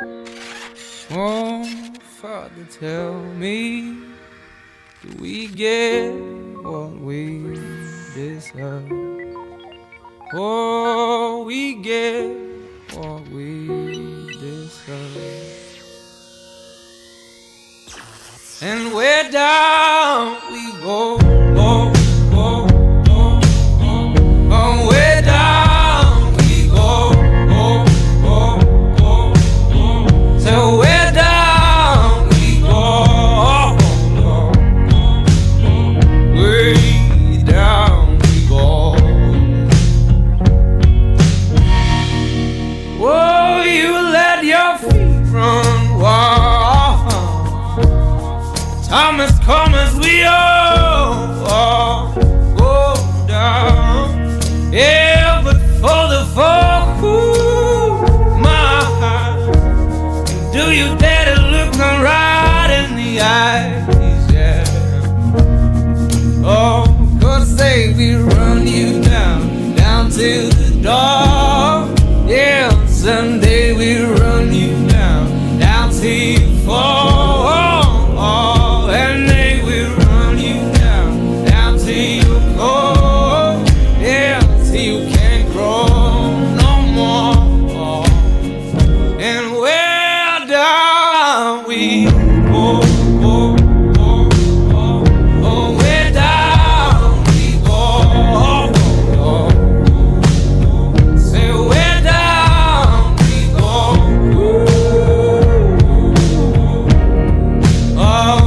Oh, Father, tell me, do we get what we deserve? Oh, we get what we deserve. And where down we go, go, go, go, go. Oh, where down we go, go, go, go, go. So where down we go, go, go, go. Way down we go. Whoa, you let your feet run wild. Thomas, come as we all go down. Yeah, but for the folk who my heart, do you dare to look them right in the eyes? Yeah. Oh, 'cause say we run you down, down to the door. Yeah, someday we run you down, down till you fall. And they will run you down, down till you go. Yeah, till you can't grow no more. And where down we go, go, go, go. Oh, where down we go, go, go. Say where down we go. Oh,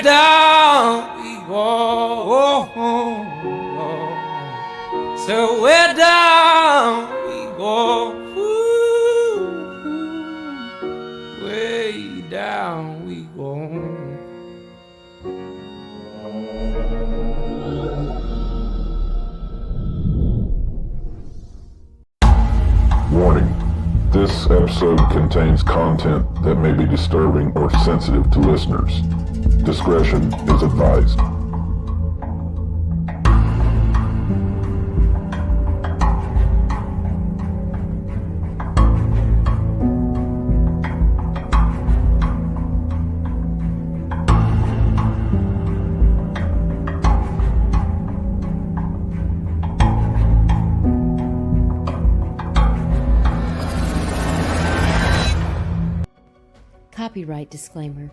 down we go. So where down we go, way down we go. Warning. This episode contains content that may be disturbing or sensitive to listeners. Discretion is advised. Copyright disclaimer.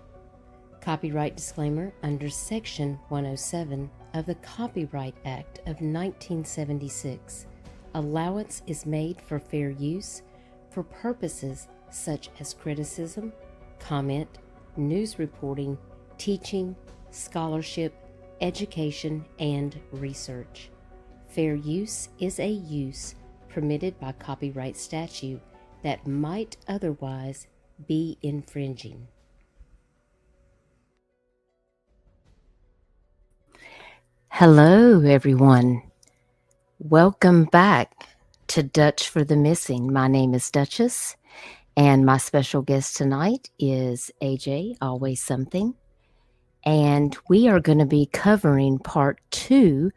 Copyright disclaimer under Section 107 of the Copyright Act of 1976. Allowance is made for fair use for purposes such as criticism, comment, news reporting, teaching, scholarship, education, and research. Fair use is a use permitted by copyright statute that might otherwise be infringing. Hello, everyone. Welcome back to Dutch for the Missing. My name is Duchess, and my special guest tonight is AJ, Always Something. And we are going to be covering part 2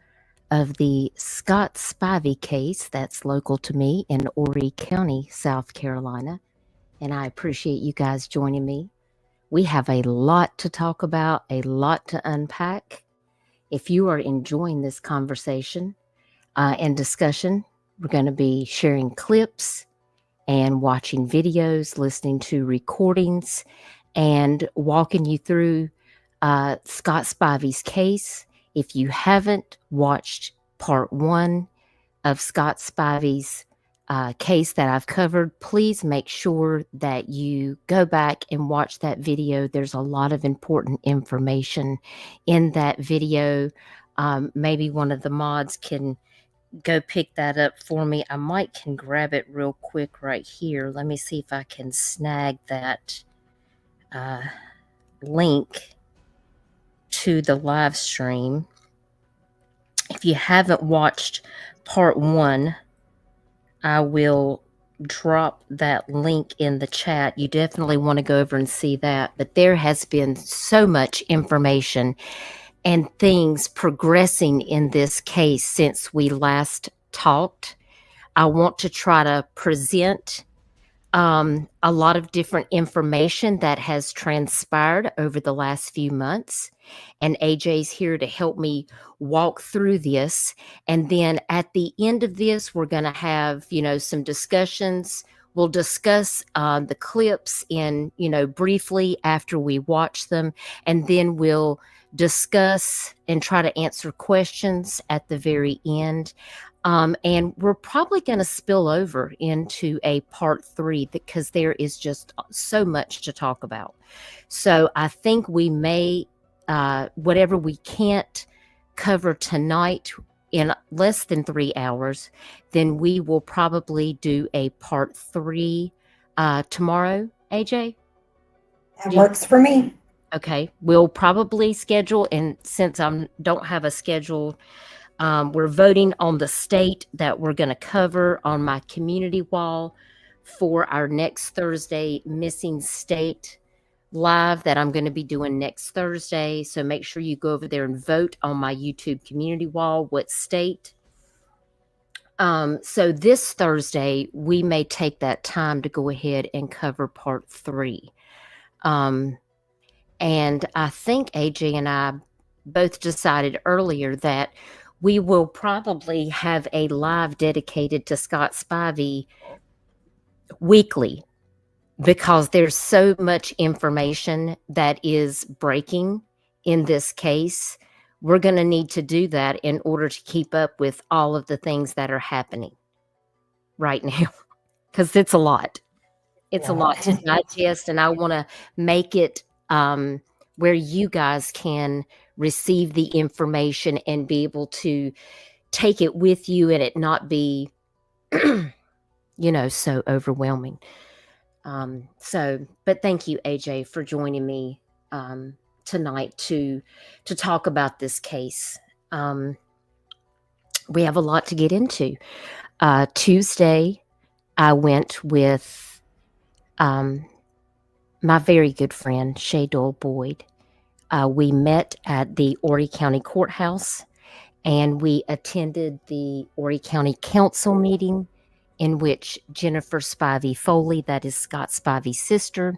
of the Scott Spivey case that's local to me in Horry County, South Carolina. And I appreciate you guys joining me. We have a lot to talk about, a lot to unpack. If you are enjoying this conversation and discussion, we're going to be sharing clips and watching videos, listening to recordings, and walking you through Scott Spivey's case. If you haven't watched part 1 of Scott Spivey's case that I've covered, please make sure that you go back and watch that video. There's a lot of important information in that video. Maybe one of the mods can go pick that up for me. I might can grab it real quick right here. Let me see if I can snag that link to the live stream. If you haven't watched part 1, I will drop that link in the chat. You definitely want to go over and see that. But there has been so much information and things progressing in this case since we last talked. I want to try to present a lot of different information that has transpired over the last few months. And AJ's here to help me walk through this. And then at the end of this, we're going to have, some discussions. We'll discuss the clips in, briefly after we watch them. And then we'll discuss and try to answer questions at the very end. And we're probably going to spill over into a part 3 because there is just so much to talk about. So I think we may, whatever we can't cover tonight in less than 3 hours, then we will probably do a part 3 tomorrow, AJ? That works for me. Okay. We'll probably schedule, and since I don't have a schedule, we're voting on the state that we're going to cover on my community wall for our next Thursday missing state live that I'm going to be doing next Thursday. So make sure you go over there and vote on my YouTube community wall what state. So this Thursday, we may take that time to go ahead and cover part 3. And I think AJ and I both decided earlier that we will probably have a live dedicated to Scott Spivey weekly because there's so much information that is breaking in this case. We're going to need to do that in order to keep up with all of the things that are happening right now because it's a lot. It's a lot to digest, and I want to make it where you guys can receive the information and be able to take it with you and it not be, so overwhelming. But thank you, AJ, for joining me tonight to talk about this case. We have a lot to get into. Tuesday, I went with my very good friend, I Weldon Boyd. We met at the Horry County Courthouse, and we attended the Horry County Council meeting in which Jennifer Spivey Foley, that is Scott Spivey's sister,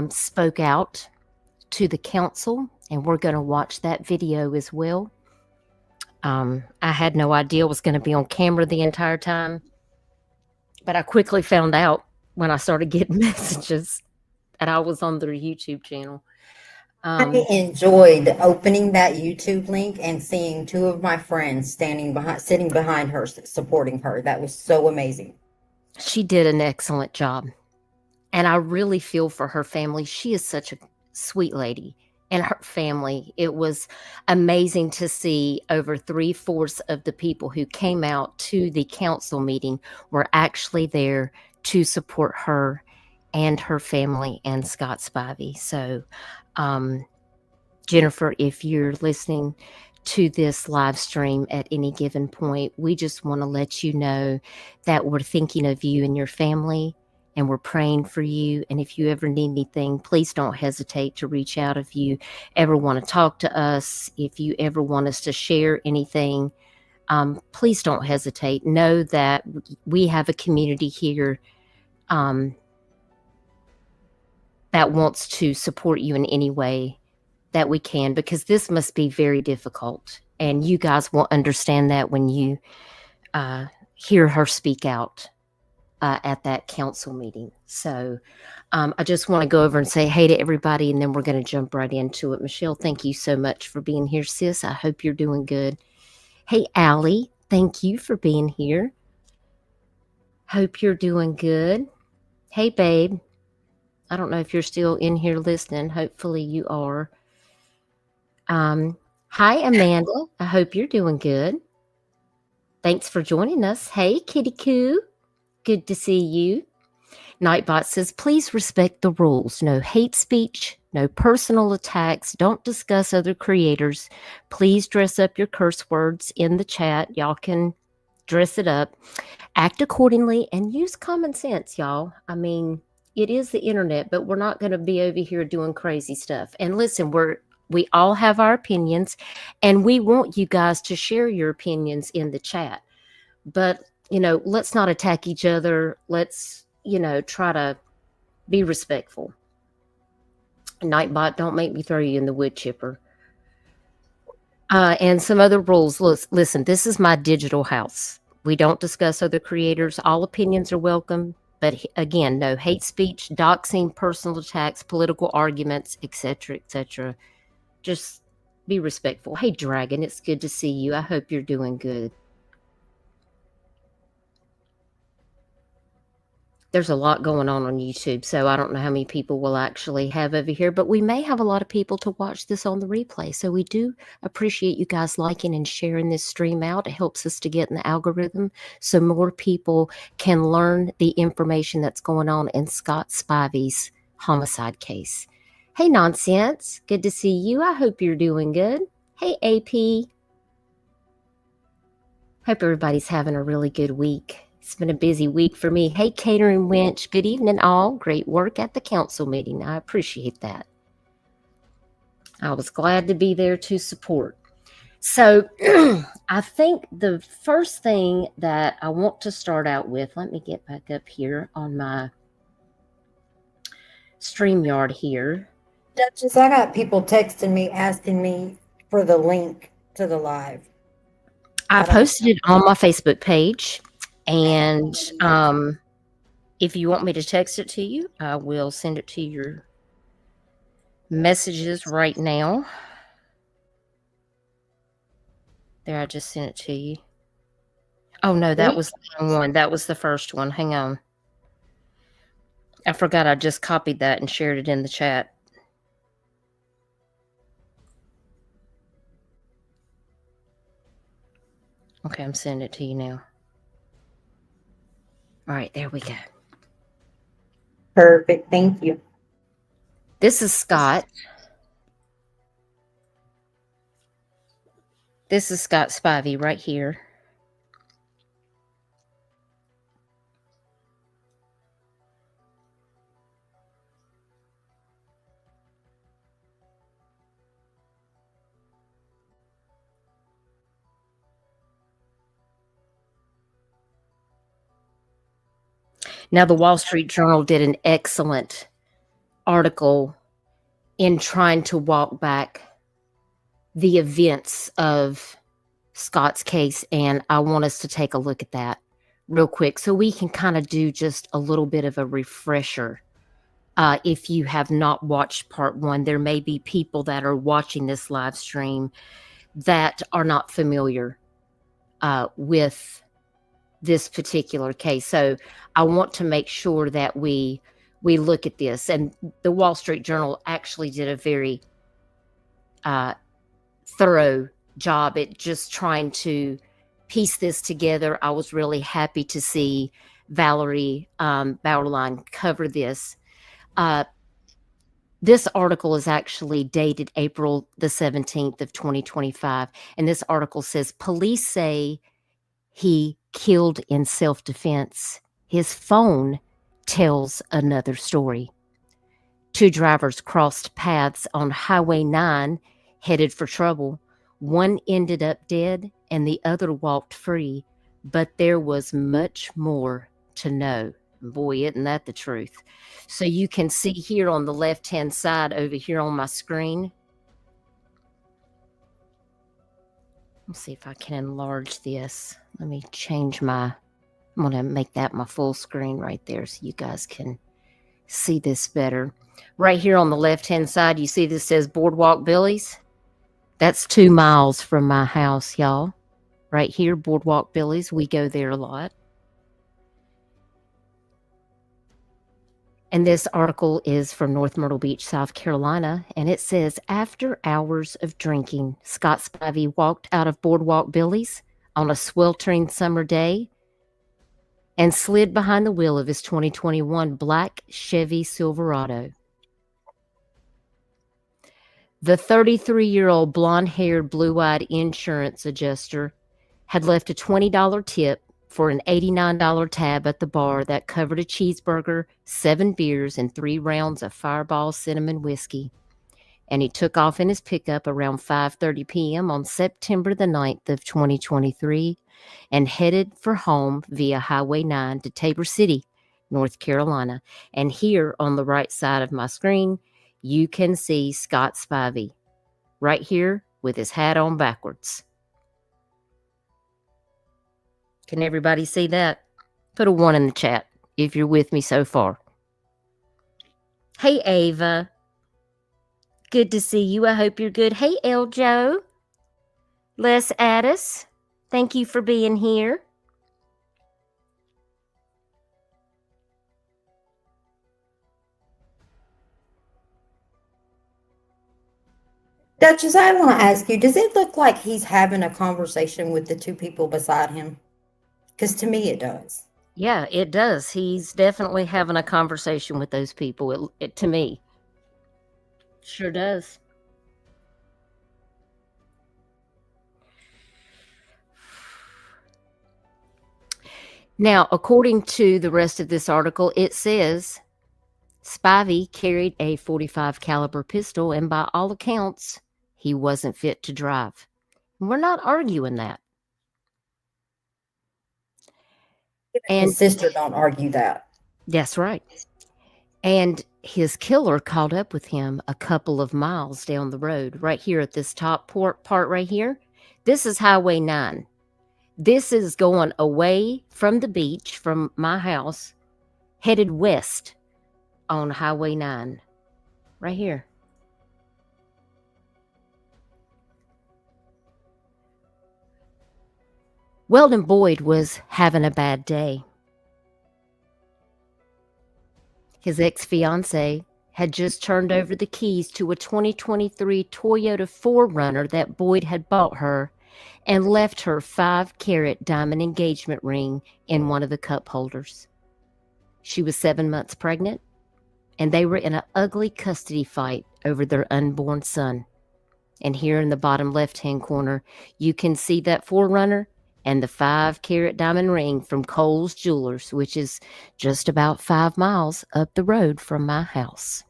spoke out to the council, and we're going to watch that video as well. I had no idea it was going to be on camera the entire time, but I quickly found out when I started getting messages that I was on their YouTube channel. I enjoyed opening that YouTube link and seeing 2 of my friends sitting behind her, supporting her. That was so amazing. She did an excellent job. And I really feel for her family. She is such a sweet lady. And her family, it was amazing to see over 3/4 of the people who came out to the council meeting were actually there to support her and her family and Scott Spivey. So, Jennifer, if you're listening to this live stream at any given point, we just want to let you know that we're thinking of you and your family and we're praying for you. And if you ever need anything, please don't hesitate to reach out. If you ever want to talk to us, if you ever want us to share anything, please don't hesitate. Know that we have a community here that wants to support you in any way that we can, because this must be very difficult. And you guys will understand that when you hear her speak out at that council meeting. So I just want to go over and say hey to everybody, and then we're going to jump right into it. Michelle, thank you so much for being here, sis. I hope you're doing good. Hey, Allie, thank you for being here. Hope you're doing good. Hey, babe. I don't know if you're still in here listening. Hopefully you are. Hi, Amanda. I hope you're doing good. Thanks for joining us. Hey, Kitty Coo. Good to see you. Nightbot says, please respect the rules. No hate speech, no personal attacks. Don't discuss other creators. Please dress up your curse words in the chat. Y'all can dress it up. Act accordingly and use common sense, y'all. I mean, it is the internet, but we're not going to be over here doing crazy stuff. And listen, we all have our opinions, and we want you guys to share your opinions in the chat. But, let's not attack each other. Let's, try to be respectful. Nightbot, don't make me throw you in the wood chipper. And some other rules. Listen, this is my digital house. We don't discuss other creators. All opinions are welcome. But again, no hate speech, doxing, personal attacks, political arguments, etc., etc. Just be respectful. Hey, Dragon, it's good to see you. I hope you're doing good. There's a lot going on YouTube, so I don't know how many people we'll actually have over here, but we may have a lot of people to watch this on the replay. So we do appreciate you guys liking and sharing this stream out. It helps us to get in the algorithm so more people can learn the information that's going on in Scott Spivey's homicide case. Hey, Nonsense. Good to see you. I hope you're doing good. Hey, AP. Hope everybody's having a really good week. It's been a busy week for me. Hey, Catering Winch. Good evening, all. Great work at the council meeting. I appreciate that. I was glad to be there to support. So I think the first thing that I want to start out with, let me get back up here on my StreamYard here. Duchess, I got people texting me, asking me for the link to the live. I posted it on my Facebook page. And if you want me to text it to you, I will send it to your messages right now. There, I just sent it to you. Oh, no, that was the wrong one. That was the first one. Hang on. I forgot I just copied that and shared it in the chat. Okay, I'm sending it to you now. All right, there we go. Perfect. Thank you. This is Scott. This is Scott Spivey right here. Now, the Wall Street Journal did an excellent article in trying to walk back the events of Scott's case, and I want us to take a look at that real quick so we can kind of do just a little bit of a refresher. If you have not watched part one, there may be people that are watching this live stream that are not familiar with this particular case. So I want to make sure that we look at this. And the Wall Street Journal actually did a very thorough job at just trying to piece this together. I was really happy to see Valerie Bauerlein cover this. This article is actually dated April the 17th of 2025. And this article says, police say he killed in self-defense. His phone tells another story. Two drivers crossed paths on Highway 9 headed for trouble. One ended up dead and the other walked free, but there was much more to know. Boy, isn't that the truth? So you can see here on the left-hand side over here on my screen. Let's see if I can enlarge this. Let me change I'm going to make that my full screen right there so you guys can see this better. Right here on the left-hand side, you see this says Boardwalk Billies. That's 2 miles from my house, y'all. Right here, Boardwalk Billies. We go there a lot. And this article is from North Myrtle Beach, South Carolina, and it says, after hours of drinking, Scott Spivey walked out of Boardwalk Billies on a sweltering summer day and slid behind the wheel of his 2021 black Chevy Silverado. The 33-year-old blonde-haired, blue-eyed insurance adjuster had left a $20 tip for an $89 tab at the bar that covered a cheeseburger, 7 beers, and 3 rounds of Fireball cinnamon whiskey. And he took off in his pickup around 5:30 p.m. on September the 9th of 2023 and headed for home via Highway 9 to Tabor City, North Carolina. And here on the right side of my screen, you can see Scott Spivey right here with his hat on backwards. Can everybody see that? Put a 1 in the chat if you're with me so far. Hey, Ava. Good to see you. I hope you're good. Hey, Eljo. Les Addis. Thank you for being here. Duchess, I want to ask you, does it look like he's having a conversation with the 2 people beside him? Because to me, it does. Yeah, it does. He's definitely having a conversation with those people. It to me. Sure does. Now, according to the rest of this article, it says Spivey carried a .45 caliber pistol, and by all accounts, he wasn't fit to drive. We're not arguing that. And his sister don't argue that. That's right. And his killer caught up with him a couple of miles down the road, right here at this top part right here. This is Highway 9. This is going away from the beach, from my house, headed west on Highway 9, right here. Weldon Boyd was having a bad day. His ex-fiancée had just turned over the keys to a 2023 Toyota 4Runner that Boyd had bought her and left her 5-carat diamond engagement ring in one of the cup holders. She was 7 months pregnant, and they were in an ugly custody fight over their unborn son. And here in the bottom left-hand corner, you can see that 4Runner and the 5-carat diamond ring from Kohl's Jewelers, which is just about 5 miles up the road from my house.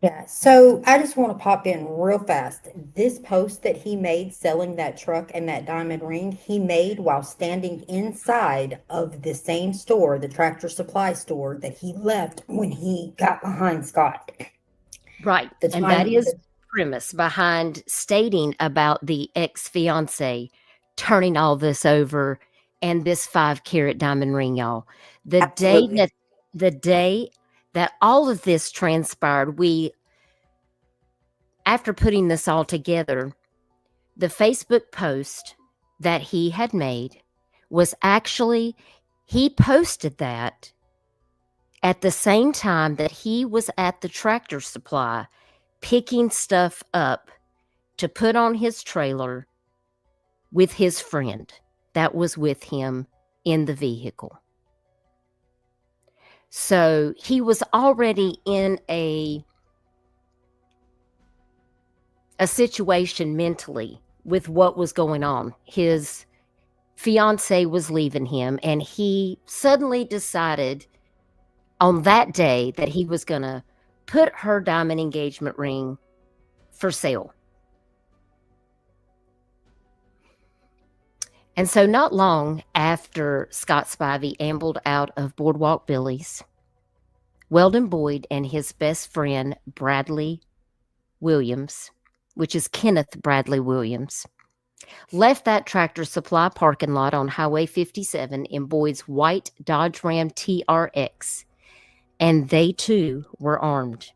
Yeah, so I just want to pop in real fast. This post that he made selling that truck and that diamond ring, he made while standing inside of the same store, the Tractor Supply store that he left when he got behind Scott. Right, and that is the premise behind stating about the ex-fiance turning all this over and this 5-carat diamond ring, y'all. The day that all of this transpired, after putting this all together, the Facebook post that he had made was actually, he posted that at the same time that he was at the Tractor Supply picking stuff up to put on his trailer with his friend that was with him in the vehicle. So he was already in a situation mentally with what was going on. His fiance was leaving him, and he suddenly decided on that day that he was going to put her diamond engagement ring for sale. And so not long after Scott Spivey ambled out of Boardwalk Billies, Weldon Boyd and his best friend, Bradley Williams, which is Kenneth Bradley Williams, left that Tractor Supply parking lot on Highway 57 in Boyd's white Dodge Ram TRX, and they too were armed.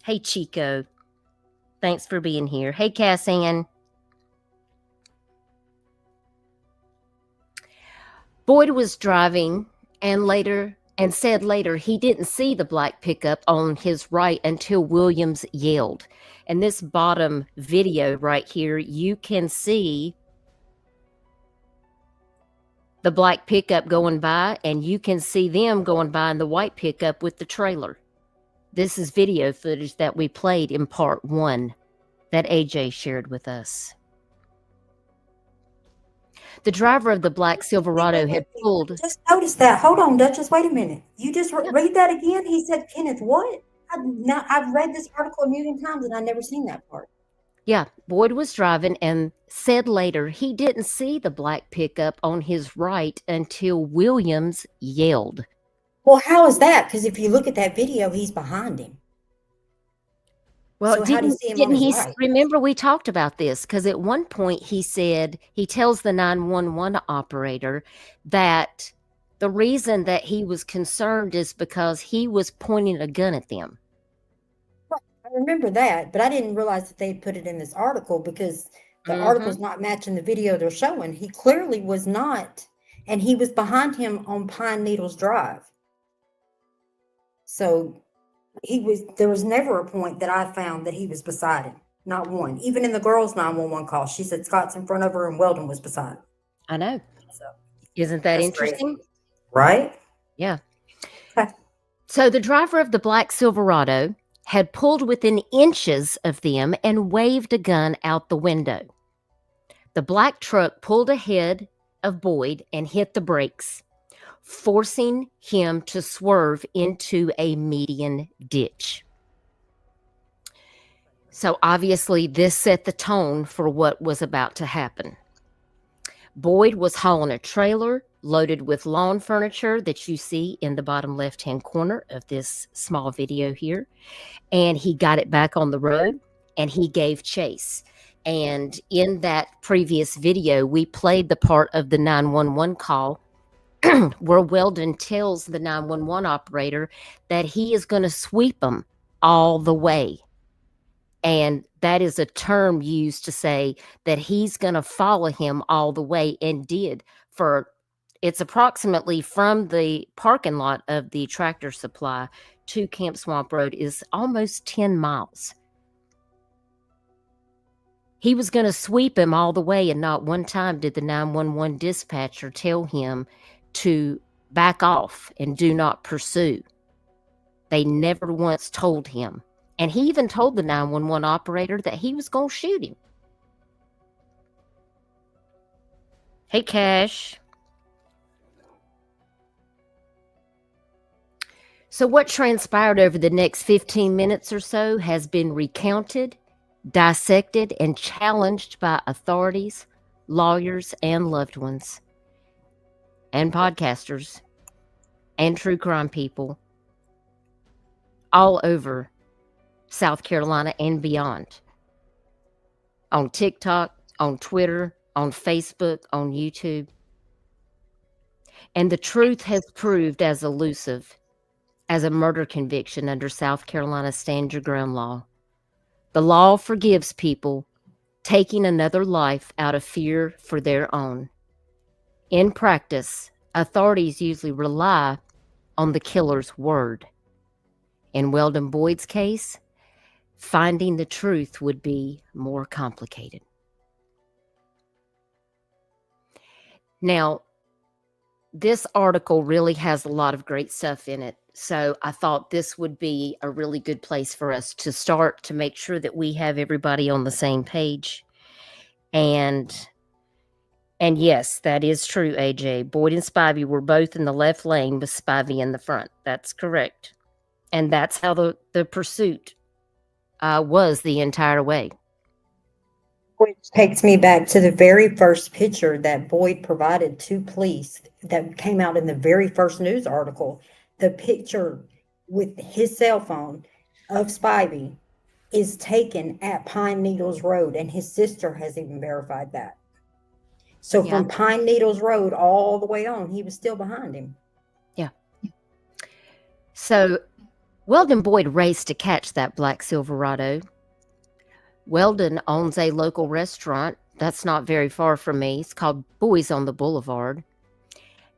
Hey, Chico. Thanks for being here. Hey, Cassanne. Boyd was driving and said later he didn't see the black pickup on his right until Williams yelled. And this bottom video right here, you can see the black pickup going by, and you can see them going by in the white pickup with the trailer. This is video footage that we played in part 1 that AJ shared with us. The driver of the black Silverado had pulled. Just noticed that. Hold on, Duchess. Wait a minute. You just read that again? He said, Kenneth, what? I've read this article a million times and I've never seen that part. Yeah, Boyd was driving and said later he didn't see the black pickup on his right until Williams yelled. Well, how is that? Because if you look at that video, he's behind him. Well, So how do you see him on his right? remember we talked about this? Because at one point he said, he tells the 911 operator that the reason that he was concerned is because he was pointing a gun at them. I remember that, but I didn't realize that they put it in this article because the article's not matching the video they're showing. He clearly was not, and he was behind him on Pine Needles Drive. So there was never a point that I found that he was beside him. Not one. Even in the girls' 911 call, she said Scott's in front of her and Weldon was beside him. I know. So, Isn't that interesting? Crazy. Right? Yeah. Okay. So the driver of the black Silverado had pulled within inches of them and waved a gun out the window. The black truck pulled ahead of Boyd and hit the brakes, forcing him to swerve into a median ditch. So obviously this set the tone for what was about to happen. Boyd was hauling a trailer loaded with lawn furniture that you see in the bottom left-hand corner of this small video here. And he got it back on the road and he gave chase. And in that previous video, we played the part of the 911 call where Weldon tells the 911 operator that he is going to sweep them all the way. And that is a term used to say that he's going to follow him all the way, and did. It's approximately from the parking lot of the Tractor Supply to Camp Swamp Road is almost 10 miles. He was going to sweep him all the way, and not one time did the 911 dispatcher tell him to back off and do not pursue. They never once told him. And he even told the 911 operator that he was going to shoot him. Hey, Cash. So what transpired over the next 15 minutes or so has been recounted, dissected, and challenged by authorities, lawyers, and loved ones, and podcasters, and true crime people all over South Carolina and beyond. On TikTok, on Twitter, on Facebook, on YouTube. And the truth has proved as elusive as a murder conviction under South Carolina's Stand Your Ground law. The law forgives people taking another life out of fear for their own. In practice, authorities usually rely on the killer's word. In Weldon Boyd's case, finding the truth would be more complicated. Now, this article really has a lot of great stuff in it. So I thought this would be a really good place for us to start to make sure that we have everybody on the same page. And And yes, that is true, AJ. Boyd and Spivey were both in the left lane with Spivey in the front. That's correct. And that's how the pursuit was the entire way. Which takes me back to the very first picture that Boyd provided to police that came out in the very first news article. The picture with his cell phone of Spivey is taken at Pine Needles Road, and his sister has even verified that. So Yeah. from Pine Needles Road all the way on, he was still behind him. Yeah. So Weldon Boyd raced to catch that black Silverado. Weldon owns a local restaurant that's not very far from me. It's called Boys on the Boulevard.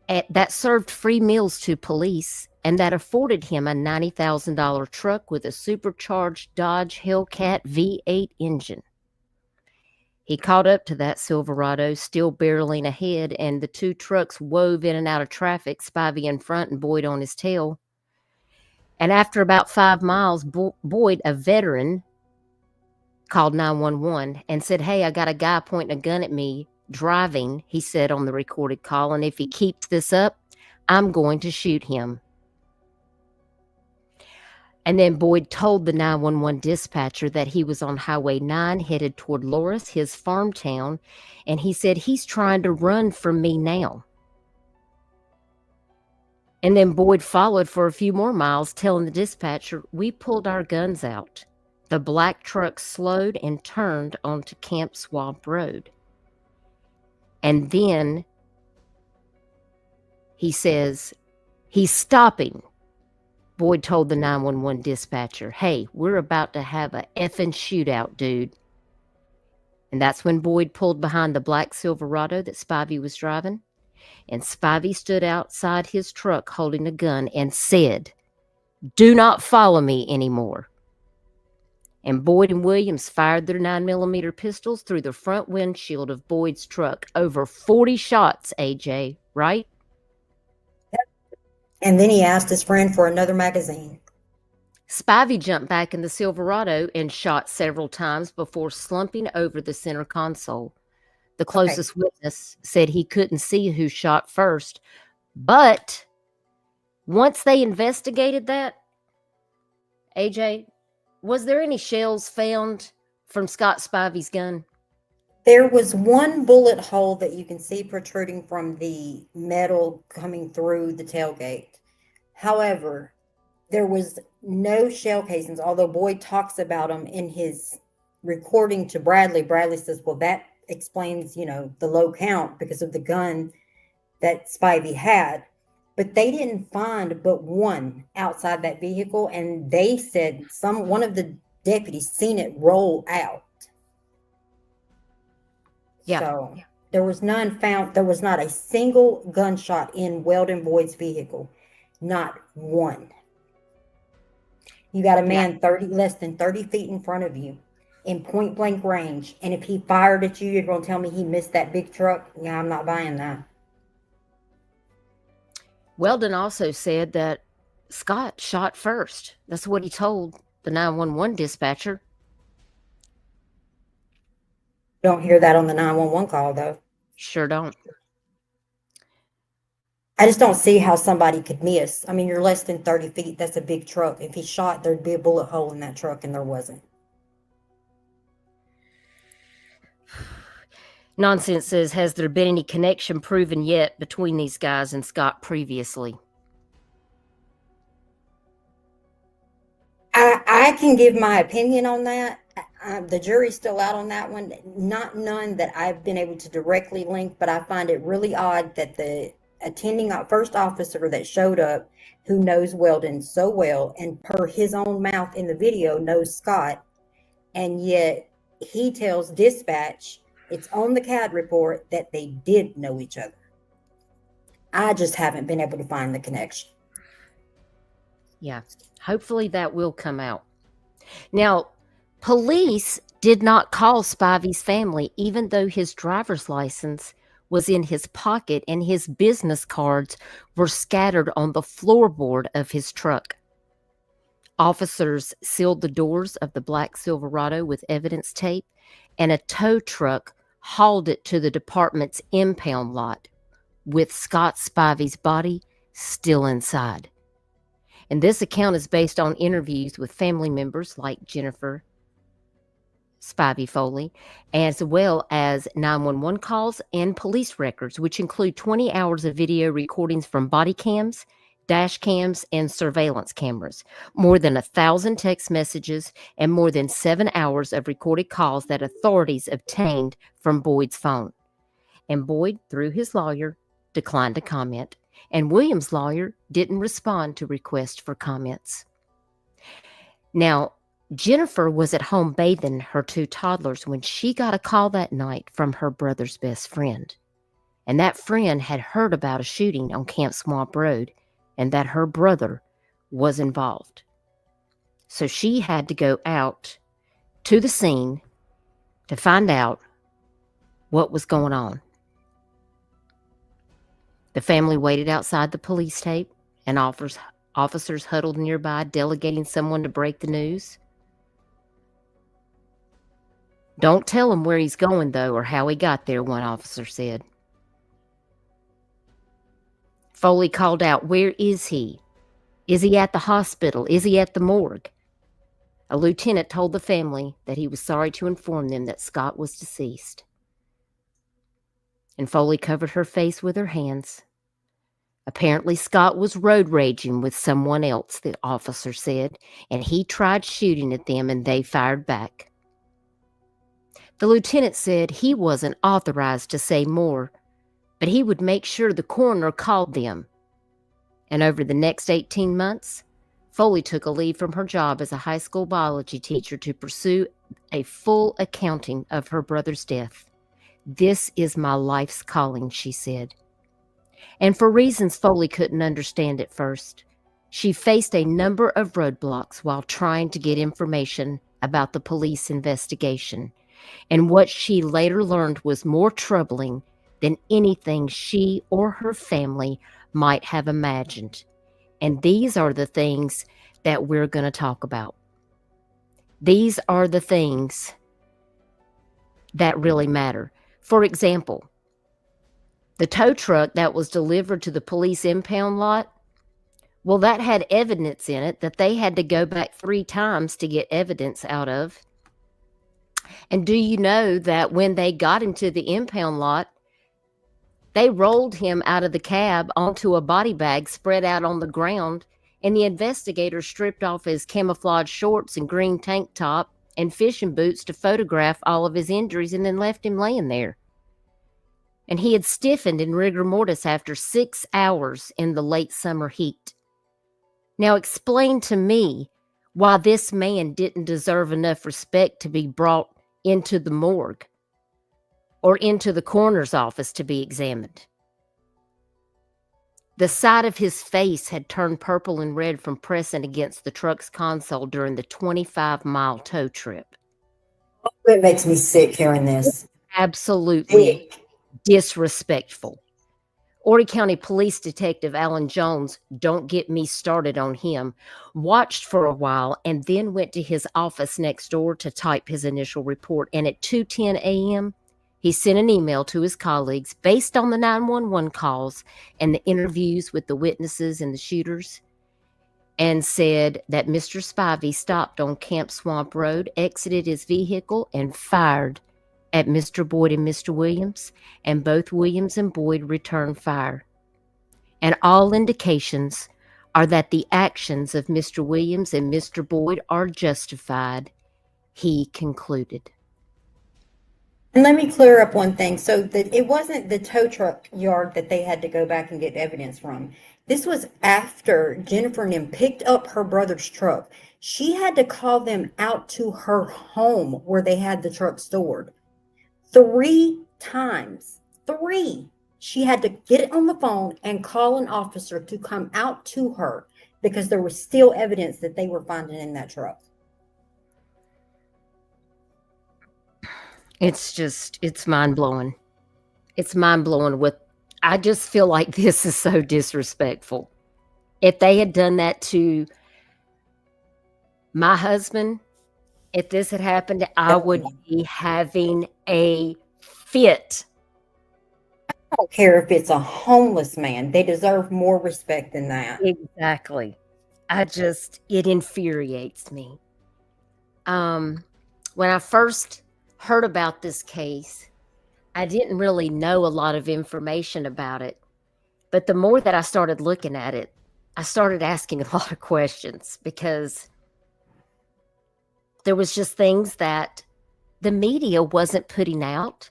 That served free meals to police, and that afforded him a $90,000 truck with a supercharged Dodge Hellcat V8 engine. He caught up to that Silverado, still barreling ahead, and the two trucks wove in and out of traffic, Spivey in front and Boyd on his tail. And after about 5 miles, Boyd, a veteran, called 911 and said, "Hey, I got a guy pointing a gun at me, driving," he said on the recorded call, "and if he keeps this up, I'm going to shoot him." And then Boyd told the 911 dispatcher that he was on Highway 9 headed toward Loris, his farm town, and he said, "He's trying to run from me now." And then Boyd followed for a few more miles, telling the dispatcher, "We pulled our guns out." The black truck slowed and turned onto Camp Swamp Road. And then he says, "He's stopping." Boyd told the 911 dispatcher, "Hey, we're about to have a effing shootout, dude." And that's when Boyd pulled behind the black Silverado that Spivey was driving. And Spivey stood outside his truck holding a gun and said, "Do not follow me anymore." And Boyd and Williams fired their 9mm pistols through the front windshield of Boyd's truck. Over 40 shots, AJ, right? And then he asked his friend for another magazine. Spivey jumped back in the Silverado and shot several times before slumping over the center console. The closest witness said he couldn't see who shot first, but once they investigated that, AJ, was there any shells found from Scott Spivey's gun? There was one bullet hole that you can see protruding from the metal coming through the tailgate. However, there was no shell casings, although Boyd talks about them in his recording to Bradley. Bradley says, well, that explains, the low count because of the gun that Spivey had. But they didn't find but one outside that vehicle, and they said one of the deputies seen it roll out. Yeah. So there was none found. There was not a single gunshot in Weldon Boyd's vehicle. Not one. You got a man less than 30 feet in front of you in point blank range. And if he fired at you, you're going to tell me he missed that big truck? Yeah, I'm not buying that. Weldon also said that Scott shot first. That's what he told the 911 dispatcher. Don't hear that on the 911 call, though. Sure don't. I just don't see how somebody could miss. I mean, you're less than 30 feet. That's a big truck. If he shot, there'd be a bullet hole in that truck, and there wasn't. Nonsense says, has there been any connection proven yet between these guys and Scott previously? I can give my opinion on that. The jury's still out on that one. None that I've been able to directly link, but I find it really odd that the attending first officer that showed up, who knows Weldon so well, and per his own mouth in the video knows Scott, and yet he tells dispatch, it's on the CAD report, that they did know each other. I just haven't been able to find the connection. Yeah, hopefully that will come out. Now, police did not call Spivey's family, even though his driver's license was in his pocket and his business cards were scattered on the floorboard of his truck. Officers sealed the doors of the black Silverado with evidence tape, and a tow truck hauled it to the department's impound lot with Scott Spivey's body still inside. And this account is based on interviews with family members like Jennifer Spivey Foley, as well as 911 calls and police records, which include 20 hours of video recordings from body cams, dash cams, and surveillance cameras, more than 1,000 text messages, and more than 7 hours of recorded calls that authorities obtained from Boyd's phone. And Boyd, through his lawyer, declined to comment, and Williams' lawyer didn't respond to requests for comments. Now, Jennifer was at home bathing her 2 toddlers when she got a call that night from her brother's best friend. And that friend had heard about a shooting on Camp Swamp Road and that her brother was involved. So she had to go out to the scene to find out what was going on. The family waited outside the police tape, and officers huddled nearby, delegating someone to break the news. "Don't tell him where he's going, though, or how he got there," one officer said. Foley called out, "Where is he? Is he at the hospital? Is he at the morgue?" A lieutenant told the family that he was sorry to inform them that Scott was deceased. And Foley covered her face with her hands. Apparently, Scott was road raging with someone else, the officer said, and he tried shooting at them and they fired back. The lieutenant said he wasn't authorized to say more, but he would make sure the coroner called them. And over the next 18 months, Foley took a leave from her job as a high school biology teacher to pursue a full accounting of her brother's death. "This is my life's calling," she said. And for reasons Foley couldn't understand at first, she faced a number of roadblocks while trying to get information about the police investigation. And what she later learned was more troubling than anything she or her family might have imagined. And these are the things that we're going to talk about. These are the things that really matter. For example, the tow truck that was delivered to the police impound lot, well, that had evidence in it that they had to go back 3 times to get evidence out of. And do you know that when they got him to the impound lot, they rolled him out of the cab onto a body bag spread out on the ground, and the investigators stripped off his camouflage shorts and green tank top and fishing boots to photograph all of his injuries and then left him laying there. And he had stiffened in rigor mortis after 6 hours in the late summer heat. Now explain to me why this man didn't deserve enough respect to be brought into the morgue or into the coroner's office to be examined. The side of his face had turned purple and red from pressing against the truck's console during the 25-mile tow trip. It makes me sick hearing this. Absolutely disrespectful. Horry County Police Detective Allan Jones, don't get me started on him, watched for a while and then went to his office next door to type his initial report. And at 2:10 a.m., he sent an email to his colleagues based on the 911 calls and the interviews with the witnesses and the shooters, and said that Mr. Spivey stopped on Camp Swamp Road, exited his vehicle, and fired at Mr. Boyd and Mr. Williams, and both Williams and Boyd returned fire. And all indications are that the actions of Mr. Williams and Mr. Boyd are justified, he concluded. And let me clear up one thing. So that it wasn't the tow truck yard that they had to go back and get evidence from. This was after Jennifer and them picked up her brother's truck. She had to call them out to her home where they had the truck stored. 3 times. 3. She had to get on the phone and call an officer to come out to her because there was still evidence that they were finding in that truck. It's mind-blowing. It's mind-blowing. I just feel like this is so disrespectful. If they had done that to my husband, if this had happened, I would be having a fit. I don't care if it's a homeless man. They deserve more respect than that. Exactly. It infuriates me. When I first heard about this case, I didn't really know a lot of information about it. But the more that I started looking at it, I started asking a lot of questions, because there was just things that the media wasn't putting out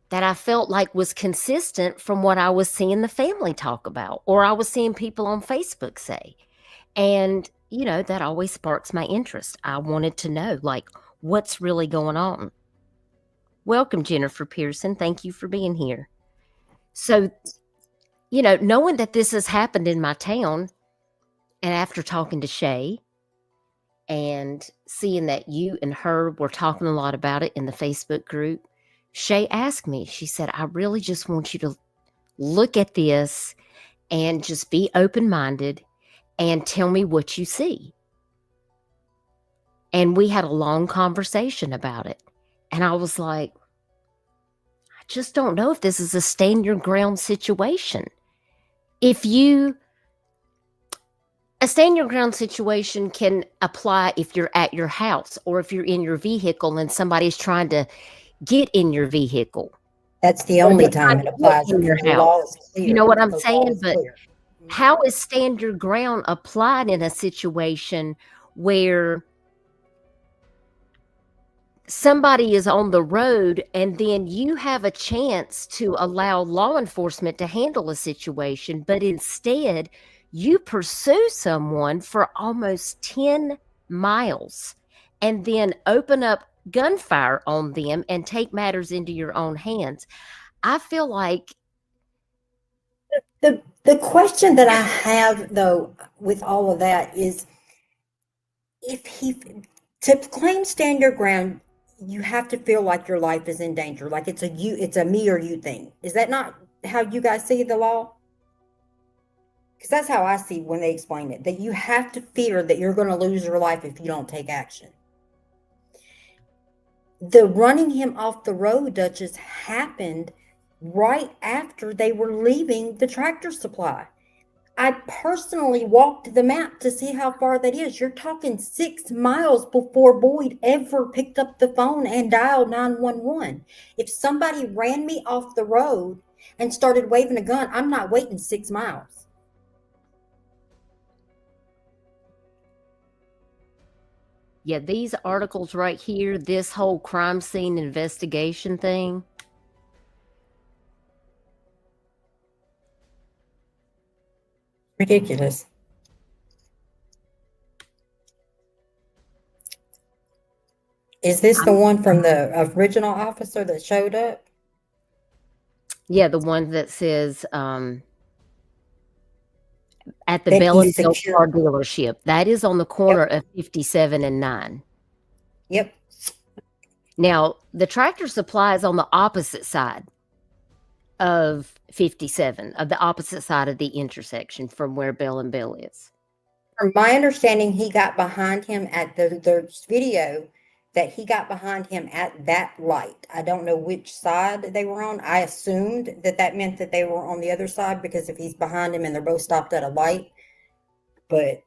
that I felt like was consistent from what I was seeing the family talk about, or I was seeing people on Facebook say. And, you know, that always sparks my interest. I wanted to know, like, what's really going on. Welcome, Jennifer Pearson. Thank you for being here. So, you know, knowing that this has happened in my town, and after talking to Shay and seeing that you and her were talking a lot about it in the Facebook group, Shay asked me, she said, I really just want you to look at this and just be open-minded and tell me what you see. And we had a long conversation about it. And I was like, I just don't know if this is a stand your ground situation. A stand your ground situation can apply if you're at your house or if you're in your vehicle and somebody's trying to get in your vehicle. That's the only time it applies. In your The law house. is clear. You know what I'm The law saying? is But clear. how is stand your ground applied in a situation where somebody is on the road and then you have a chance to allow law enforcement to handle a situation, but instead you pursue someone for almost 10 miles and then open up gunfire on them and take matters into your own hands? I feel like The question that I have, though, with all of that is, to claim stand your ground, you have to feel like your life is in danger, like it's a me or you thing. Is that not how you guys see the law? Because that's how I see when they explain it, that you have to fear that you're going to lose your life if you don't take action. The running him off the road, Duchess, happened right after they were leaving the tractor supply. I personally walked the map to see how far that is. You're talking 6 miles before Boyd ever picked up the phone and dialed 911. If somebody ran me off the road and started waving a gun, I'm not waiting 6 miles. yeah, these articles right here, this whole crime scene investigation thing, Ridiculous. Is this the one from the original officer that showed up? yeah, the one that says at the That Bell he and Hill secured- car dealership. That is on the corner of 57 and 9. Yep. Now, the tractor supply is on the opposite side of 57, of the opposite side of the intersection from where Bell and Bell is. From my understanding, he got behind him at the video that he got behind him at that light. I don't know which side they were on. I assumed that meant that they were on the other side, because if he's behind him and they're both stopped at a light, but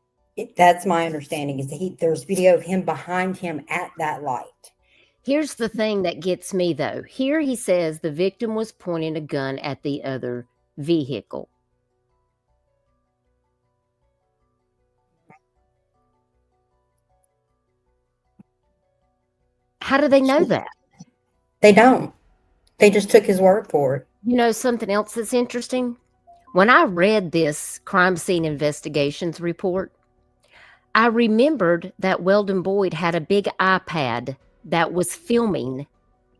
that's my understanding, is that there's video of him behind him at that light. Here's the thing that gets me, though. Here he says the victim was pointing a gun at the other vehicle. How do they know that? They don't. They just took his word for it. You know something else that's interesting? When I read this crime scene investigations report, I remembered that Weldon Boyd had a big iPad that was filming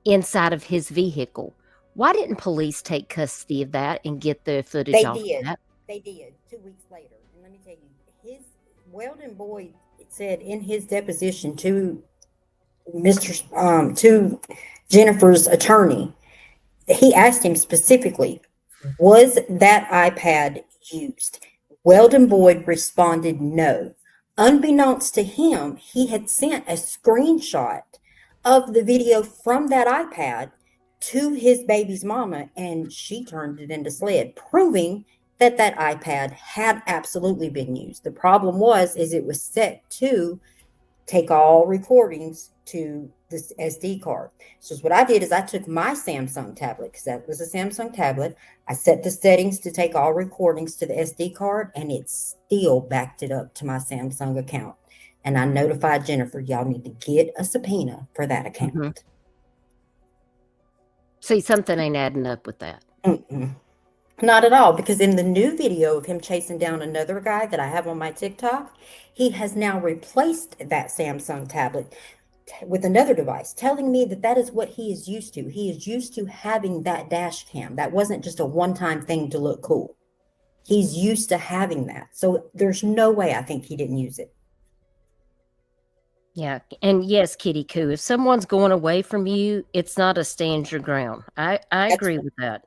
inside of his vehicle. Why didn't police take custody of that and get the footage off of that? They did 2 weeks later. And let me tell you, Weldon Boyd said in his deposition to to Jennifer's attorney, he asked him specifically, was that iPad used? Weldon Boyd responded no. Unbeknownst to him, he had sent a screenshot of the video from that iPad to his baby's mama, and she turned it into SLED, proving that that iPad had absolutely been used. The problem is it was set to take all recordings to this SD card. So what I did is I took my Samsung tablet, because that was a Samsung tablet. I set the settings to take all recordings to the SD card, and it still backed it up to my Samsung account. And I notified Jennifer, y'all need to get a subpoena for that account. Mm-hmm. See, something ain't adding up with that. Mm-mm. Not at all, because in the new video of him chasing down another guy that I have on my TikTok, he has now replaced that Samsung tablet with another device, telling me that that is what he is used to. He is used to having that dash cam. That wasn't just a one-time thing to look cool. He's used to having that. So there's no way I think he didn't use it. Yeah. And yes, Kitty Coo, if someone's going away from you, it's not a stand your ground. I agree with that.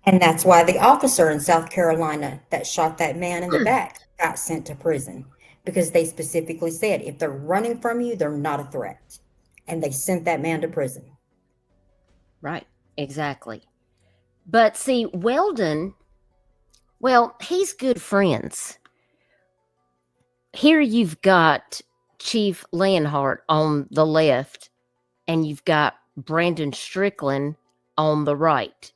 And that's why the officer in South Carolina that shot that man in the back got sent to prison, because they specifically said if they're running from you, they're not a threat. And they sent that man to prison. Right. Exactly. But see, Weldon, well, he's good friends. Here you've got Chief Leonhardt on the left, and you've got Brandon Strickland on the right.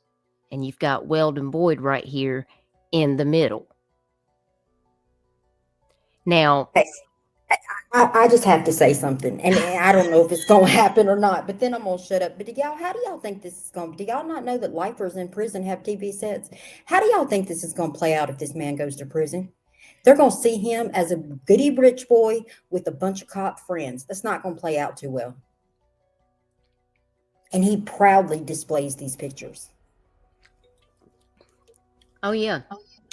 And you've got Weldon Boyd right here in the middle. Now, I just have to say something, and I don't know if it's going to happen or not, but then I'm going to shut up. But how do y'all think this is going to, do y'all not know that lifers in prison have TV sets? How do y'all think this is going to play out if this man goes to prison? They're going to see him as a goody rich boy with a bunch of cop friends. That's not going to play out too well. And he proudly displays these pictures. oh yeah,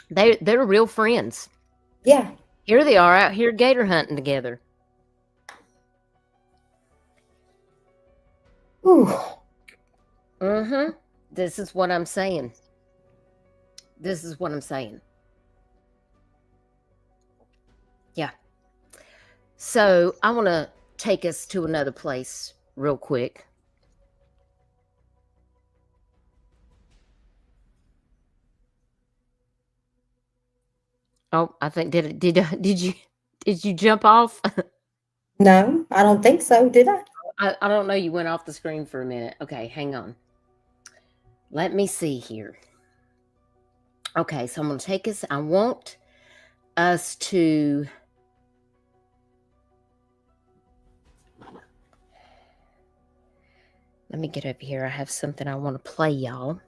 they're real friends. Yeah. Here they are out here gator hunting together. Ooh. Mm-hmm. This is what I'm saying. This is what I'm saying. Yeah. So I want to take us to another place real quick. Oh, I think did you jump off? No, I don't think so. Did I? I don't know. You went off the screen for a minute. Okay, hang on. Let me see here. Okay, so I'm going to take us. I want us to. Let me get over here. I have something I want to play y'all.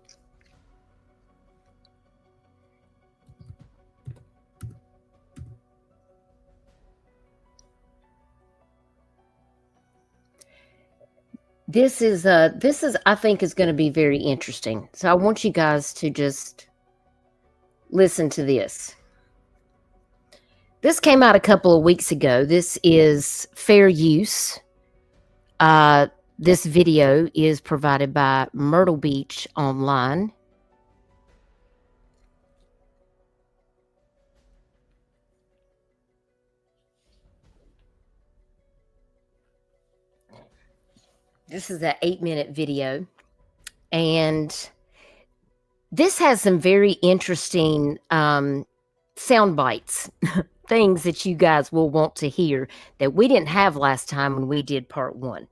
This is I think is going to be very interesting. So I want you guys to just listen to this. This came out a couple of weeks ago. This is fair use. This video is provided by Myrtle Beach Online. This is an 8-minute video, and this has some very interesting sound bites, things that you guys will want to hear that we didn't have last time when we did part 1.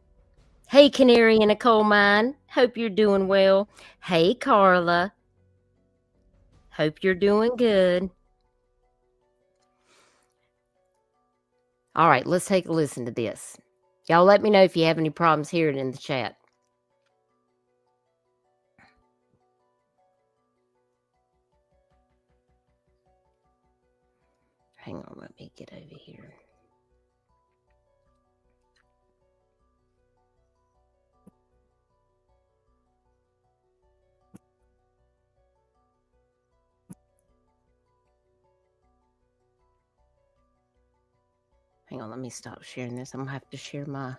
Hey, Canary in a Coal Mine. Hope you're doing well. Hey, Carla. Hope you're doing good. All right, let's take a listen to this. Y'all let me know if you have any problems hearing it in the chat. Hang on, let me get over here. Hang on, let me stop sharing this. I'm going to have to share my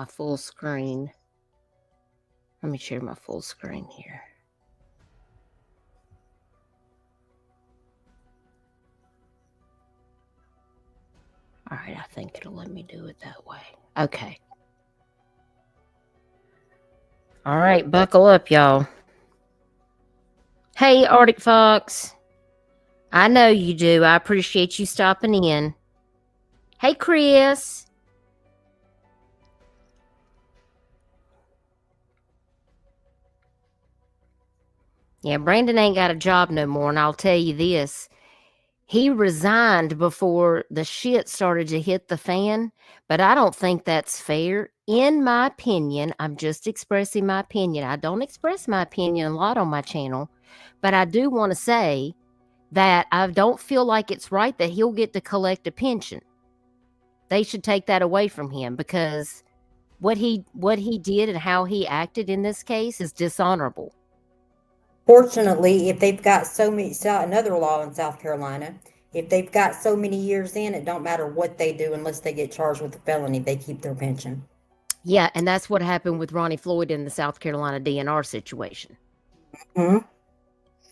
full screen. Let me share my full screen here. All right, I think it'll let me do it that way. Okay. All right, buckle up, y'all. Hey, Arctic Fox. I know you do. I appreciate you stopping in. Hey, Chris. Yeah, Brandon ain't got a job no more, and I'll tell you this. He resigned before the shit started to hit the fan, but I don't think that's fair. In my opinion, I'm just expressing my opinion. I don't express my opinion a lot on my channel, but I do want to say that I don't feel like it's right that he'll get to collect a pension. They should take that away from him, because what he did and how he acted in this case is dishonorable. Fortunately, if they've got another law in South Carolina, if they've got so many years in, it don't matter what they do unless they get charged with a felony, they keep their pension. Yeah, and that's what happened with Ronnie Floyd in the South Carolina DNR situation. Mm-hmm.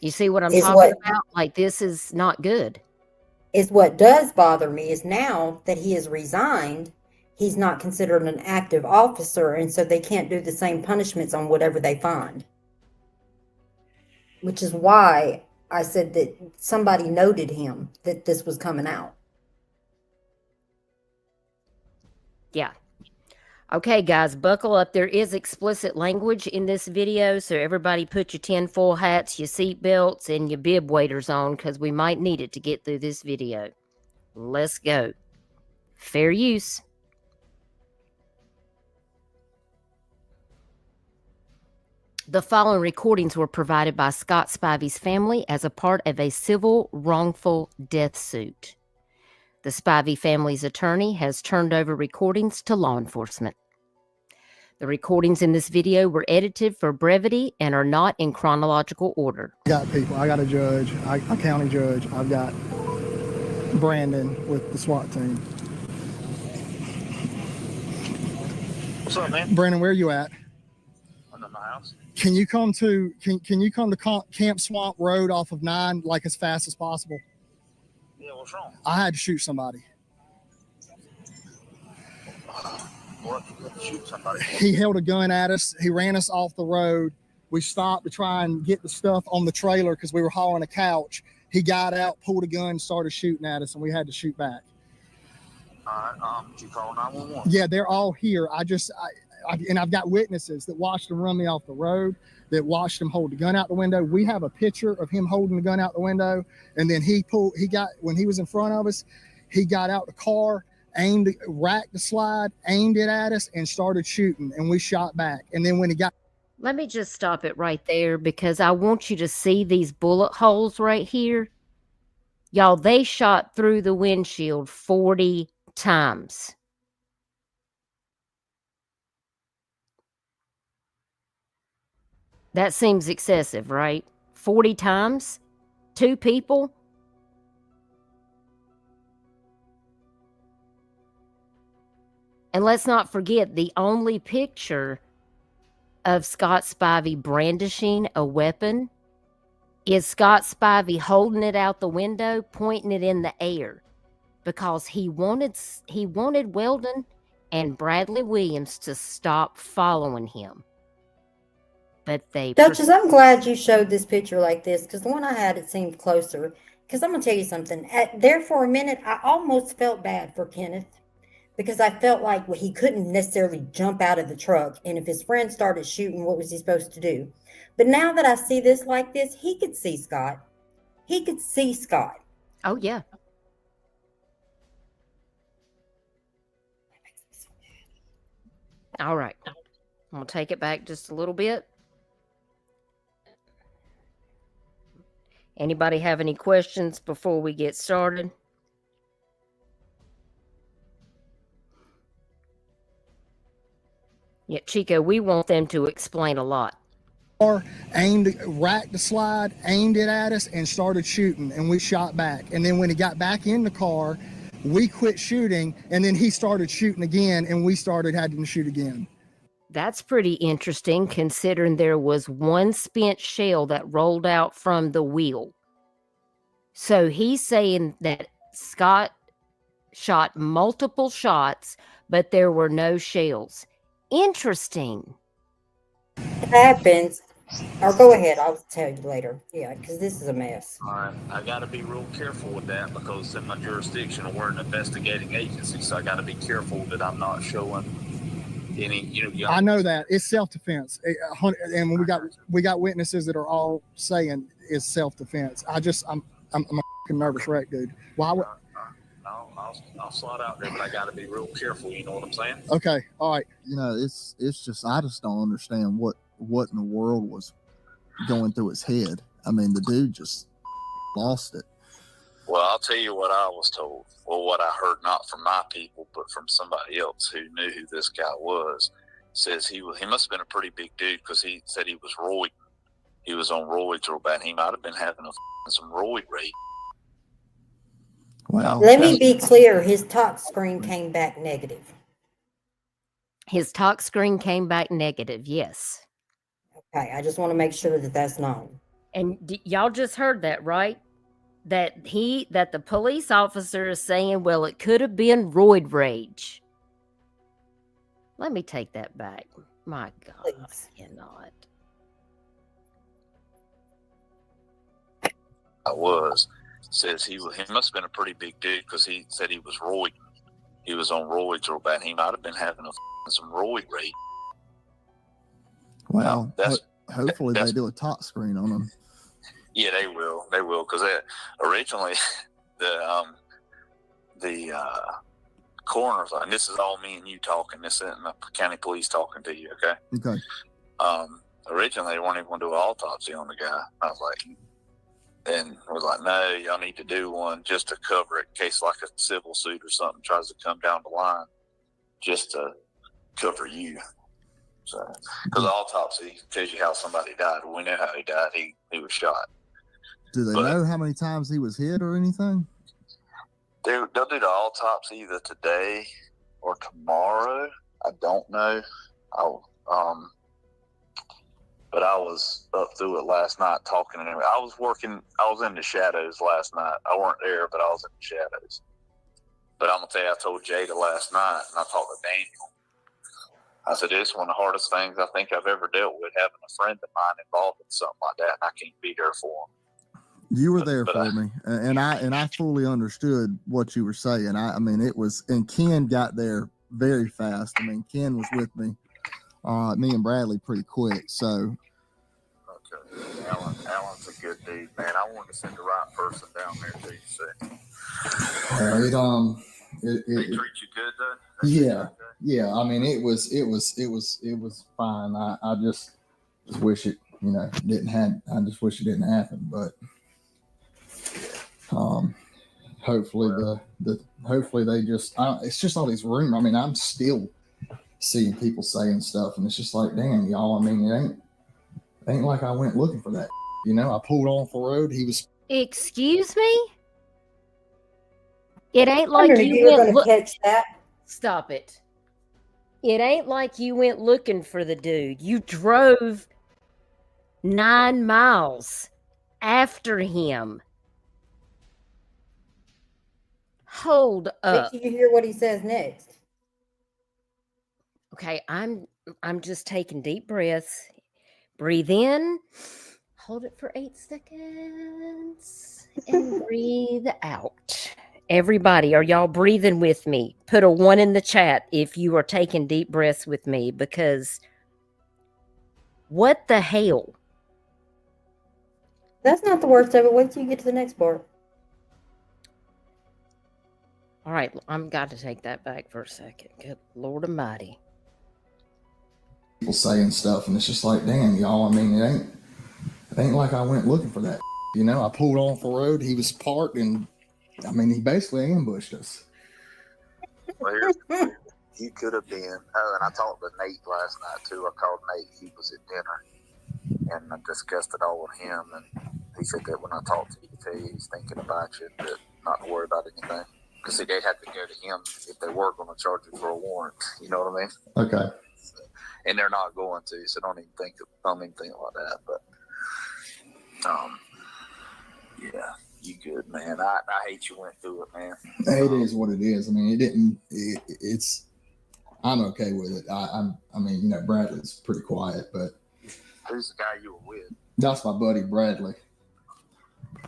You see what I'm talking about? Like, this is not good. Is what does bother me is now that he has resigned, he's not considered an active officer, and so they can't do the same punishments on whatever they find. Which is why I said that somebody noted him, that this was coming out. Yeah. Okay, guys, buckle up. There is explicit language in this video, so everybody put your tinfoil hats, your seat belts, and your bib waders on, because we might need it to get through this video. Let's go. Fair use. The following recordings were provided by Scott Spivey's family as a part of a civil wrongful death suit. The Spivey family's attorney has turned over recordings to law enforcement. The recordings in this video were edited for brevity and are not in chronological order. I got people. I got a judge, a county judge. I've got Brandon with the SWAT team. What's up, man? Brandon, where are you at? I'm at my house. Can you come to Camp Swamp Road off of 9 like as fast as possible? Yeah, what's wrong? I had to shoot somebody. What? Shoot somebody. He held a gun at us. He ran us off the road. We stopped to try and get the stuff on the trailer because we were hauling a couch. He got out, pulled a gun, started shooting at us, and we had to shoot back. All right. Did you call 911? Yeah, they're all here. And I've got witnesses that watched him run me off the road, that watched him hold the gun out the window. We have a picture of him holding the gun out the window, and then when he was in front of us, he got out the car, racked the slide, aimed it at us, and started shooting, and we shot back. And then when he got... Let me just stop it right there, because I want you to see these bullet holes right here. Y'all, they shot through the windshield 40 times. That seems excessive, right? 40 times? 2 people? And let's not forget, the only picture of Scott Spivey brandishing a weapon is Scott Spivey holding it out the window, pointing it in the air, because he wanted Weldon and Bradley Williams to stop following him. But they... Duchess, I'm glad you showed this picture like this, because the one I had, it seemed closer. Because I'm going to tell you something. There for a minute, I almost felt bad for Kenneth, because I felt like he couldn't necessarily jump out of the truck. And if his friend started shooting, what was he supposed to do? But now that I see this like this, he could see Scott. He could see Scott. Oh, yeah. All right. I'm going to take it back just a little bit. Anybody have any questions before we get started? Yeah, Chico, we want them to explain a lot. Racked the slide, aimed it at us, and started shooting, and we shot back. And then when he got back in the car, we quit shooting, and then he started shooting again, and we started having to shoot again. That's pretty interesting, considering there was one spent shell that rolled out from the wheel. So he's saying that Scott shot multiple shots, but there were no shells. Interesting. It happens. Or go ahead. I'll tell you later. Yeah, because this is a mess. All right, I got to be real careful with that because in my jurisdiction, we're an investigating agency, so I got to be careful that I'm not showing any. I know that it's self-defense, and we got witnesses that are all saying it's self-defense. I'm a fucking nervous wreck, dude. Why would? I'll slot out there, but I got to be real careful. You know what I'm saying? Okay, all right. It's just I just don't understand what in the world was going through his head. I mean, the dude just lost it. Well, I'll tell you what I was told. Well, what I heard, not from my people, but from somebody else who knew who this guy was, says he must have been a pretty big dude because he said he was roiding. He was on roids real bad. He might have been having some roid rage. Well, Let me be clear. His talk screen came back negative. His talk screen came back negative, yes. Okay, I just want to make sure that that's known. And y'all just heard that, right? That the police officer is saying, well, it could have been roid rage. Let me take that back. My God, Please. I cannot. I was. Says he must have been a pretty big dude because he said he was roiding. He was on roids real bad. He might have been having some roid rage. Well, hopefully they do a talk screen on him. Yeah, they will. They will because originally the coroner's like, and this is all me and you talking. This isn't the county police talking to you. Okay. Okay. Originally they weren't even going to do an autopsy on the guy. I was like. And was like, no, y'all need to do one just to cover it in case like a civil suit or something tries to come down the line just to cover you. So, because the autopsy tells you how somebody died. We know how he died. He was shot. Do they know how many times he was hit or anything? They'll do the autopsy either today or tomorrow. I don't know. But I was up through it last night talking to him. I was in the shadows last night. I weren't there, but I was in the shadows. But I'm going to tell you, I told Jada last night, and I talked to Daniel. I said, it's one of the hardest things I think I've ever dealt with, having a friend of mine involved in something like that, and I can't be there for him. You were there for me, and I fully understood what you were saying. I mean, it was, and Ken got there very fast. I mean, Ken was with me. Me and Bradley pretty quick. So okay, Allen's a good dude, man. I wanted to send the right person down there too. So it they treat you good though. Yeah. I mean, it was fine. I just wish it, didn't happen. I just wish it didn't happen. But hopefully hopefully they just. It's just all these rumors. I mean, I'm still seeing people saying stuff, and it's just like, damn, y'all. I mean, it ain't like I went looking for that. I pulled off the road. He was. Excuse me? It ain't like you went to catch that. Stop it. It ain't like you went looking for the dude. You drove 9 miles after him. Hold up. Wait till you hear what he says next. Okay, I'm just taking deep breaths. Breathe in. Hold it for 8 seconds. And breathe out. Everybody, are y'all breathing with me? Put a 1 in the chat if you are taking deep breaths with me, because what the hell? That's not the worst of it. Wait till you get to the next part. All right, I'm got to take that back for a second. Good Lord Almighty. People saying stuff, and it's just like, damn, y'all. I mean, it ain't like I went looking for that. I pulled off the road. He was parked, and I mean, he basically ambushed us. Well, you could have been. Oh, and I talked to Nate last night too. I called Nate. He was at dinner, and I discussed it all with him. And he said that when I talked to you, he's thinking about you, but not to worry about anything. Because they'd have to go to him if they were going to charge you for a warrant. You know what I mean? Okay. And they're not going to, so don't even think like that. But yeah, you good, man. I hate you went through it, man. It is what it is. I mean, it's I'm okay with it. I mean, Bradley's pretty quiet, but Who's the guy you were with? That's my buddy Bradley.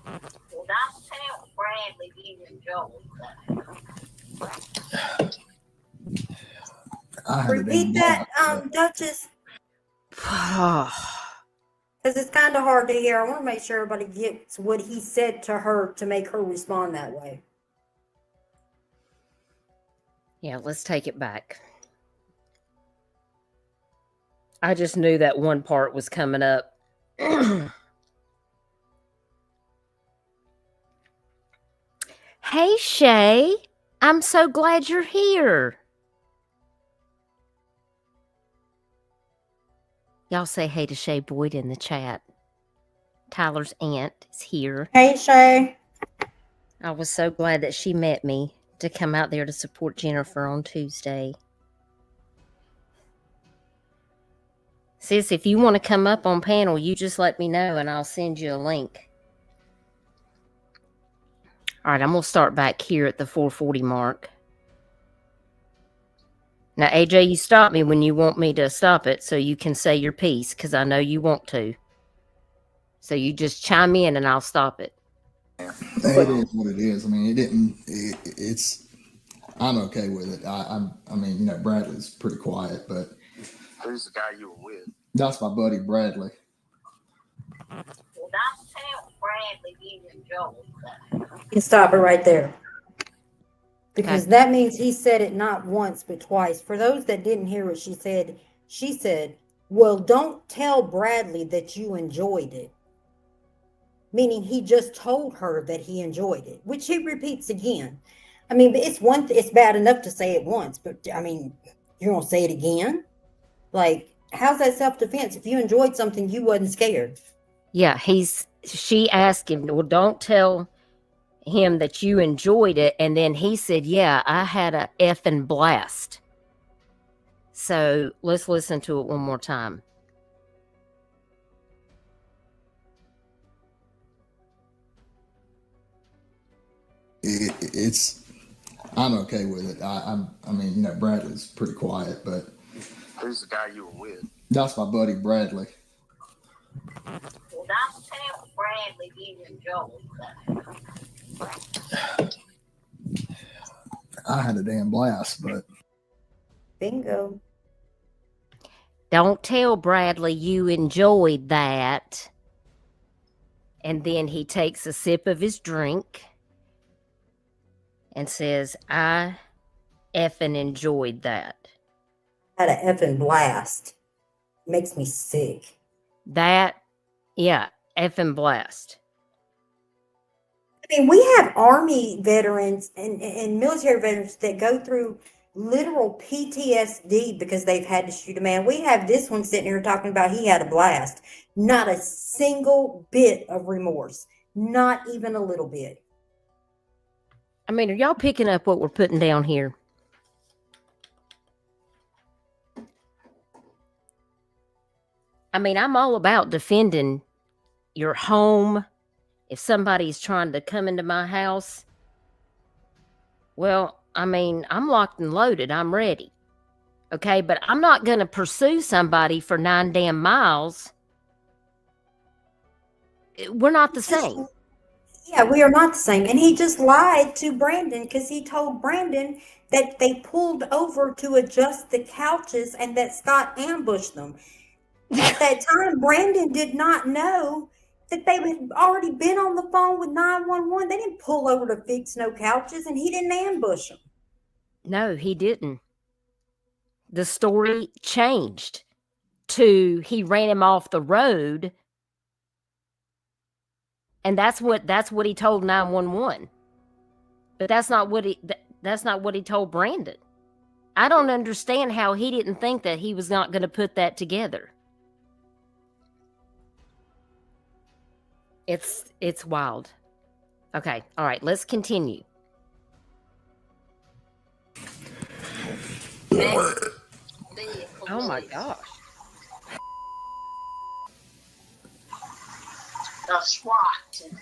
Well, don't tell Bradley you enjoyed that. I had a Repeat damn that, Duchess, because it's kind of hard to hear. I want to make sure everybody gets what he said to her to make her respond that way. Yeah, let's take it back. I just knew that one part was coming up. Hey, Shay. I'm so glad you're here. Y'all say hey to Shay Boyd in the chat. Tyler's aunt is here. Hey, Shay. I was so glad that she met me to come out there to support Jennifer on Tuesday. Sis, if you want to come up on panel, you just let me know and I'll send you a link. All right, I'm going to start back here at the 440 mark. Now, AJ, you stop me when you want me to stop it so you can say your piece, because I know you want to. So you just chime in and I'll stop it. It is what it is. I mean, it's. I'm okay with it. I mean, you know, Bradley's pretty quiet, but Who's the guy you were with? that's my buddy Bradley. Well, don't tell Bradley you enjoyed that. You can stop it right there. Because that means he said it not once, but twice. For those that didn't hear what she said, well, don't tell Bradley that you enjoyed it. Meaning he just told her that he enjoyed it, which he repeats again. I mean, it's bad enough to say it once, but I mean, you're going to say it again? Like, how's that self-defense? If you enjoyed something, you wasn't scared. Yeah, she asked him, well, don't tell him that you enjoyed it. And then he said, yeah, I had a effing blast. So let's listen to it one more time. It's. I'm okay with it. I mean, you know, Bradley's pretty quiet, but Who's the guy you were with? that's my buddy Bradley. Well, don't tell Bradley you enjoyed that. I had a damn blast, but Bingo. Don't tell Bradley you enjoyed that. And then he takes a sip of his drink and says, I effing enjoyed that. Had an effing blast. Makes me sick. That, yeah, effing blast. I mean, we have Army veterans and military veterans that go through literal PTSD because they've had to shoot a man. We have this one sitting here talking about he had a blast. Not a single bit of remorse. Not even a little bit. I mean, are y'all picking up what we're putting down here? I mean, I'm all about defending your home. If somebody's trying to come into my house, well, I mean, I'm locked and loaded. I'm ready. Okay, but I'm not going to pursue somebody for 9 damn miles. We're not the same. Yeah, we are not the same. And he just lied to Brandon because he told Brandon that they pulled over to adjust the couches and that Scott ambushed them. At that time, Brandon did not know that they had already been on the phone with 911. They didn't pull over to fix no couches, and he didn't ambush them. No, he didn't. The story changed to he ran him off the road. And that's what he told 911. But that's not what he told Brandon. I don't understand how he didn't think that he was not going to put that together. It's wild. Okay, all right, let's continue. Oh my gosh. The SWAT Team.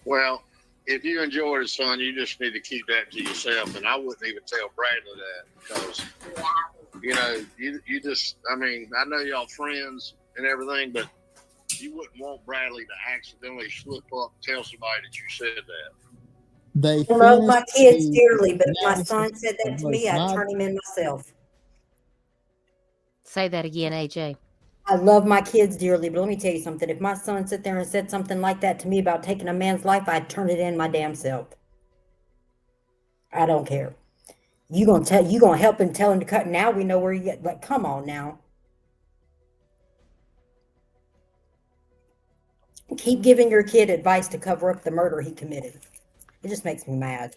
Well, if you enjoyed it, son, you just need to keep that to yourself. And I wouldn't even tell Bradley that because, you know, you just, I mean, I know y'all friends, and everything, but you wouldn't want Bradley to accidentally slip up and tell somebody that you said that. They I love my finished kids the dearly, but if my analysis son said that of to both me, I'd my turn him in myself. Say that again, AJ. I love my kids dearly, but let me tell you something. If my son sit there and said something like that to me about taking a man's life, I'd turn it in my damn self. I don't care. You gonna help him, tell him to cut. Now we know where you get. Like, come on now. Keep giving your kid advice to cover up the murder he committed. It just makes me mad.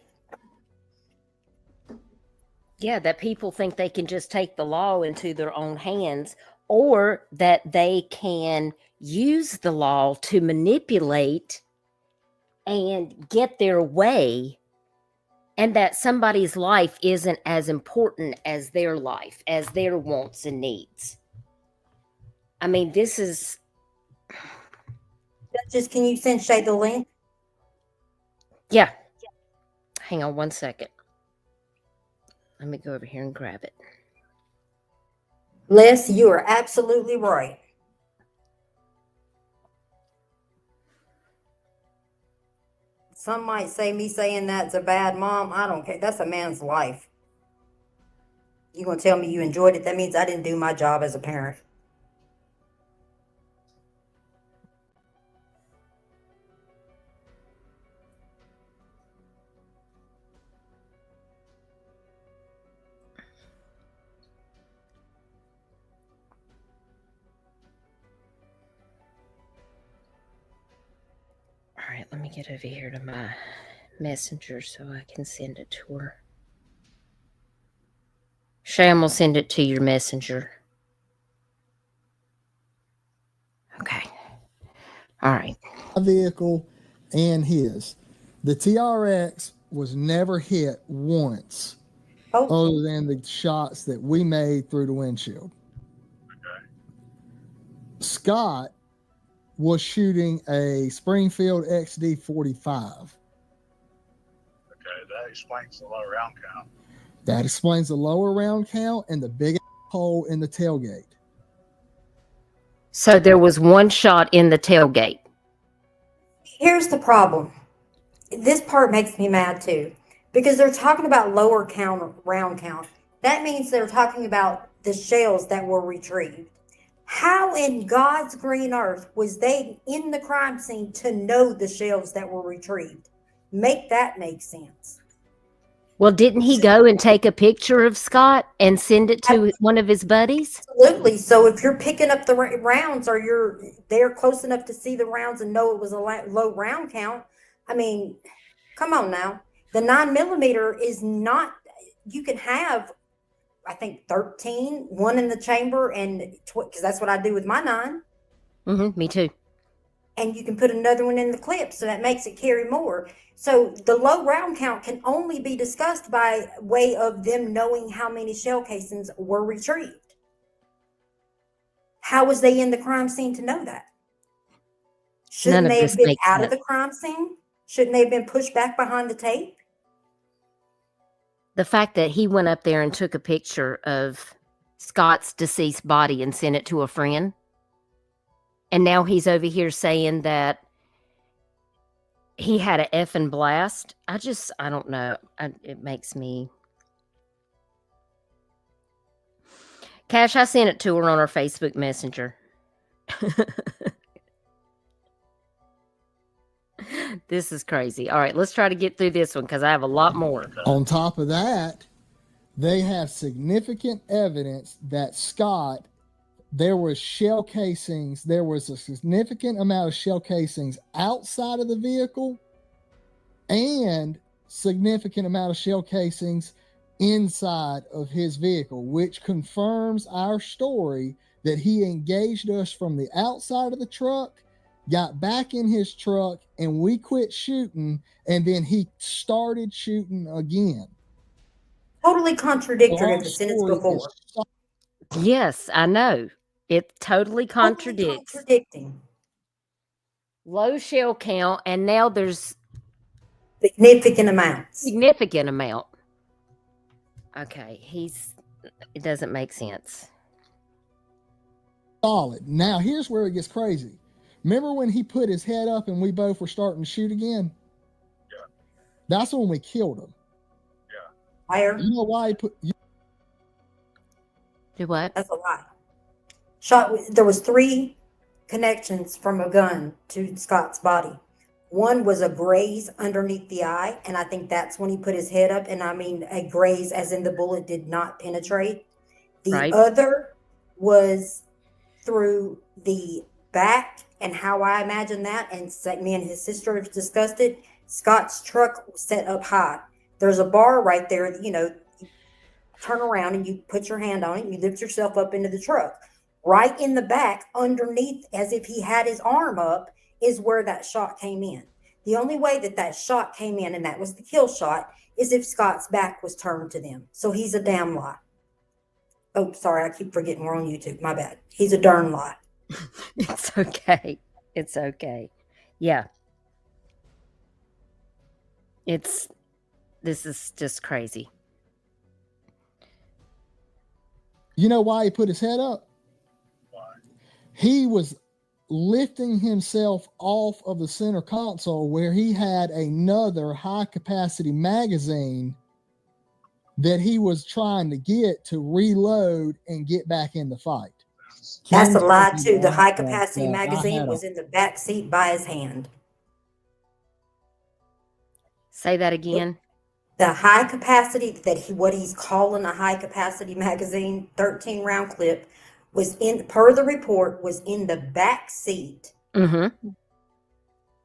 Yeah, that people think they can just take the law into their own hands, or that they can use the law to manipulate and get their way, and that somebody's life isn't as important as their life, as their wants and needs. I mean, this is... Just can you send Shay the link? Yeah. Hang on one second. Let me go over here and grab it. Les, you are absolutely right. Some might say me saying that's a bad mom. I don't care. That's a man's life. You gonna tell me you enjoyed it? That means I didn't do my job as a parent. All right, let me get over here to my messenger so I can send it to her. Sham will send it to your messenger. Okay. All right. My vehicle and his. The TRX was never hit once, other than the shots that we made through the windshield. Okay. Scott was shooting a Springfield XD45. Okay, that explains the low round count. That explains the lower round count and the big hole in the tailgate. So there was one shot in the tailgate. Here's the problem. This part makes me mad too, because they're talking about lower count, round count. That means they're talking about the shells that were retrieved. How in God's green earth was they in the crime scene to know the shells that were retrieved? Make that make sense. Well, didn't he go and take a picture of Scott and send it to one of his buddies? Absolutely. So if you're picking up the rounds, or you're there close enough to see the rounds and know it was a low round count, I mean, come on now. The 9mm is not, you can have, I think, 13, one in the chamber, and because that's what I do with my 9. Mm-hmm, me too. And you can put another one in the clip, so that makes it carry more. So the low round count can only be discussed by way of them knowing how many shell casings were retrieved. How was they in the crime scene to know that? Shouldn't they have been out of the crime scene? Shouldn't they have been pushed back behind the tape? The fact that he went up there and took a picture of Scott's deceased body and sent it to a friend, and now he's over here saying that he had an effing blast. I don't know. It makes me... Cash, I sent it to her on her Facebook Messenger. This is crazy. All right, let's try to get through this one because I have a lot more. On top of that, they have significant evidence that Scott, there was shell casings. There was a significant amount of shell casings outside of the vehicle and significant amount of shell casings inside of his vehicle, which confirms our story that he engaged us from the outside of the truck, got back in his truck, and we quit shooting, and then he started shooting again. Totally contradictory of the sentence before. Yes, I know. It totally contradicts. Contradicting. Low shell count, and now there's significant amounts. Significant amount. Okay, it doesn't make sense. solid. Now here's where it gets crazy. Remember when he put his head up and we both were starting to shoot again? Yeah. That's when we killed him. Yeah. Liar. You know why he put? Do what? That's a lie. There was 3 connections from a gun to Scott's body. One was a graze underneath the eye, and I think that's when he put his head up. And I mean a graze as in the bullet did not penetrate. The Right. other was through the back, and how I imagine that, and me and his sister have discussed it. Scott's truck was set up high. There's a bar right there, you turn around and you put your hand on it, and you lift yourself up into the truck. Right in the back, underneath, as if he had his arm up, is where that shot came in. The only way that shot came in, and that was the kill shot, is if Scott's back was turned to them. So he's a damn lie. Oh, sorry, I keep forgetting we're on YouTube. My bad. He's a darn lie. It's okay. It's okay. Yeah. This is just crazy. You know why he put his head up? Why? He was lifting himself off of the center console where he had another high capacity magazine that he was trying to get to reload and get back in the fight. That's a lie too. The high capacity magazine was in the back seat by his hand. Say that again. The high capacity what he's calling a high capacity magazine, 13 round clip, was per the report, was in the back seat,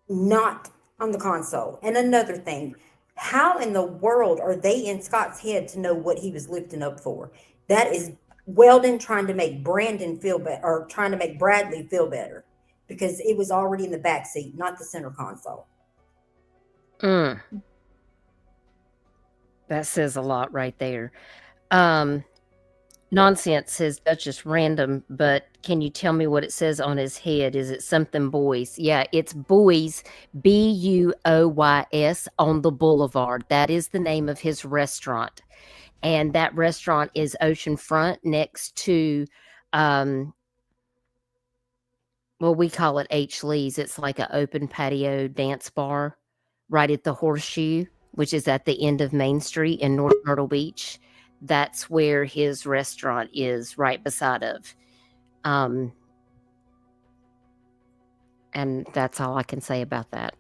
not on the console. And another thing, how in the world are they in Scott's head to know what he was lifting up for? That is Weldon trying to make Brandon feel better, or trying to make Bradley feel better, because it was already in the back seat, not the center console. That says a lot right there. Nonsense says that's just random, but can you tell me what it says on his head? Is it something Boys? Yeah, it's Boys, Buoys, on the boulevard. That is the name of his restaurant. And that restaurant is oceanfront next to, well, we call it H. Lee's. It's like an open patio dance bar right at the Horseshoe, which is at the end of Main Street in North Myrtle Beach. That's where his restaurant is, right beside of. And that's all I can say about that.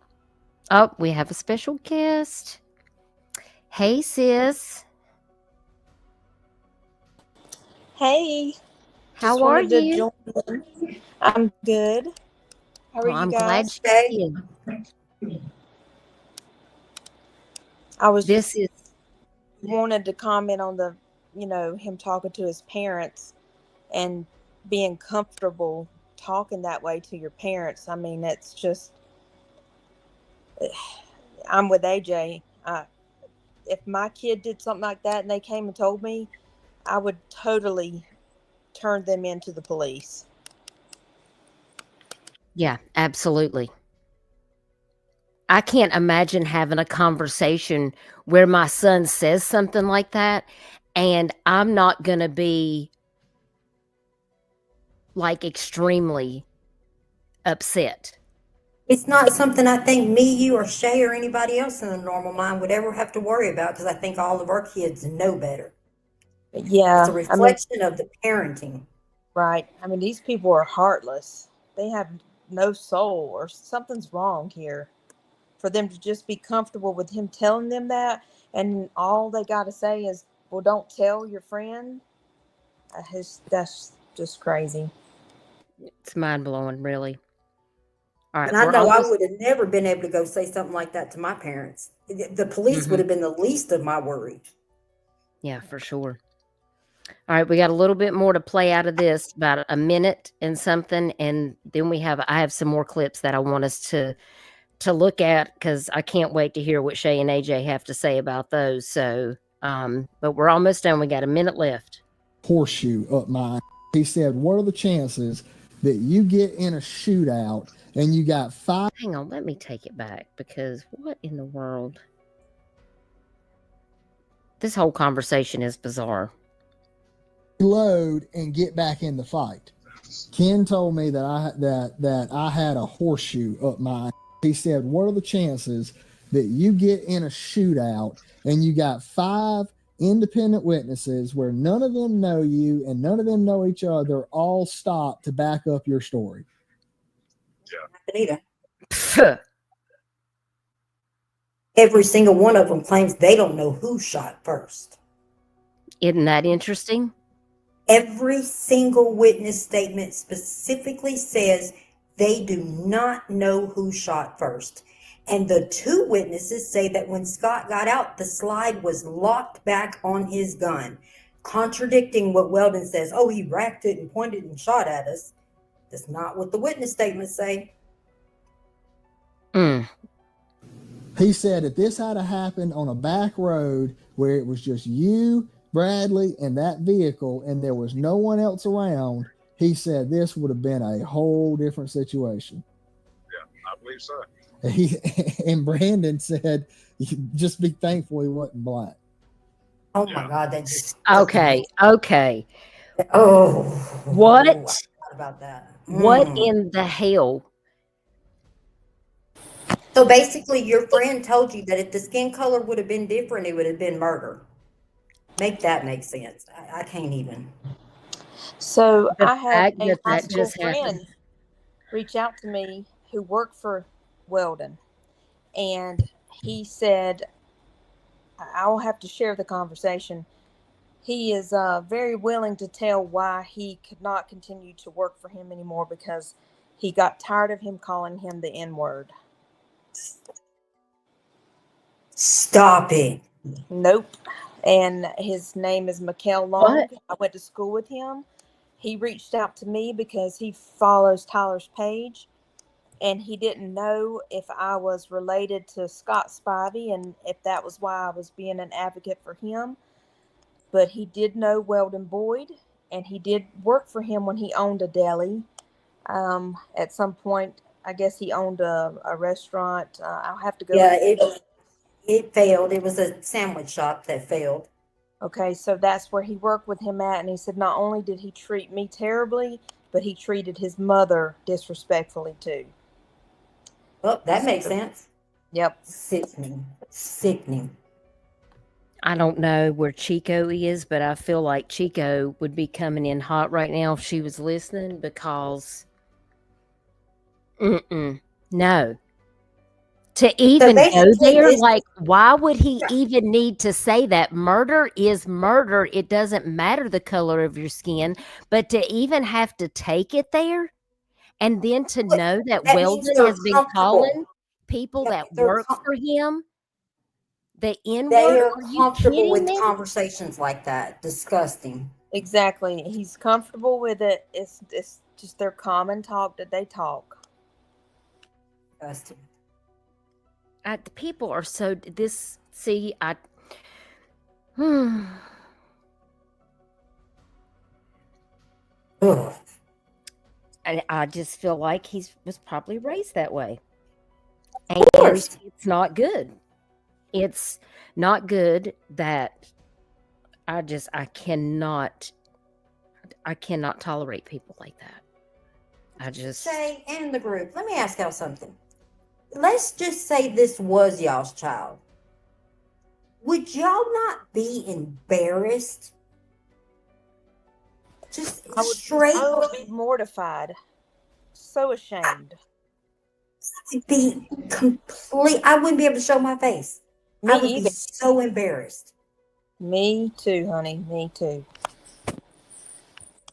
Oh, we have a special guest. Hey, sis. Hey. How are you? I'm good. How are you I'm guys? glad you did. I was wanted to comment on the, him talking to his parents and being comfortable talking that way to your parents. I mean, it's just, I'm with AJ. If my kid did something like that and they came and told me, I would totally turn them into the police. Yeah, absolutely. I can't imagine having a conversation where my son says something like that and I'm not going to be like extremely upset. It's not something I think me, you, or Shay, or anybody else in a normal mind would ever have to worry about, because I think all of our kids know better. Yeah. It's a reflection of the parenting. Right. I mean, these people are heartless. They have no soul, or something's wrong here. For them to just be comfortable with him telling them that, and all they got to say is, well, don't tell your friend. That's just crazy. It's mind-blowing, really. All right, and I know I would have never been able to go say something like that to my parents. The police would have been the least of my worry. Yeah, for sure. All right, we got a little bit more to play out of this, about a minute and something, and then I have some more clips that I want us to look at, because I can't wait to hear what Shay and AJ have to say about those. So, but we're almost done. We got a minute left. Horseshoe up my. He said, "What are the chances that you get in a shootout and you got 5?" Hang on, let me take it back, because what in the world? This whole conversation is bizarre. Load and get back in the fight. Ken told me that I had a horseshoe up my. He said, "What are the chances that you get in a shootout and you got 5 independent witnesses where none of them know you and none of them know each other, all stop to back up your story?" Either. Pfft. Every single one of them claims they don't know who shot first. Isn't that interesting? Every single witness statement specifically says they do not know who shot first. And the 2 witnesses say that when Scott got out, the slide was locked back on his gun, contradicting what Weldon says. Oh, he racked it and pointed and shot at us. That's not what the witness statements say. He said if this had happened on a back road where it was just you, Bradley, and that vehicle, and there was no one else around, he said this would have been a whole different situation. Yeah, I believe so. And Brandon said, just be thankful he wasn't black. Oh my God, that just Okay. Oh, What? I forgot about that. What in the hell? So basically, your friend told you that if the skin color would have been different, it would have been murder. Make that make sense. I can't even. So The I had fact a that high that school just happened. friend reach out to me who worked for Weldon, and he said, I'll have to share the conversation. He is very willing to tell why he could not continue to work for him anymore because he got tired of him calling him the N-word. Stop it. Nope. And his name is Mikkel Long. What? I went to school with him. He reached out to me because he follows Tyler's page, and he didn't know if I was related to Scott Spivey and if that was why I was being an advocate for him. But he did know Weldon Boyd, and he did work for him when he owned a deli. At some point, I guess he owned a restaurant. I'll have to go. Yeah, it failed. It was a sandwich shop that failed. Okay, so that's where he worked with him at, and he said not only did he treat me terribly, but he treated his mother disrespectfully too. Well, that makes sense. Yep. Sickening. I don't know where Chico is, but I feel like Chico would be coming in hot right now if she was listening because no. To even go there, like, why would he even need to say that? Murder is murder. It doesn't matter the color of your skin, but to even have to take it there and then to know that Weldon has been calling people that work for him the N-word. They are comfortable with conversations like that. Disgusting. Exactly. He's comfortable with it. It's just their common talk that they talk. Disgusting. The people are so I just feel like he was probably raised that way. And it's not good. It's not good that I cannot tolerate people like that. I just say in the group, let me ask y'all something. Let's just say this was y'all's child. Would y'all not be embarrassed? Just I would be mortified. So ashamed. I wouldn't be able to show my face. I would be so embarrassed. Me too, honey. Me too.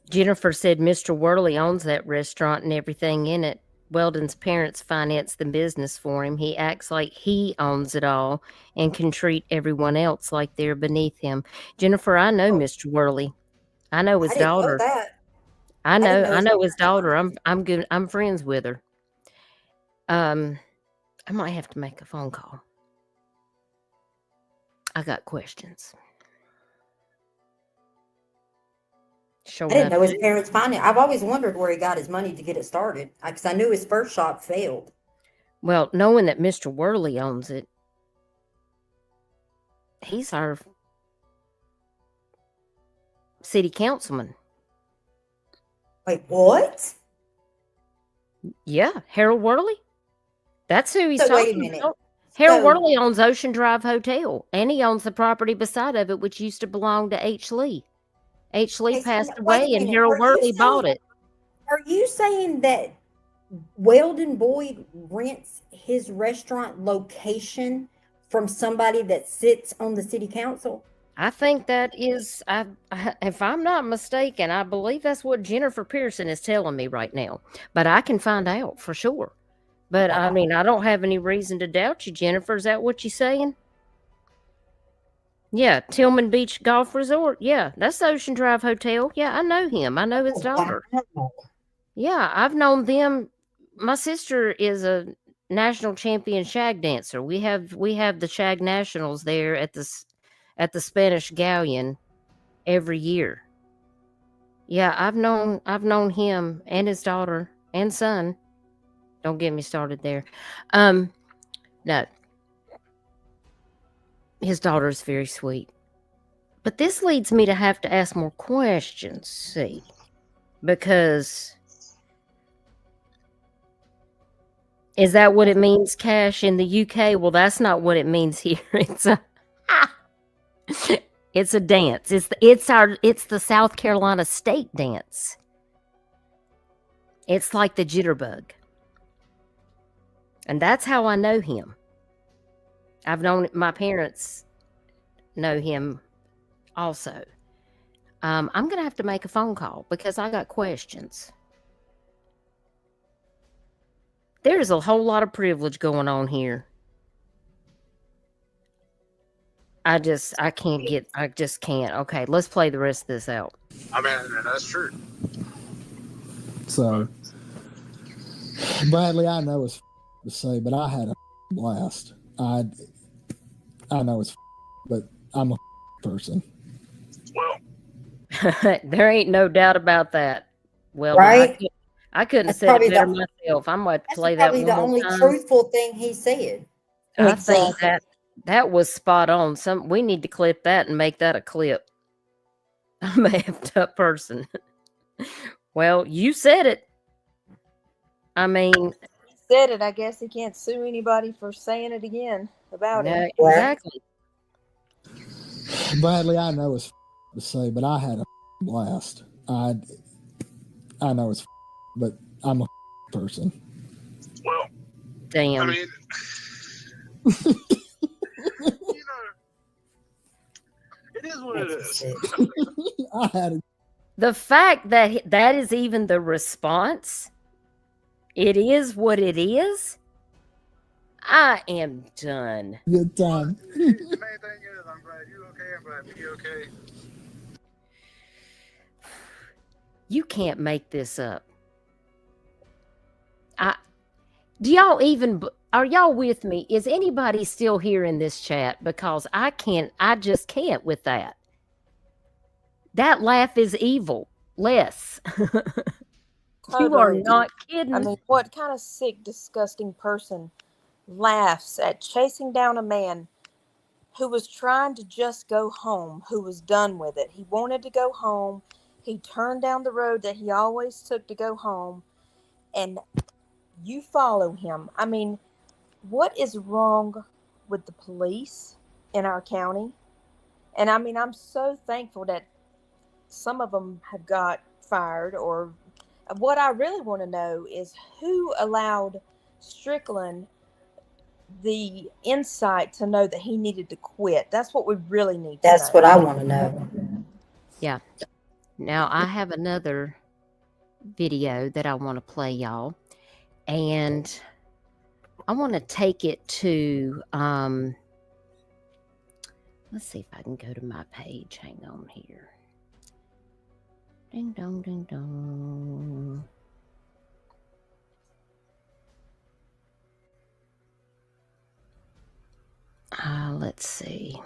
Jennifer said Mr. Worley owns that restaurant and everything in it. Weldon's parents finance the business for him. He acts like he owns it all and can treat everyone else like they're beneath him. Jennifer, I know Mr. Worley. I know his daughter. I know his daughter. I'm good. I'm friends with her. I might have to make a phone call. I got questions. I didn't know his parents financed. I've always wondered where he got his money to get it started because I knew his first shop failed. Well, knowing that Mr. Worley owns it, he's our city councilman. Wait, what? Yeah, Harold Worley. That's who he's So wait a talking minute. about. Harold So- Worley owns Ocean Drive Hotel, and he owns the property beside of it, which used to belong to H. Lee. H. Lee Okay, so passed wait a away, and minute. Harold Worley bought it. Are you saying that Weldon Boyd rents his restaurant location from somebody that sits on the city council? I think that is, if I'm not mistaken, I believe that's what Jennifer Pearson is telling me right now. But I can find out for sure. But I mean, I don't have any reason to doubt you, Jennifer. Is that what you're saying? Yeah, Tillman Beach Golf Resort. Yeah, that's the Ocean Drive Hotel. Yeah, I know him. I know his daughter. Wow. Yeah, I've known them. My sister is a national champion shag dancer. We have the shag nationals there at the Spanish Galleon every year. Yeah, I've known him and his daughter and son. Don't get me started there. No. His daughter is very sweet. But this leads me to have to ask more questions, see? Because is that what it means, cash, in the UK? Well, that's not what it means here. It's a dance. It's the South Carolina state dance. It's like the jitterbug. And that's how I know him. I've known, my parents know him also. I'm going to have to make a phone call because I got questions. There's a whole lot of privilege going on here. I just can't. Okay, let's play the rest of this out. I mean, that's true. So, Bradley, I know it's to say, but I had a blast. I know it's, but I'm a person. Well, There ain't no doubt about that. Well, Right? I couldn't That's have said probably it better the- myself. I'm going to That's play that probably one the more only time. truthful thing he said. I think that was spot on. We need to clip that and make that a clip. I'm a effed up person. Well, you said it. I mean, He said it. I guess he can't sue anybody for saying it again about it. yeah, exactly. Bradley, I know it's to say, but I had a blast. I know it's, but I'm a person. well, Damn. I mean, you know, it is what it is. I had a The fact that that is even the response, it is what it is. I am done. good time. The main thing is, I'm glad you're okay. I'm glad you're okay. You can't make this up. Do y'all even, are y'all with me? Is anybody still here in this chat? Because I just can't with that. That laugh is evil. Less. You are Totally. not kidding. I mean, what kind of sick, disgusting person laughs at chasing down a man who was trying to just go home, who was done with it? He wanted to go home. He turned down the road that he always took to go home, and you follow him. I mean, what is wrong with the police in our county? And I mean, I'm so thankful that some of them have got fired. Or what I really want to know is who allowed Strickland the insight to know that he needed to quit. That's what we really need to That's know. what I want to know. Yeah. Now I have another video that I want to play y'all, and I want to take it to let's see if I can go to my page. Hang on here. Ding dong ding dong. Let's see.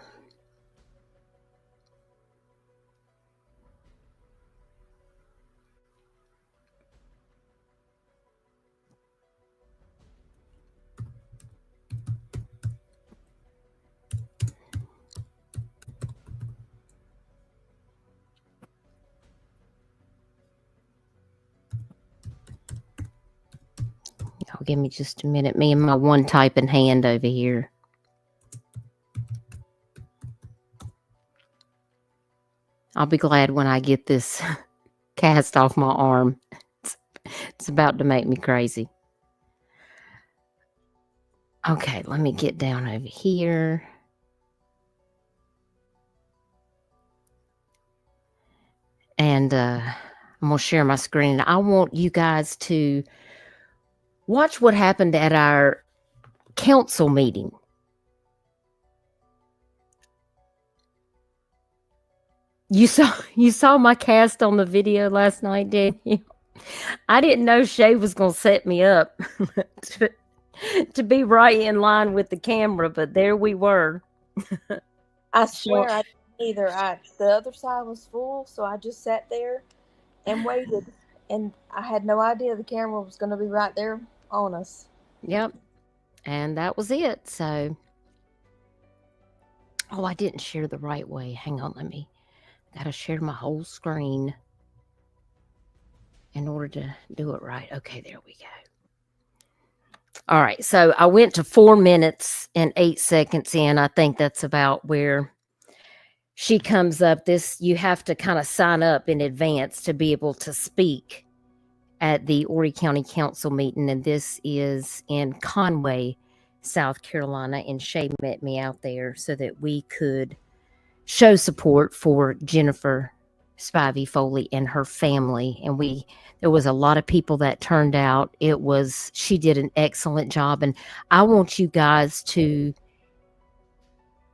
Give me just a minute. Me and my one typing hand over here. I'll be glad when I get this cast off my arm. It's about to make me crazy. Okay, let me get down over here. And I'm going to share my screen. I want you guys to watch what happened at our council meeting. You saw my cast on the video last night, didn't you? I didn't know Shay was going to set me up to be right in line with the camera, but there we were. I swear I didn't either. The other side was full, so I just sat there and waited. And I had no idea the camera was going to be right there on us. Yep. And that was it. So, oh, I didn't share the right way. Hang on, got to share my whole screen in order to do it right. Okay, there we go. All right, so I went to 4 minutes and 8 seconds in. I think that's about where she comes up. You have to kind of sign up in advance to be able to speak at the Horry County Council meeting, and this is in Conway, South Carolina, and Shay met me out there so that we could show support for Jennifer Spivey Foley and her family. And there was a lot of people that turned out. She did an excellent job, and I want you guys to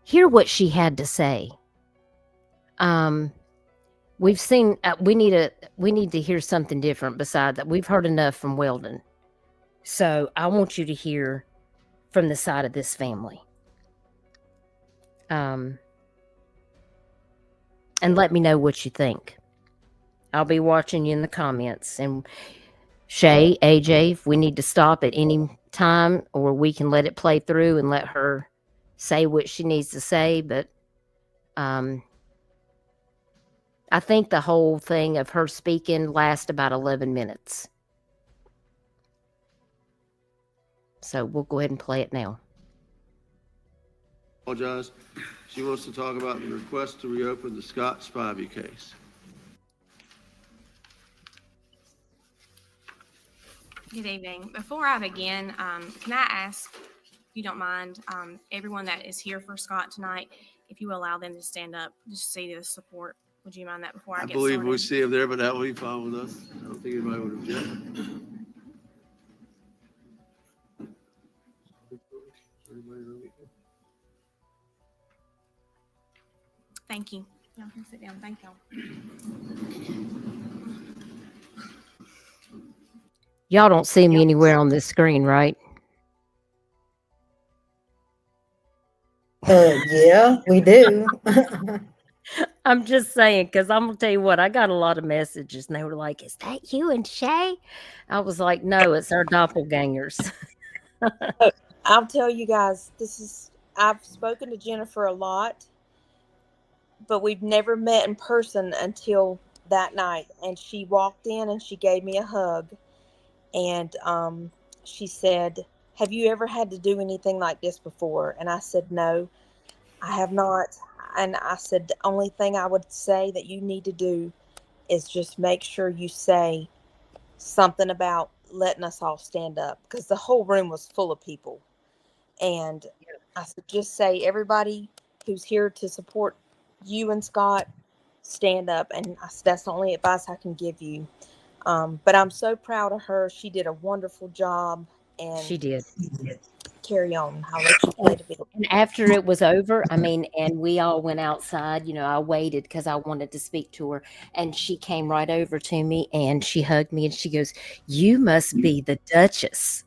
hear what she had to say. We've seen, we need to hear something different besides that. We've heard enough from Weldon. So I want you to hear from the side of this family. And let me know what you think. I'll be watching you in the comments. And Shay, AJ, if we need to stop at any time, or we can let it play through and let her say what she needs to say. But I think the whole thing of her speaking lasts about 11 minutes. So we'll go ahead and play it now. Apologize. She wants to talk about the request to reopen the Scott Spivey case. Good evening. Before I begin, can I ask, if you don't mind, everyone that is here for Scott tonight, if you allow them to stand up, just see the support. Would you mind that before I get believe started? We see him there, but that will be fine with us. I don't think anybody would object. Thank you. Y'all can sit down. Thank y'all. Y'all don't see me anywhere on this screen, right? Yeah, we do. I'm just saying, because I'm going to tell you what, I got a lot of messages, and they were like, is that you and Shay? I was like, no, it's our doppelgangers. I'll tell you guys, I've spoken to Jennifer a lot, but we've never met in person until that night. And she walked in and she gave me a hug. And she said, have you ever had to do anything like this before? And I said, no, I have not. And I said, the only thing I would say that you need to do is just make sure you say something about letting us all stand up, because the whole room was full of people. And I said, just say, everybody who's here to support you and Scott, stand up. And I said, that's the only advice I can give you. But I'm so proud of her. She did a wonderful job. And She did. Carry on. I'll let you play the video. And after it was over, and we all went outside, I waited because I wanted to speak to her. And she came right over to me and she hugged me and she goes, you must be the Duchess.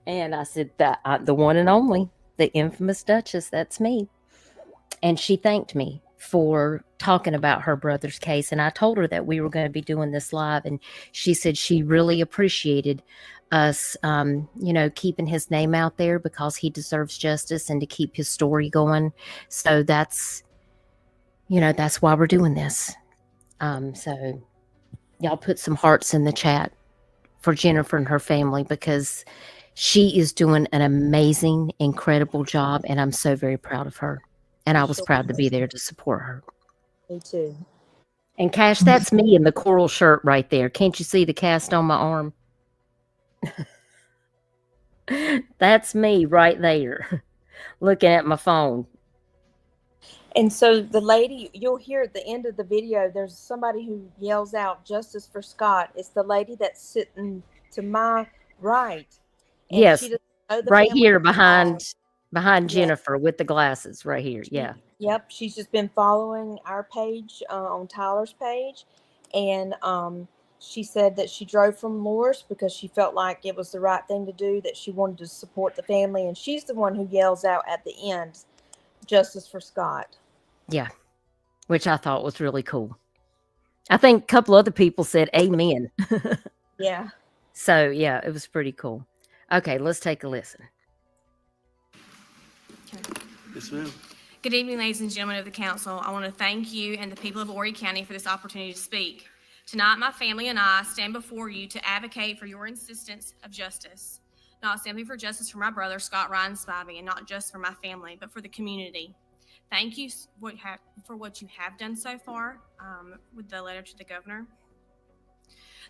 And I said, the one and only, the infamous Duchess, that's me. And she thanked me for talking about her brother's case. And I told her that we were going to be doing this live. And she said she really appreciated us, keeping his name out there because he deserves justice and to keep his story going. So that's why we're doing this. So y'all put some hearts in the chat for Jennifer and her family, because she is doing an amazing, incredible job, and I'm so very proud of her. And I was proud to be there to support her. Me too. And Cash, that's me in the coral shirt right there. Can't you see the cast on my arm? That's me right there, looking at my phone. And so the lady, you'll hear at the end of the video, there's somebody who yells out, "Justice for Scott." It's the lady that's sitting to my right. And Yes, she doesn't know the right family here at all. behind Yeah. Jennifer with the glasses right here. Yeah. Yep, she's just been following our page on Tyler's page, and she said that she drove from Loris because she felt like it was the right thing to do, that she wanted to support the family, and she's the one who yells out at the end, "Justice for Scott." Yeah, which I thought was really cool. I think a couple other people said amen. Yeah. So, yeah, it was pretty cool. Okay, let's take a listen. Yes, ma'am. Good evening, ladies and gentlemen of the council. I want to thank you and the people of Horry County for this opportunity to speak. Tonight, my family and I stand before you to advocate for your insistence of justice, not simply for justice for my brother, Scott Ryan Spivey, and not just for my family, but for the community. Thank you for what you have done so far with the letter to the governor.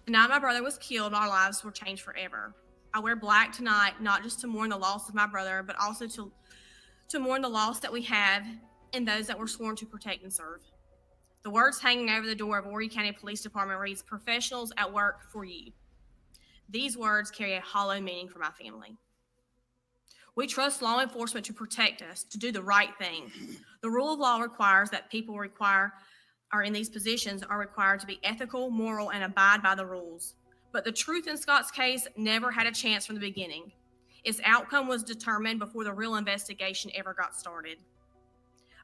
The night my brother was killed, our lives were changed forever. I wear black tonight, not just to mourn the loss of my brother, but also to mourn the loss that we have in those that were sworn to protect and serve. The words hanging over the door of Horry County Police Department reads, "Professionals at work for you." These words carry a hollow meaning for my family. We trust law enforcement to protect us, to do the right thing. The rule of law requires that people are in these positions are required to be ethical, moral, and abide by the rules. But the truth in Scott's case never had a chance from the beginning. Its outcome was determined before the real investigation ever got started.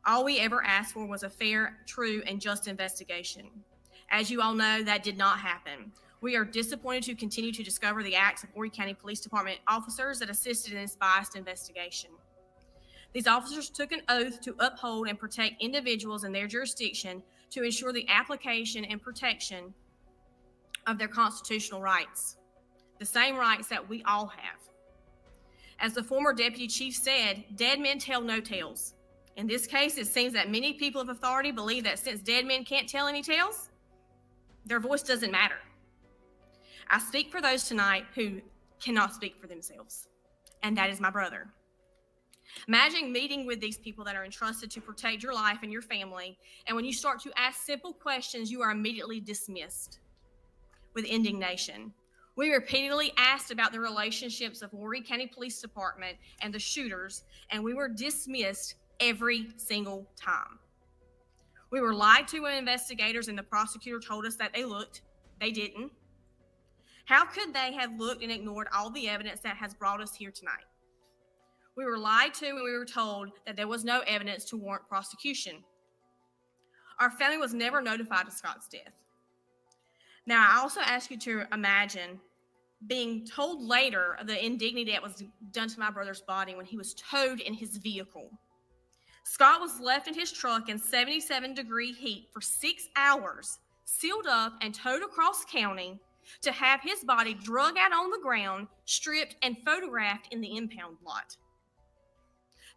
All we ever asked for was a fair, true, and just investigation. As you all know, that did not happen. We are disappointed to continue to discover the acts of Horry County Police Department officers that assisted in this biased investigation. These officers took an oath to uphold and protect individuals in their jurisdiction to ensure the application and protection of their constitutional rights, the same rights that we all have. As the former deputy chief said, dead men tell no tales. In this case, it seems that many people of authority believe that since dead men can't tell any tales, their voice doesn't matter. I speak for those tonight who cannot speak for themselves, and that is my brother. Imagine meeting with these people that are entrusted to protect your life and your family, and when you start to ask simple questions, you are immediately dismissed with indignation. We repeatedly asked about the relationships of Horry County Police Department and the shooters, and we were dismissed every single time. We were lied to when investigators and the prosecutor told us that they looked. They didn't. How could they have looked and ignored all the evidence that has brought us here tonight? We were lied to when we were told that there was no evidence to warrant prosecution. Our family was never notified of Scott's death. Now, I also ask you to imagine being told later of the indignity that was done to my brother's body when he was towed in his vehicle. Scott was left in his truck in 77-degree heat for 6 hours, sealed up and towed across county to have his body drug out on the ground, stripped, and photographed in the impound lot.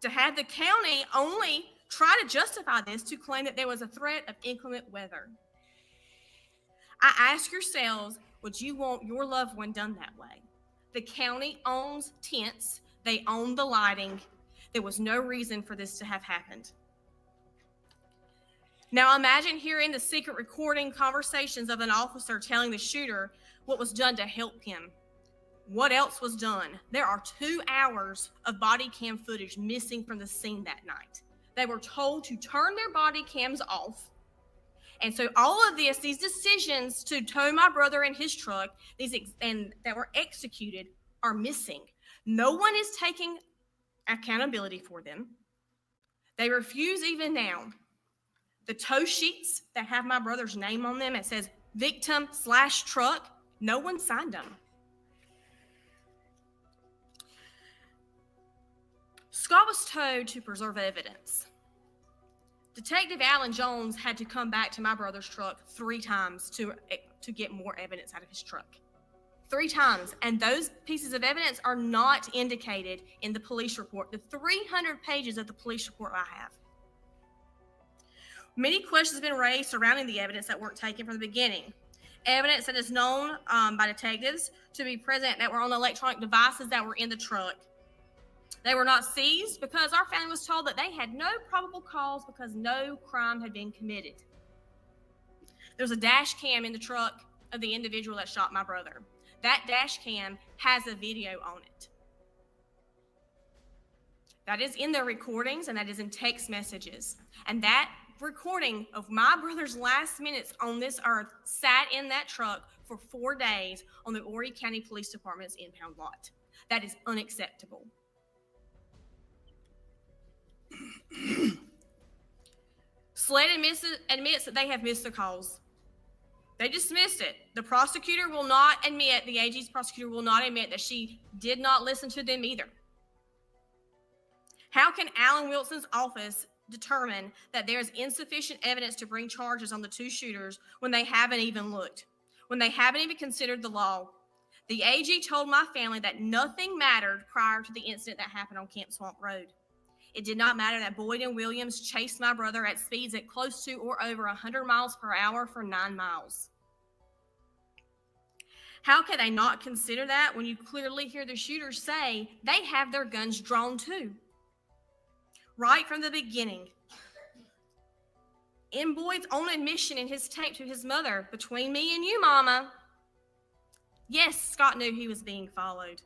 To have the county only try to justify this to claim that there was a threat of inclement weather. I ask yourselves, would you want your loved one done that way? The county owns tents. They own the lighting. There was no reason for this to have happened. Now imagine hearing the secret recording conversations of an officer telling the shooter what was done to help him. What else was done? There are 2 hours of body cam footage missing from the scene that night. They were told to turn their body cams off. And so all of this, these decisions to tow my brother in his truck, and that were executed, are missing. No one is taking accountability for them. They refuse even now. The tow sheets that have my brother's name on them, it says victim/truck, no one signed them. Scott was towed to preserve evidence. Detective Allan Jones had to come back to my brother's truck 3 times to get more evidence out of his truck. 3 times, and those pieces of evidence are not indicated in the police report, the 300 pages of the police report I have. Many questions have been raised surrounding the evidence that weren't taken from the beginning. Evidence that is known by detectives to be present that were on electronic devices that were in the truck. They were not seized because our family was told that they had no probable cause because no crime had been committed. There's a dash cam in the truck of the individual that shot my brother. That dash cam has a video on it. That is in their recordings and that is in text messages. And that recording of my brother's last minutes on this earth sat in that truck for 4 days on the Horry County Police Department's impound lot. That is unacceptable. SLED admits that they have missed the calls. They dismissed it. The prosecutor will not admit, the AG's prosecutor will not admit that she did not listen to them either. How can Alan Wilson's office determine that there is insufficient evidence to bring charges on the 2 shooters when they haven't even looked, when they haven't even considered the law? The AG told my family that nothing mattered prior to the incident that happened on Camp Swamp Road. It did not matter that Boyd and Williams chased my brother at speeds at close to or over 100 miles per hour for 9 miles. How can they not consider that when you clearly hear the shooters say they have their guns drawn too? Right from the beginning. In Boyd's own admission in his tape to his mother, between me and you, Mama, yes, Scott knew he was being followed.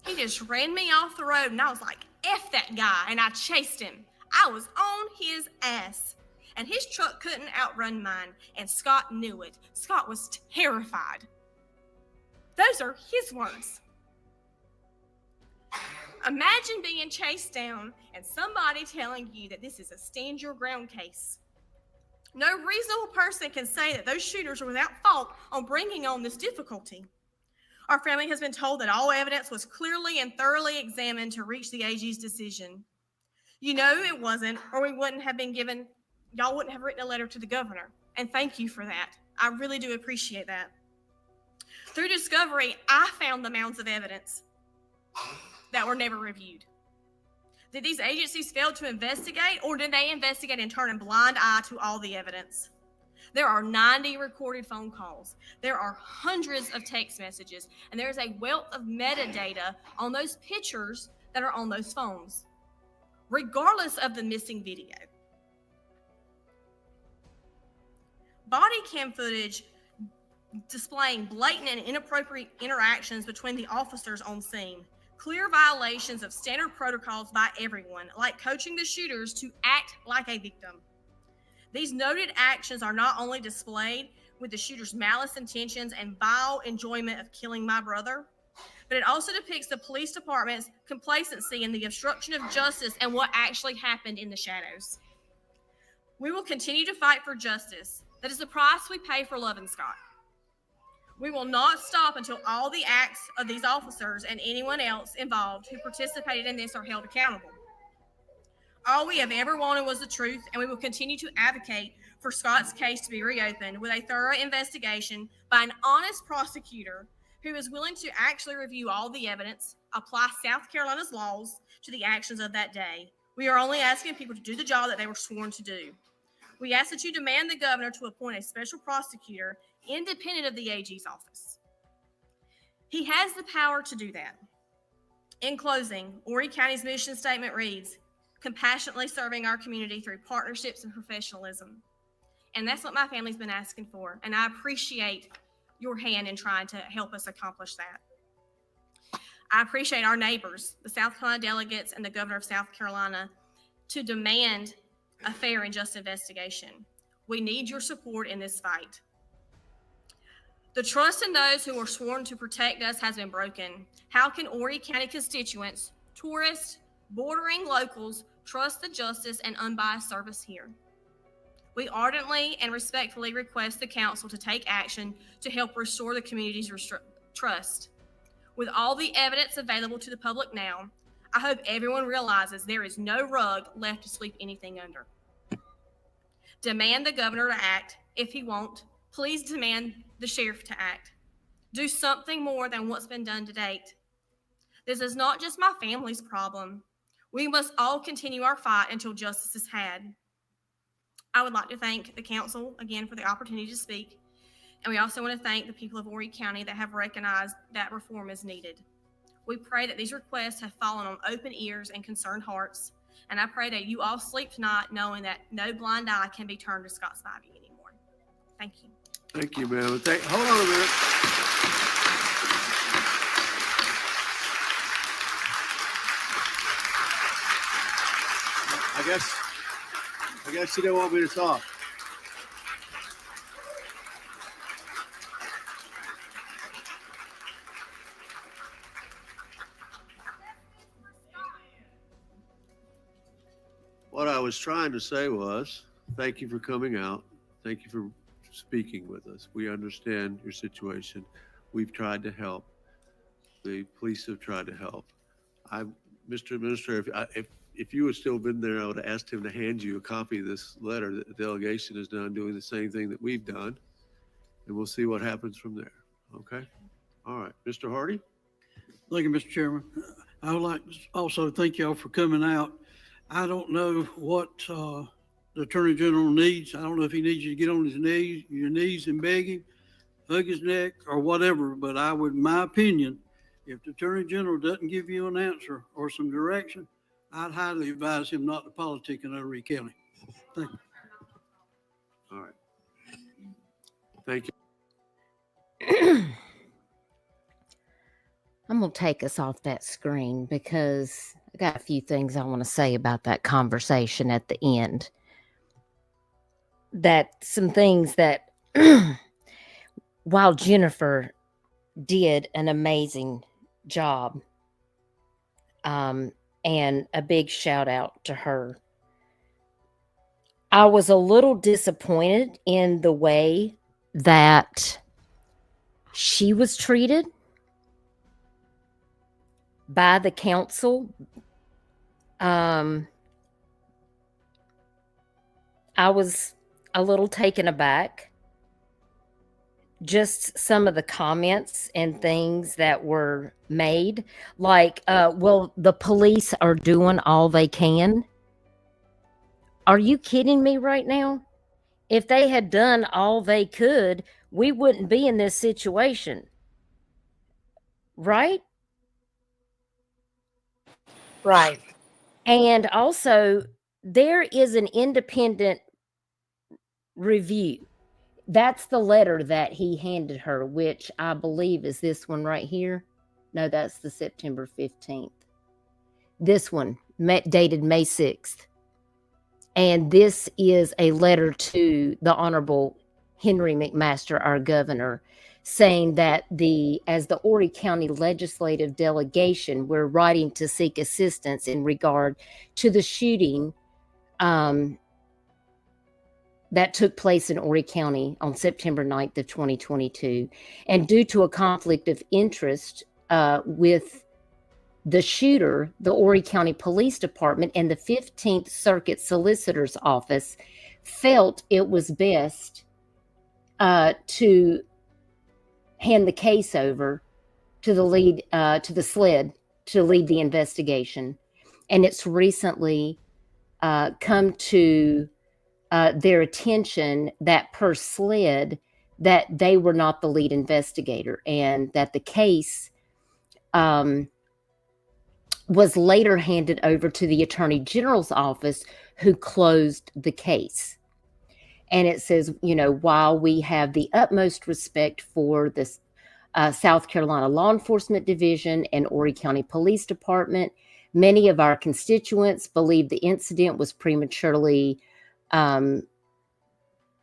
He just ran me off the road and I was like, F that guy, and I chased him. I was on his ass. And his truck couldn't outrun mine, and Scott knew it. Scott was terrified. Those are his words. Imagine being chased down and somebody telling you that this is a stand your ground case. No reasonable person can say that those shooters were without fault on bringing on this difficulty. Our family has been told that all evidence was clearly and thoroughly examined to reach the AG's decision. You know it wasn't, or we wouldn't have been given, y'all wouldn't have written a letter to the governor. And thank you for that. I really do appreciate that. Through discovery, I found the mounds of evidence that were never reviewed. Did these agencies fail to investigate, or did they investigate and turn a blind eye to all the evidence? There are 90 recorded phone calls. There are hundreds of text messages, and there is a wealth of metadata on those pictures that are on those phones, regardless of the missing video. Body cam footage displaying blatant and inappropriate interactions between the officers on scene. Clear violations of standard protocols by everyone, like coaching the shooters to act like a victim. These noted actions are not only displayed with the shooter's malice intentions and vile enjoyment of killing my brother, but it also depicts the police department's complacency in the obstruction of justice and what actually happened in the shadows. We will continue to fight for justice. That is the price we pay for loving Scott. We will not stop until all the acts of these officers and anyone else involved who participated in this are held accountable. All we have ever wanted was the truth, and we will continue to advocate for Scott's case to be reopened with a thorough investigation by an honest prosecutor who is willing to actually review all the evidence, apply South Carolina's laws to the actions of that day. We are only asking people to do the job that they were sworn to do. We ask that you demand the governor to appoint a special prosecutor independent of the AG's office. He has the power to do that. In closing, Horry County's mission statement reads, compassionately serving our community through partnerships and professionalism. And that's what my family's been asking for. And I appreciate your hand in trying to help us accomplish that. I appreciate our neighbors, the South Carolina delegates and the governor of South Carolina, to demand a fair and just investigation. We need your support in this fight. The trust in those who are sworn to protect us has been broken. How can Horry County constituents, tourists, bordering locals trust the justice and unbiased service here? We ardently and respectfully request the council to take action to help restore the community's trust. With all the evidence available to the public now, I hope everyone realizes there is no rug left to sweep anything under. Demand the governor to act. If he won't, Please demand the sheriff to act. Do something more than what's been done to date. This is not just my family's problem. We must all continue our fight until justice is had. I would like to thank the council again for the opportunity to speak. And we also want to thank the people of Horry County that have recognized that reform is needed. We pray that these requests have fallen on open ears and concerned hearts. And I pray that you all sleep tonight knowing that no blind eye can be turned to Scott Spivey anymore. Thank you. Thank you, ma'am. Hold on a minute. I guess you don't want me to talk. What I was trying to say was, thank you for coming out. Thank you for speaking with us. We understand your situation. We've tried to help. The police have tried to help. Mr. Administrator, if you had still been there, I would have asked him to hand you a copy of this letter that the delegation has done, doing the same thing that we've done. And we'll see what happens from there. Okay? All right. Mr. Hardy? Thank you, Mr. Chairman. I would like to also thank y'all for coming out. I don't know what the Attorney General needs. I don't know if he needs you to get on your knees and beg him, hug his neck or whatever. But I would, in my opinion, if the Attorney General doesn't give you an answer or some direction, I'd highly advise him not to politic in Horry County. Thank you. All right. Thank you. I'm going to take us off that screen because I got a few things I want to say about that conversation at the end. Some things that, while Jennifer did an amazing job, and a big shout out to her, I was a little disappointed in the way that she was treated by the council. I was a little taken aback. Just some of the comments and things that were made, like, well, the police are doing all they can. Are you kidding me right now? If they had done all they could, we wouldn't be in this situation. Right? Right. And also, there is an independent review. That's the letter that he handed her, which I believe is this one right here. No, that's the September 15th. This one, dated May 6th. And this is a letter to the Honorable Henry McMaster, our governor, saying that as the Horry County Legislative Delegation, we're writing to seek assistance in regard to the shooting that took place in Horry County on September 9th of 2022. And due to a conflict of interest with the shooter, the Horry County Police Department and the 15th Circuit Solicitor's Office felt it was best to hand the case over to the SLED to lead the investigation. And it's recently come to their attention that per SLED that they were not the lead investigator, and that the case was later handed over to the Attorney General's office, who closed the case. And it says, while we have the utmost respect for this South Carolina Law Enforcement Division and Horry County Police Department, many of our constituents believe the incident was prematurely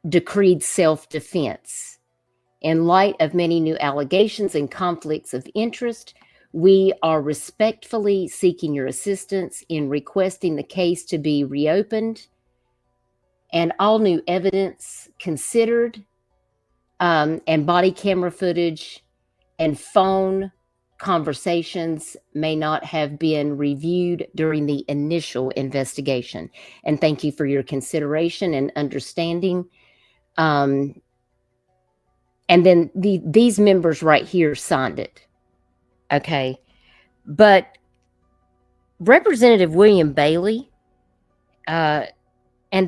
decreed self-defense. In light of many new allegations and conflicts of interest, we are respectfully seeking your assistance in requesting the case to be reopened and all new evidence considered, and body camera footage and phone conversations may not have been reviewed during the initial investigation. And thank you for your consideration and understanding. And then these members right here signed it. Okay. But Representative William Bailey, and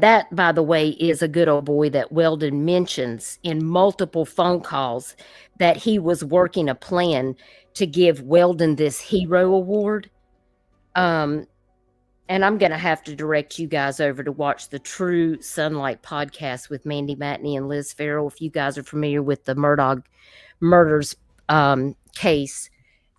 that, by the way, is a good old boy that Weldon mentions in multiple phone calls that he was working a plan to give Weldon this hero award. And I'm going to have to direct you guys over to watch the True Sunlight podcast with Mandy Matney and Liz Farrell. If you guys are familiar with the Murdoch murders case,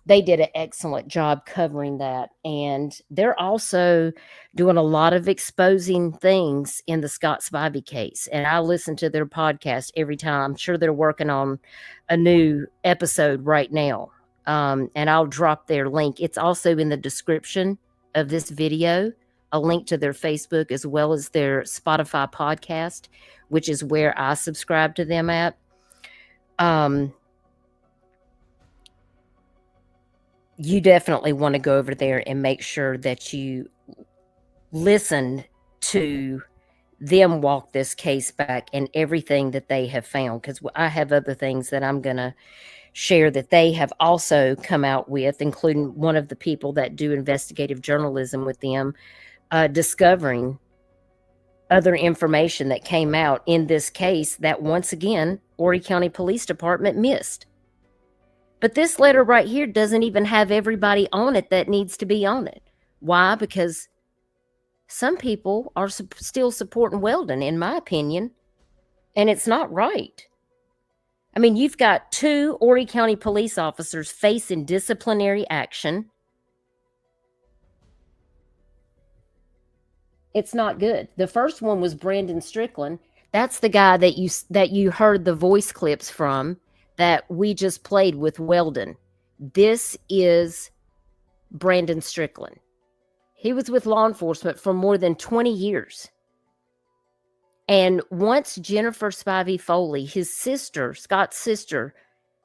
they did an excellent job covering that. And they're also doing a lot of exposing things in the Scott Spivey case. And I listen to their podcast every time. I'm sure they're working on a new episode right now. And I'll drop their link. It's also in the description of this video, a link to their Facebook as well as their Spotify podcast, which is where I subscribe to them at. You definitely want to go over there and make sure that you listen to them walk this case back and everything that they have found, because I have other things that I'm going to share that they have also come out with, including one of the people that do investigative journalism with them, discovering other information that came out in this case that, once again, Horry County Police Department missed. But this letter right here doesn't even have everybody on it that needs to be on it. Why? Because some people are still supporting Weldon, in my opinion, and it's not right. I mean, you've got 2 Horry County police officers facing disciplinary action. It's not good. The first one was Brandon Strickland. That's the guy that you heard the voice clips from that we just played with Weldon. This is Brandon Strickland. He was with law enforcement for more than 20 years. And once Jennifer Spivey Foley, his sister, Scott's sister,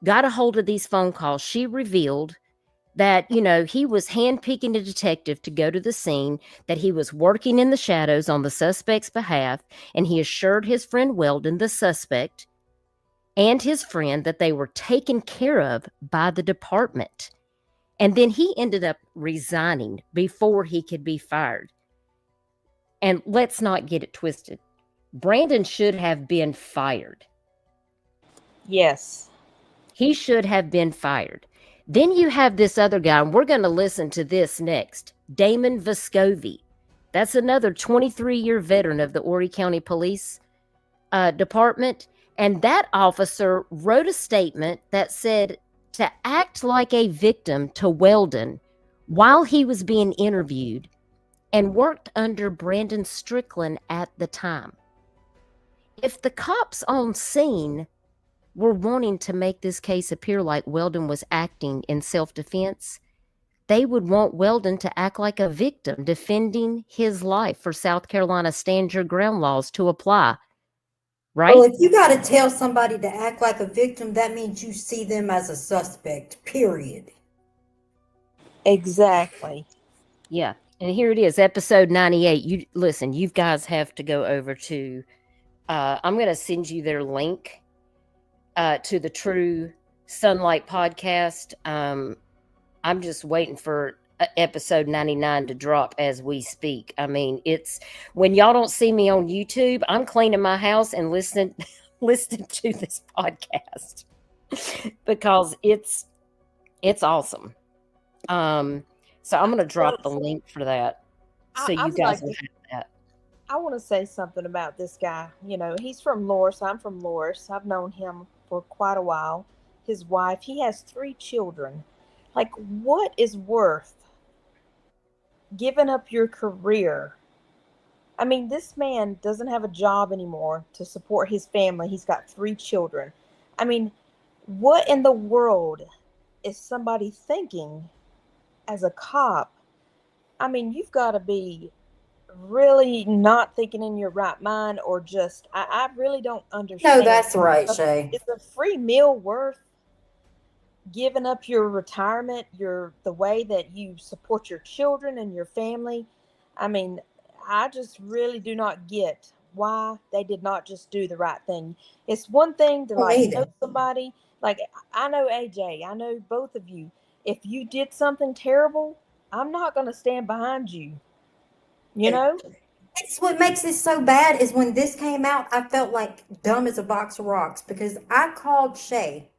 got a hold of these phone calls, she revealed that, you know, he was handpicking a detective to go to the scene, that he was working in the shadows on the suspect's behalf, and he assured his friend Weldon, the suspect, and his friend, that they were taken care of by the department. And then he ended up resigning before he could be fired. And let's not get it twisted. Brandon should have been fired. Yes. He should have been fired. Then you have this other guy, and we're going to listen to this next, Damon Vescovi. That's another 23-year veteran of the Horry County Police Department. And that officer wrote a statement that said to act like a victim to Weldon while he was being interviewed, and worked under Brandon Strickland at the time. If the cops on scene were wanting to make this case appear like Weldon was acting in self-defense, they would want Weldon to act like a victim defending his life for South Carolina stand your ground laws to apply. Right? Well, if you got to tell somebody to act like a victim, that means you see them as a suspect, period. Exactly. Yeah. And here it is, episode 98. You listen, you guys have to go over to, I'm going to send you their link to the True Sunlight podcast. I'm just waiting for episode 99 to drop as we speak. I mean, it's when y'all don't see me on YouTube, I'm cleaning my house and listening to this podcast because it's awesome. So I'm going to drop the link for that. So you guys will have that. I want to say something about this guy. You know, he's from Loris. I'm from Loris. I've known him for quite a while. His wife, he has 3 children. Like, what is worth giving up your career? I mean, this man doesn't have a job anymore to support his family. He's got 3 children. I mean, what in the world is somebody thinking as a cop? I mean, you've got to be really not thinking in your right mind, or just, I really don't understand. No, that's right, Shay. Is a free meal worth giving up your retirement, the way that you support your children and your family? I mean, I just really do not get why they did not just do the right thing. It's one thing to Well, like either. know somebody, like I know AJ, I know both of you. If you did something terrible, I'm not going to stand behind you. You know? It's what makes this so bad is when this came out, I felt like dumb as a box of rocks because I called Shay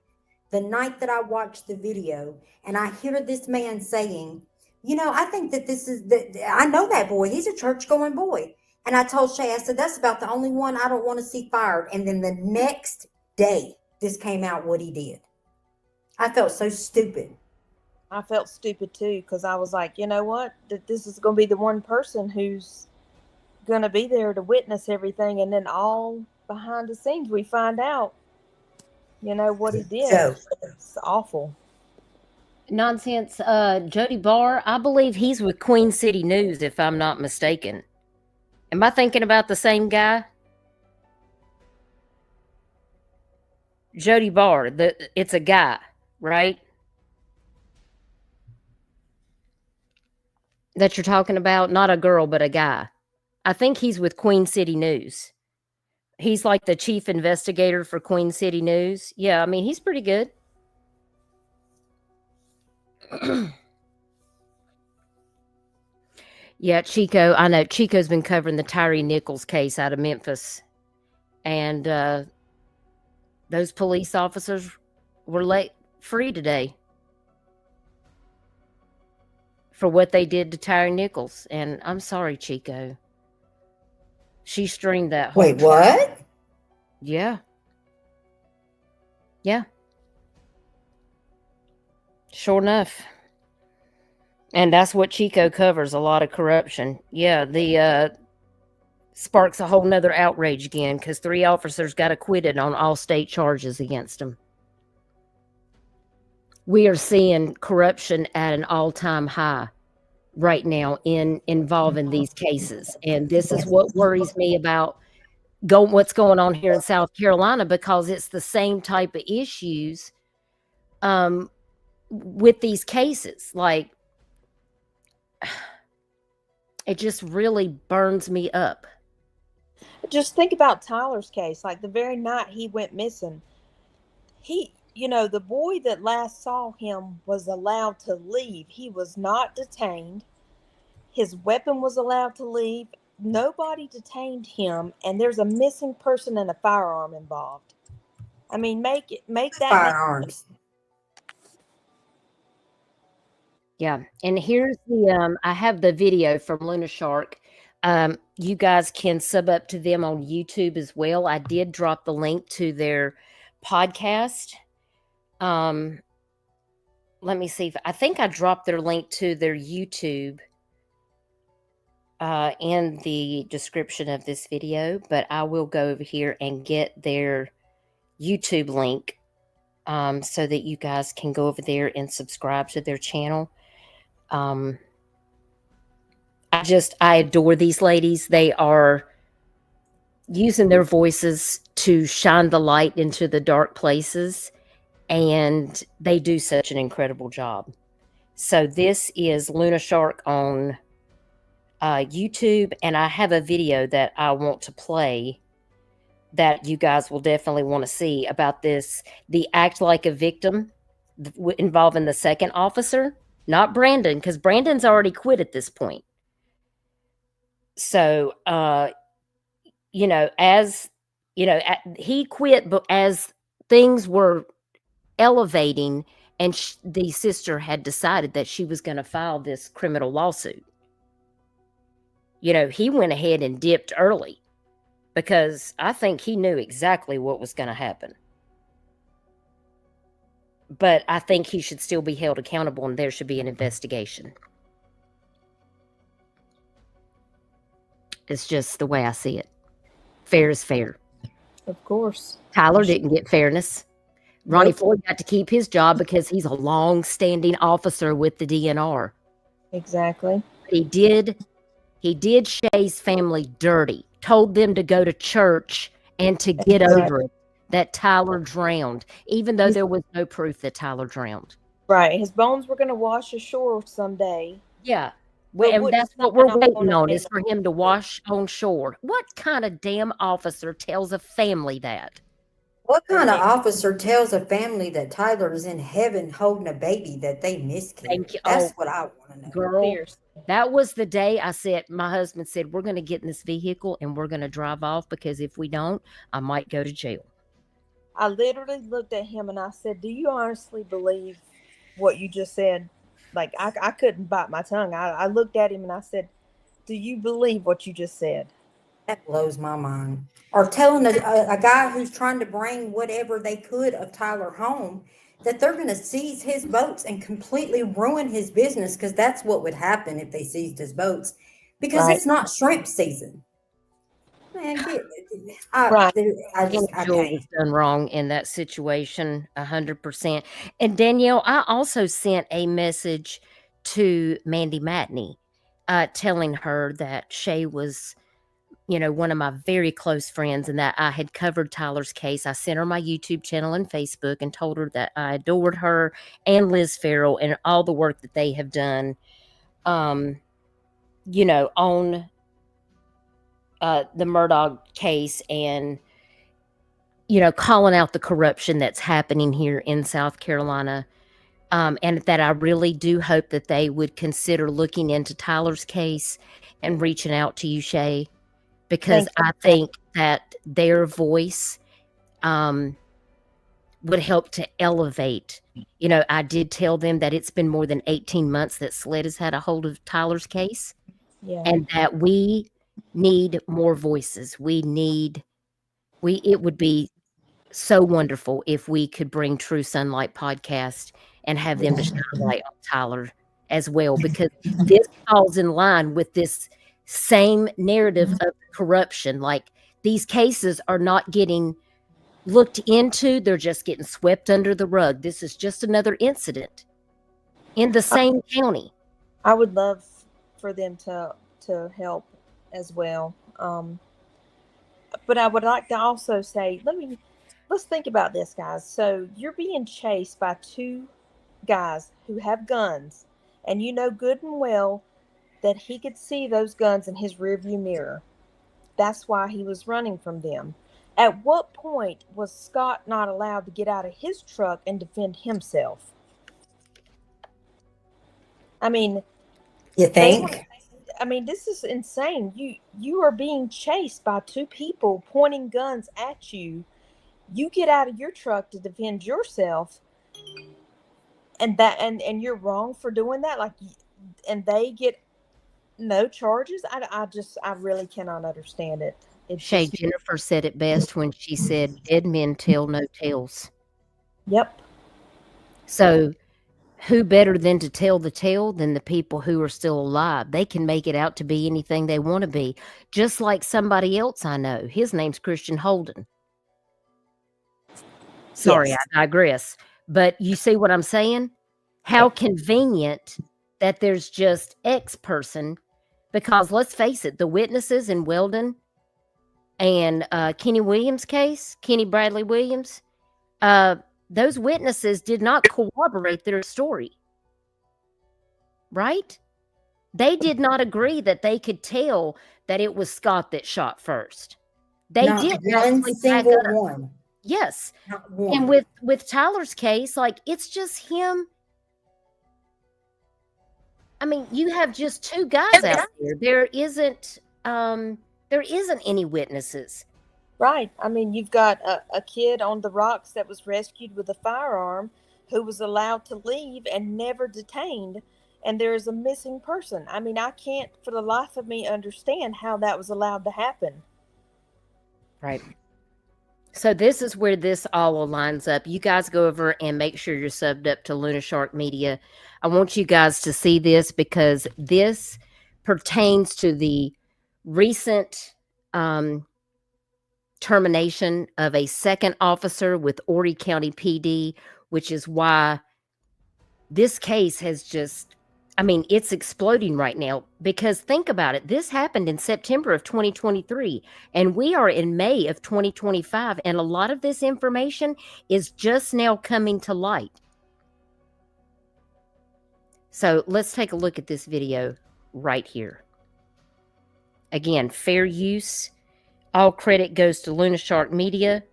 the night that I watched the video and I hear this man saying, you know, I think that this is I know that boy. He's a church going boy. And I told Shay, I said, that's about the only one I don't want to see fired. And then the next day, this came out what he did. I felt so stupid. I felt stupid too because I was like, you know what? That this is going to be the one person who's going to be there to witness everything, and then all behind the scenes we find out, you know, what he did. So, it's awful. Nonsense. Jody Barr, I believe he's with Queen City News, if I'm not mistaken. Am I thinking about the same guy? Jody Barr, it's a guy, right? That you're talking about, not a girl, but a guy. I think he's with Queen City News. He's like the chief investigator for Queen City News. Yeah, I mean, he's pretty good. Yeah, Chico. I know Chico's been covering the Tyree Nichols case out of Memphis. And those police officers were let free today for what they did to Tyree Nichols. And I'm sorry, Chico. She streamed that whole wait, what? Yeah. Yeah. Sure enough. And that's what Chico covers, a lot of corruption. Yeah, the sparks a whole nother outrage again because 3 officers got acquitted on all state charges against them. We are seeing corruption at an all-time high right now involving these cases. And this is what worries me about what's going on here in South Carolina, because it's the same type of issues with these cases. Like, it just really burns me up. Just think about Tyler's case. Like the very night he went missing, the boy that last saw him was allowed to leave. He was not detained. His weapon was allowed to leave. Nobody detained him, and there's a missing person and a firearm involved. I mean, make that firearms. Yeah, and here's the I have the video from Luna Shark. You guys can sub up to them on YouTube as well. I did drop the link to their podcast. Let me see I think I dropped their link to their YouTube in the description of this video, but I will go over here and get their YouTube link so that you guys can go over there and subscribe to their channel. I adore these ladies. They are using their voices to shine the light into the dark places, and they do such an incredible job. So this is Luna Shark on YouTube, and I have a video that I want to play that you guys will definitely want to see about this, the act like a victim involving the second officer. Not Brandon, because Brandon's already quit at this point. So, he quit, but as things were elevating and the sister had decided that she was going to file this criminal lawsuit, he went ahead and dipped early because I think he knew exactly what was going to happen. But I think he should still be held accountable, and there should be an investigation. It's just the way I see it. Fair is fair. Of course. Tyler didn't get fairness. Ronnie Floyd got to keep his job because he's a long-standing officer with the DNR. Exactly. He did Shay's family dirty. Told them to go to church and to get over it. That Tyler drowned, even though there was no proof that Tyler drowned. Right. His bones were going to wash ashore someday. Yeah. But And wouldn't that's what we're someone waiting on on a is for him to wash on shore. What kind of damn officer tells a family that? What kind of officer tells a family that Tyler is in heaven holding a baby that they Thank miscarried? you. That's Oh, what I want to know. girl, Seriously. that was the day I said, my husband said, we're going to get in this vehicle and we're going to drive off because if we don't, I might go to jail. I literally looked at him and I said, do you honestly believe what you just said? Like, I couldn't bite my tongue. I looked at him and I said, do you believe what you just said? That blows my mind. Or telling a guy who's trying to bring whatever they could of Tyler home that they're going to seize his boats and completely ruin his business, because that's what would happen if they seized his boats, because Right. it's not shrimp season. Man, Right. I Joel can't. was done wrong in that situation, 100%. And Danielle, I also sent a message to Mandy Matney, telling her that Shay was, one of my very close friends and that I had covered Tyler's case. I sent her my YouTube channel and Facebook and told her that I adored her and Liz Farrell and all the work that they have done, on the Murdoch case and, calling out the corruption that's happening here in South Carolina. And that I really do hope that they would consider looking into Tyler's case and reaching out to you, Shay, because I think that their voice would help to elevate. I did tell them that it's been more than 18 months that SLED has had a hold of Tyler's case, and that we need more voices. It would be so wonderful if we could bring True Sunlight podcast and have them to shine a light on Tyler as well, because this falls in line with this same narrative of corruption. Like, these cases are not getting looked into, they're just getting swept under the rug. This is just another incident in the same county. I would love for them to help as well. But I would like to also say, let's think about this, guys. So you're being chased by two guys who have guns, and you know good and well that he could see those guns in his rearview mirror. That's why he was running from them. At what point was Scott not allowed to get out of his truck and defend himself? I mean, you think? This is insane. You are being chased by two people pointing guns at you. You get out of your truck to defend yourself, and you're wrong for doing that. And they get no charges. I really cannot understand it. Shay, Jennifer said it best when she said, "Dead men tell no tales." Yep. So, who better than to tell the tale than the people who are still alive? They can make it out to be anything they want to be, just like somebody else I know. His name's Christian Holden. Sorry, Yes. I digress. But you see what I'm saying? How convenient that there's just X person, because let's face it, the witnesses in Weldon and Kenny Williams' case, Kenny Bradley Williams, those witnesses did not corroborate their story, right? They did not agree that they could tell that it was Scott that shot first. They Not did one single one. Yes. Not one. And with Tyler's case, like, it's just him. I mean, you have just two guys out there. There isn't any witnesses. Right. I mean, you've got a kid on the rocks that was rescued with a firearm who was allowed to leave and never detained, and there is a missing person. I mean, I can't for the life of me understand how that was allowed to happen. Right. So this is where this all lines up. You guys go over and make sure you're subbed up to Luna Shark Media. I want you guys to see this because this pertains to the recent termination of a second officer with Horry County PD, which is why this case has just, it's exploding right now. Because think about it. This happened in September of 2023, and we are in May of 2025, and a lot of this information is just now coming to light. So let's take a look at this video. right here. Again, fair use. All credit goes to Luna Shark Media.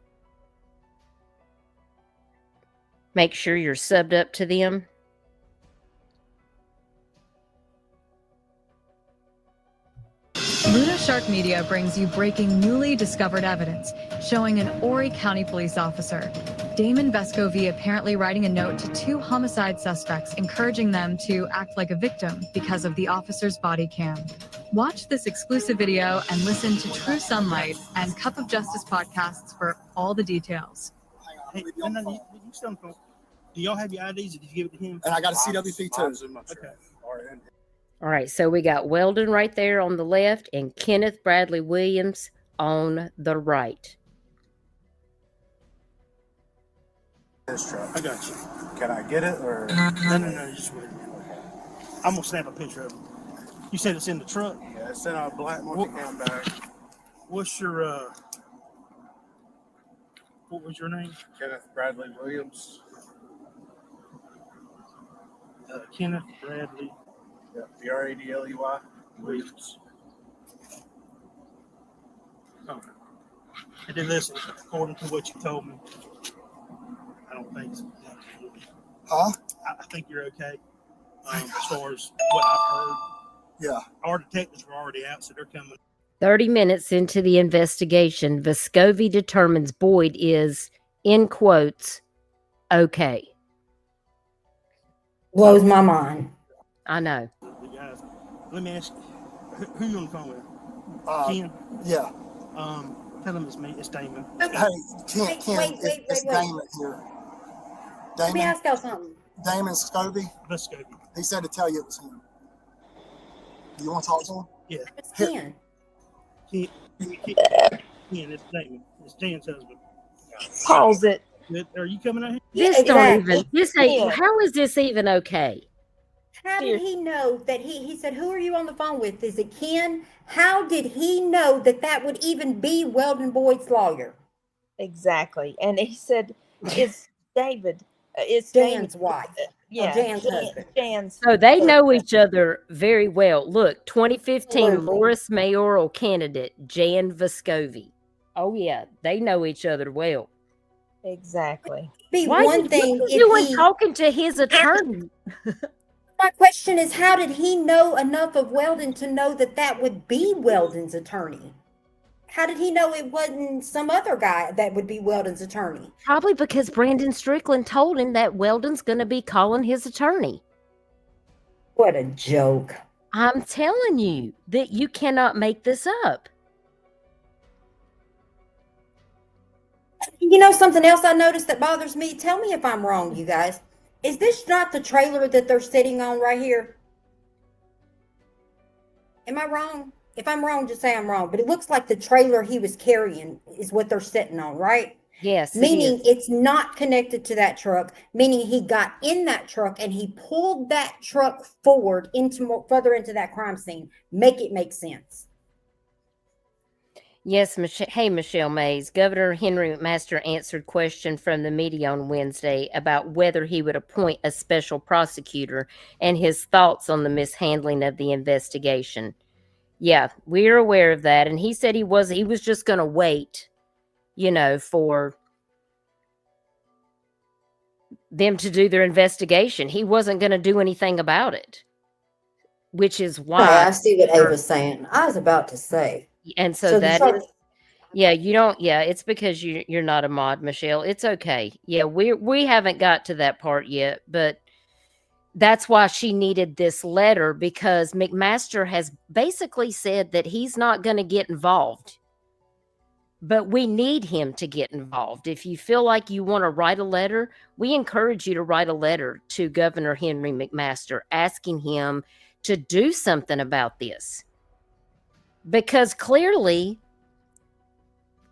Make sure you're subbed up to them. Luna Shark Media brings you breaking newly discovered evidence showing an Horry County police officer, Damon Vescovy, apparently writing a note to 2 homicide suspects encouraging them to act like a victim because of the officer's body cam. Watch this exclusive video and listen to True Sunlight and Cup of Justice podcasts for all the details. Hey, you still on the phone. Do y'all have your IDs or did you give it to him? And I got a CWP too. Okay. All right, so we got Weldon right there on the left and Kenneth Bradley Williams on the right. This truck. I got you. Can I get it or? No, just wait. I'm gonna snap a picture of it. You said it's in the truck? Yeah, it's in a black multi-cam bag. What's your, what was your name? Kenneth Bradley Williams. Kenneth Bradley. Yeah, Bradley Williams. Oh. I did listen, according to what you told me. I don't think so. Huh? I think you're okay. As far as what I've heard. Yeah. Our detectives were already out, so they're coming. 30 minutes into the investigation, Vescovy determines Boyd is, in quotes, okay. Blows my mind. I know. Guys, let me ask you, who you on the phone with? Ken? Yeah. Tell him it's me. It's Damon. Hey, Ken, it's Damon here. Let me Damon, ask y'all something. Damon Scobie. Vescovy. He said to tell you it was him. You want to talk to him? Yeah. It's Ken. Ken, it's Damon. It's Dan's husband. Pause it. Are you coming out here? This don't even, this ain't, how is this even okay? How did he know that he said, who are you on the phone with? Is it Ken? How did he know that that would even be Weldon Boyd's lawyer? Exactly. And he said, it's David. It's Dan's David's wife. Yeah. Dan's husband. Dan's. So they know each other very well. Look, 2015 Absolutely. Loris mayoral candidate Jan Vescovy. Oh yeah, they know each other well. Exactly. Be Why one you thing if doing he, talking to his attorney? my question is, how did he know enough of Weldon to know that that would be Weldon's attorney? How did he know it wasn't some other guy that would be Weldon's attorney? Probably because Brandon Strickland told him that Weldon's going to be calling his attorney. What a joke. I'm telling you that you cannot make this up. You know something else I noticed that bothers me? Tell me if I'm wrong, you guys. Is this not the trailer that they're sitting on right here? Am I wrong? If I'm wrong, just say I'm wrong. But it looks like the trailer he was carrying is what they're sitting on, right? Yes. Meaning it's not connected to that truck, meaning he got in that truck and he pulled that truck forward further into that crime scene. Make it make sense. Yes, hey, Michelle Mays. Governor Henry McMaster answered question from the media on Wednesday about whether he would appoint a special prosecutor and his thoughts on the mishandling of the investigation. Yeah, we're aware of that. And he said he was just going to wait, for them to do their investigation. He wasn't going to do anything about it, which is why. I see what Ava's saying. I was about to say. And so that is, it's because you're not a mod, Michelle. It's okay. Yeah, we haven't got to that part yet, but that's why she needed this letter, because McMaster has basically said that he's not going to get involved. But we need him to get involved. If you feel like you want to write a letter, we encourage you to write a letter to Governor Henry McMaster asking him to do something about this. Because clearly,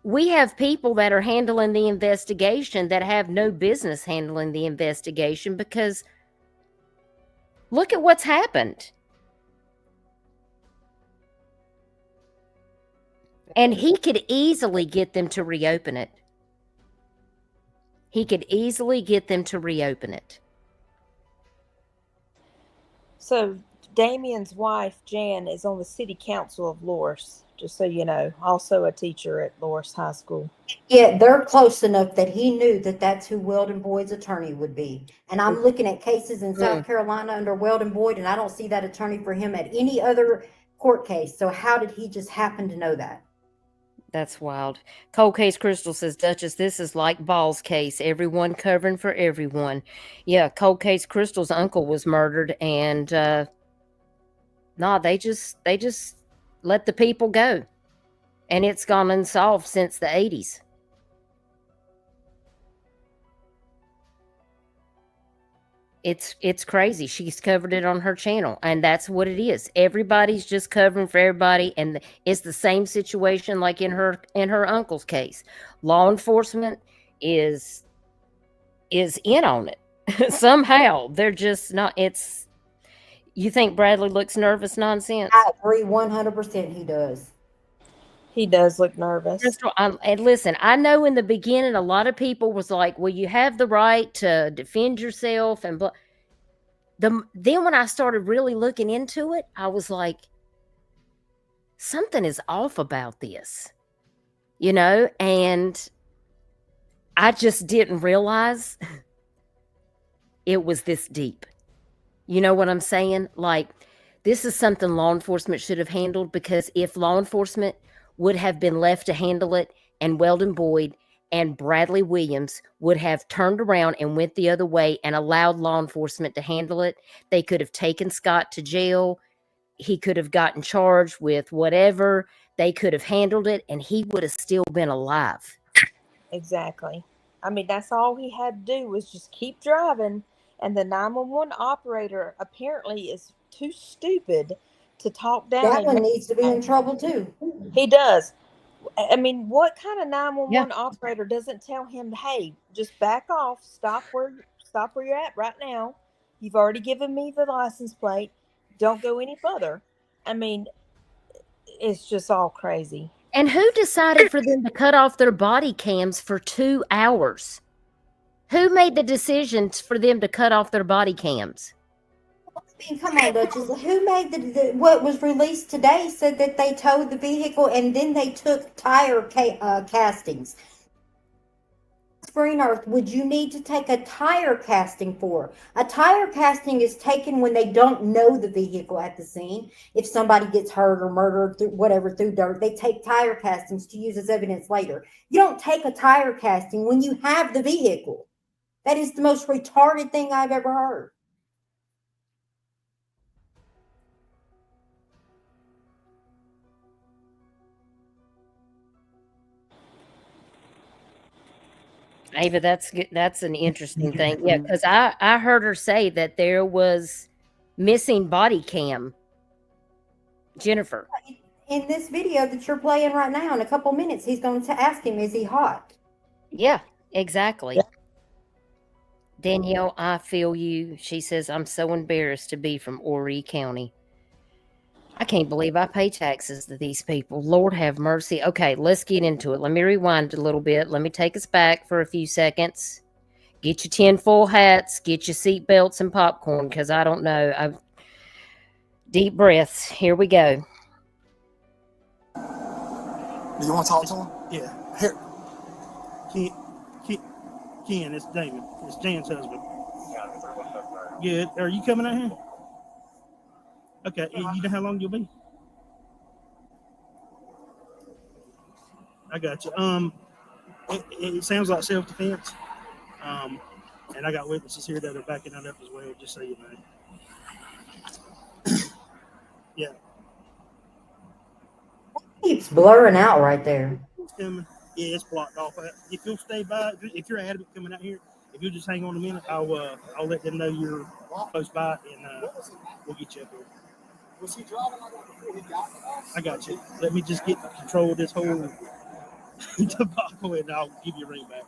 we have people that are handling the investigation that have no business handling the investigation, because look at what's happened. And he could easily get them to reopen it. So Damien's wife, Jan, is on the city council of Loris, just so you know, also a teacher at Loris High School. Yeah, they're close enough that he knew that that's who Weldon Boyd's attorney would be. And I'm looking at cases in South Carolina under Weldon Boyd, and I don't see that attorney for him at any other court case. So how did he just happen to know that? That's wild. Cold Case Crystal says, Duchess, this is like Ball's case. Everyone covering for everyone. Yeah, Cold Case Crystal's uncle was murdered, and they just let the people go. And it's gone unsolved since the 80s. It's crazy. She's covered it on her channel, and that's what it is. Everybody's just covering for everybody, and it's the same situation like in her uncle's case. Law enforcement is in on it somehow. They're just not. It's. You think Bradley looks nervous? Nonsense. I agree 100%. He does. He does look nervous. Crystal, and listen, I know in the beginning a lot of people was like, well, you have the right to defend yourself. And then when I started really looking into it, I was like, something is off about this, and I just didn't realize it was this deep. You know what I'm saying? Like, this is something law enforcement should have handled, because if law enforcement would have been left to handle it, and Weldon Boyd and Bradley Williams would have turned around and went the other way and allowed law enforcement to handle it, they could have taken Scott to jail. He could have gotten charged with whatever. They could have handled it, and he would have still been alive. Exactly. I mean, that's all he had to do was just keep driving. And the 911 operator apparently is too stupid to talk down. That one needs to be in trouble too. He does. I mean, what kind of 911 operator doesn't tell him, hey, just back off, stop where you're at right now. You've already given me the license plate. Don't go any further. I mean, it's just all crazy. And who decided for them to cut off their body cams for 2 hours? Who made the decisions for them to cut off their body cams? I mean, come on, Duchess. Who made what was released today said that they towed the vehicle and then they took tire castings. Green Earth, would you need to take a tire casting for? A tire casting is taken when they don't know the vehicle at the scene. If somebody gets hurt or murdered through dirt, they take tire castings to use as evidence later. You don't take a tire casting when you have the vehicle. That is the most retarded thing I've ever heard. Ava, that's an interesting thing. Yeah, because I heard her say that there was missing body cam. Jennifer. In this video that you're playing right now, in a couple minutes, he's going to ask him, is he hot? Yeah, exactly. Yeah. Danielle, I feel you. She says, I'm so embarrassed to be from Horry County. I can't believe I pay taxes to these people. Lord have mercy. Okay, let's get into it. Let me rewind a little bit. Let me take us back for a few seconds. Get your tinfoil hats. Get your seat belts and popcorn, because I don't know. Deep breaths. Here we go. Do you want to talk to him? Yeah. Here. Ken, it's David. It's Jan's husband. Good. Are you coming out here? Okay. You know how long you'll be? I got you. It sounds like self-defense. And I got witnesses here that are backing it up as well, just so you know. Yeah. It keeps blurring out right there. It's coming. Yeah, it's blocked off. If you'll stay by, if you're adamant coming out here, if you'll just hang on a minute, I'll let them know you're close by, and we'll get you up here. Was he driving like that before he got to us? I got you. Let me just get control of this whole debacle, and I'll give you a ring back.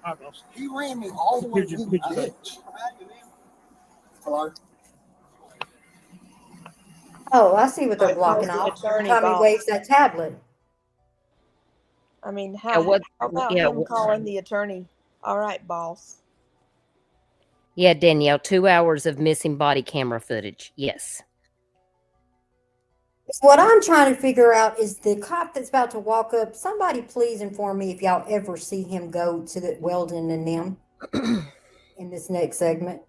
All right, boss. He ran me all the way to the edge. Hello? Oh, I see what they're blocking off. Tommy waves that tablet. I mean, how about him calling the attorney? All right, boss. Yeah, Danielle, 2 hours of missing body camera footage. Yes. What I'm trying to figure out is the cop that's about to walk up. Somebody please inform me if y'all ever see him go to the Weldon and them in this next segment.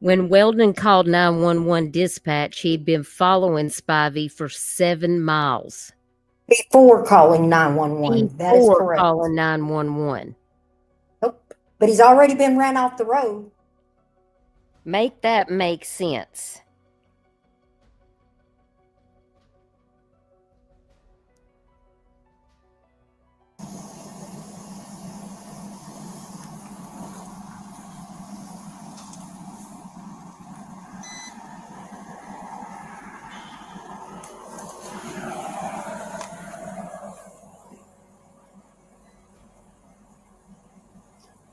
When Weldon called 911 dispatch, he'd been following Spivey for 7 miles. Before calling 911. That is Before correct. calling 911. Nope. But he's already been ran off the road. Make that make sense.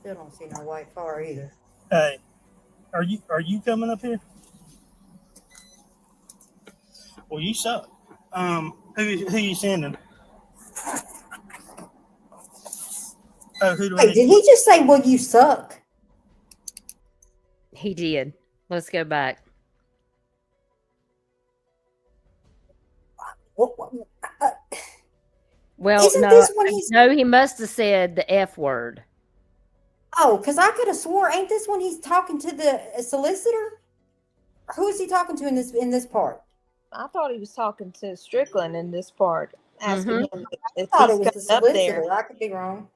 Still don't see no white car either. Hey, are you coming up here? Well, you suck. Who you sending? Oh, who do I Hey, did he just say, well, you suck? He did. Let's go back. Well, Isn't this when he's... no, he must have said the F word. Oh, because I could have swore, ain't this when he's talking to the solicitor? Who is he talking to in this part? I thought he was talking to Strickland in this part, asking him if I thought he's it was the coming up there. solicitor. I could be wrong.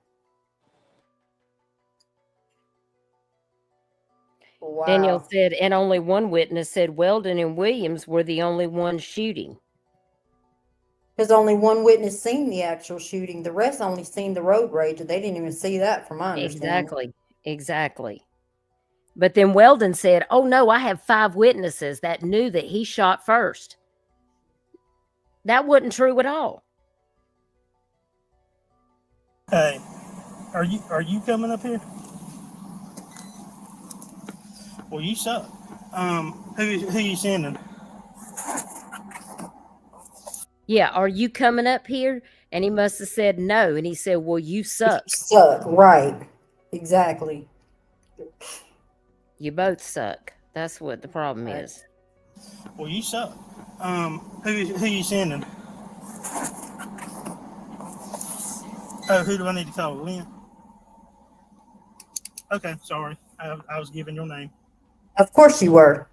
Wow. Daniel said, and only one witness said Weldon and Williams were the only ones shooting. Because only one witness seen the actual shooting. The rest only seen the road rage. They didn't even see that, from my understanding. Exactly. But then Weldon said, oh, no, I have 5 witnesses that knew that he shot first. That wasn't true at all. Hey, are you coming up here? Well, you suck. Who you sending? Yeah, are you coming up here? And he must have said no. And he said, well, you suck. You suck, right. Exactly. You both suck. That's what the problem is. Well, you suck. Who you sending? Oh, who do I need to call? Lynn? Okay, sorry. I was giving your name. Of course you were.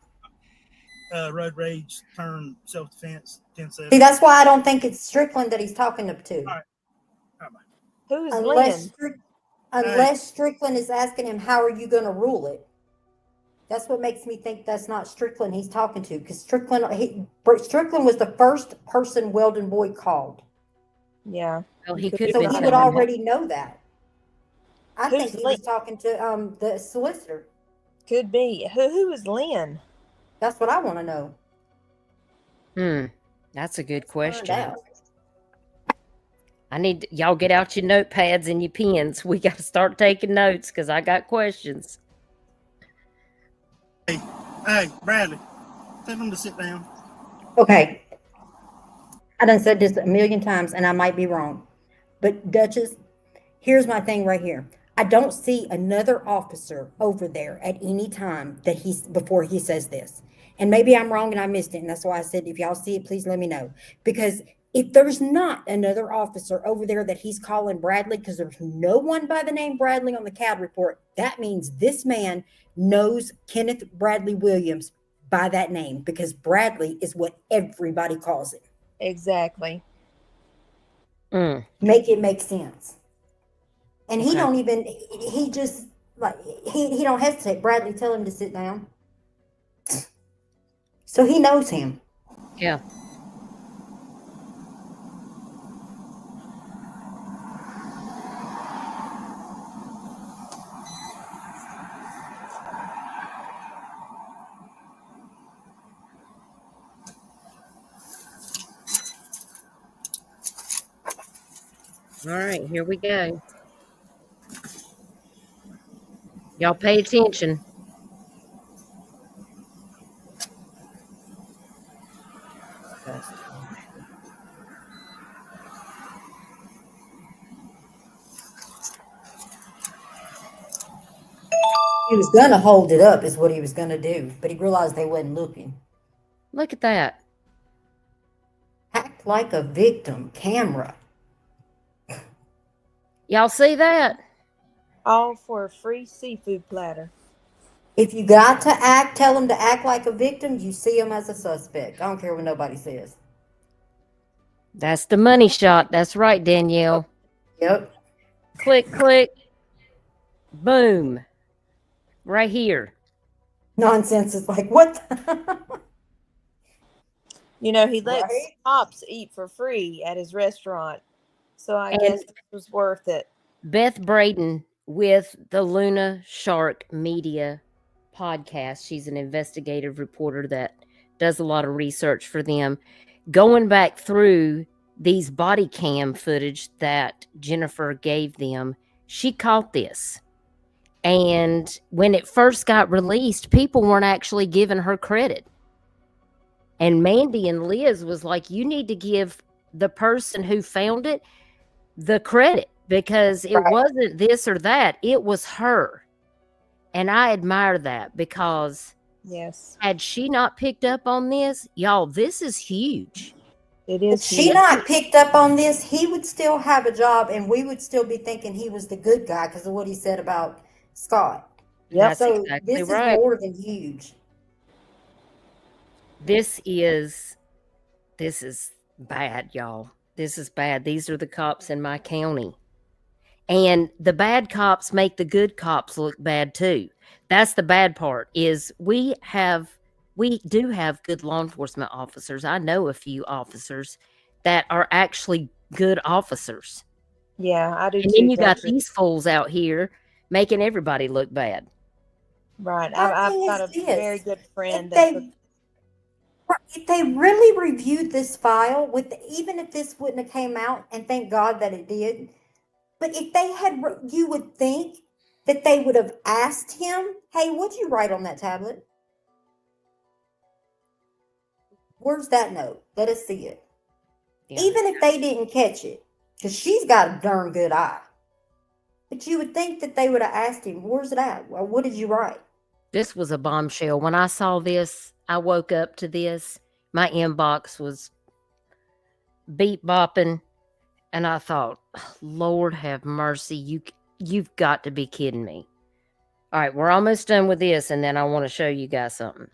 Road rage, turn, self-defense, 10-7. See, that's why I don't think it's Strickland that he's talking up to. All right. Who's Unless Strickland is asking him, how are you going to rule it? That's what makes me think that's not Strickland he's talking to. Because Strickland was the first person Weldon Boyd called. Yeah. Well, he So he would already know that. I Who's think he was talking to the solicitor. Could be. Who is Lynn? That's what I want to know. That's a good question. I need y'all get out your notepads and your pens. We got to start taking notes because I got questions. Hey, Bradley, tell him to sit down. Okay. I done said this a million times and I might be wrong. But Duchess, here's my thing right here. I don't see another officer over there at any time before he says this. And maybe I'm wrong and I missed it. And that's why I said, if y'all see it, please let me know. Because if there's not another officer over there that he's calling Bradley, because there's no one by the name Bradley on the CAD report, that means this man knows Kenneth Bradley Williams by that name, because Bradley is what everybody calls it. Exactly. Make it make sense. And he don't even, he just, like, he don't hesitate. Bradley, tell him to sit down. So he knows him. Yeah. All right, here we go. Y'all pay attention. He was gonna hold it up, is what he was gonna do, but he realized they wasn't looking. Look at that. Act like a victim. Camera. Y'all see that? All for a free seafood platter. If you got to act, tell them to act like a victim. You see him as a suspect. I don't care what nobody says. That's the money shot. That's right, Danielle. Yep. Click, click. Boom. Right here. Nonsense is like, what? You know, he lets Right? cops eat for free at his restaurant. So I And- guess it was worth it. Beth Braden with the Luna Shark Media podcast. She's an investigative reporter that does a lot of research for them. Going back through these body cam footage that Jennifer gave them, she caught this. And when it first got released, people weren't actually giving her credit. And Mandy and Liz was like, you need to give the person who found it the credit, because it wasn't this or that. It was her. And I admire that, because yes, had she not picked up on this, y'all, this is huge. It If is. she not picked up on this, he would still have a job, and we would still be thinking he was the good guy because of what he said about Scott. That's So exactly this right. is more than huge. This is bad, y'all. This is bad. These are the cops in my county. And the bad cops make the good cops look bad too. That's the bad part, is we do have good law enforcement officers. I know a few officers that are actually good officers. Yeah, I do And too. then you got Jeffrey. these fools out here making everybody look bad. Right. My I've thing got a is this, very good friend If that's they really reviewed this file, even if this wouldn't have came out, and thank God that it did, but if they had, you would think that they would have asked him, hey, what'd you write on that tablet? Where's that note? Let us see it. Yeah. Even if they didn't catch it, because she's got a darn good eye. But you would think that they would have asked him, where's it at? Well, what did you write? This was a bombshell. When I saw this, I woke up to this. My inbox was beep bopping, and I thought, Lord have mercy, you've got to be kidding me. All right, we're almost done with this, and then I want to show you guys something.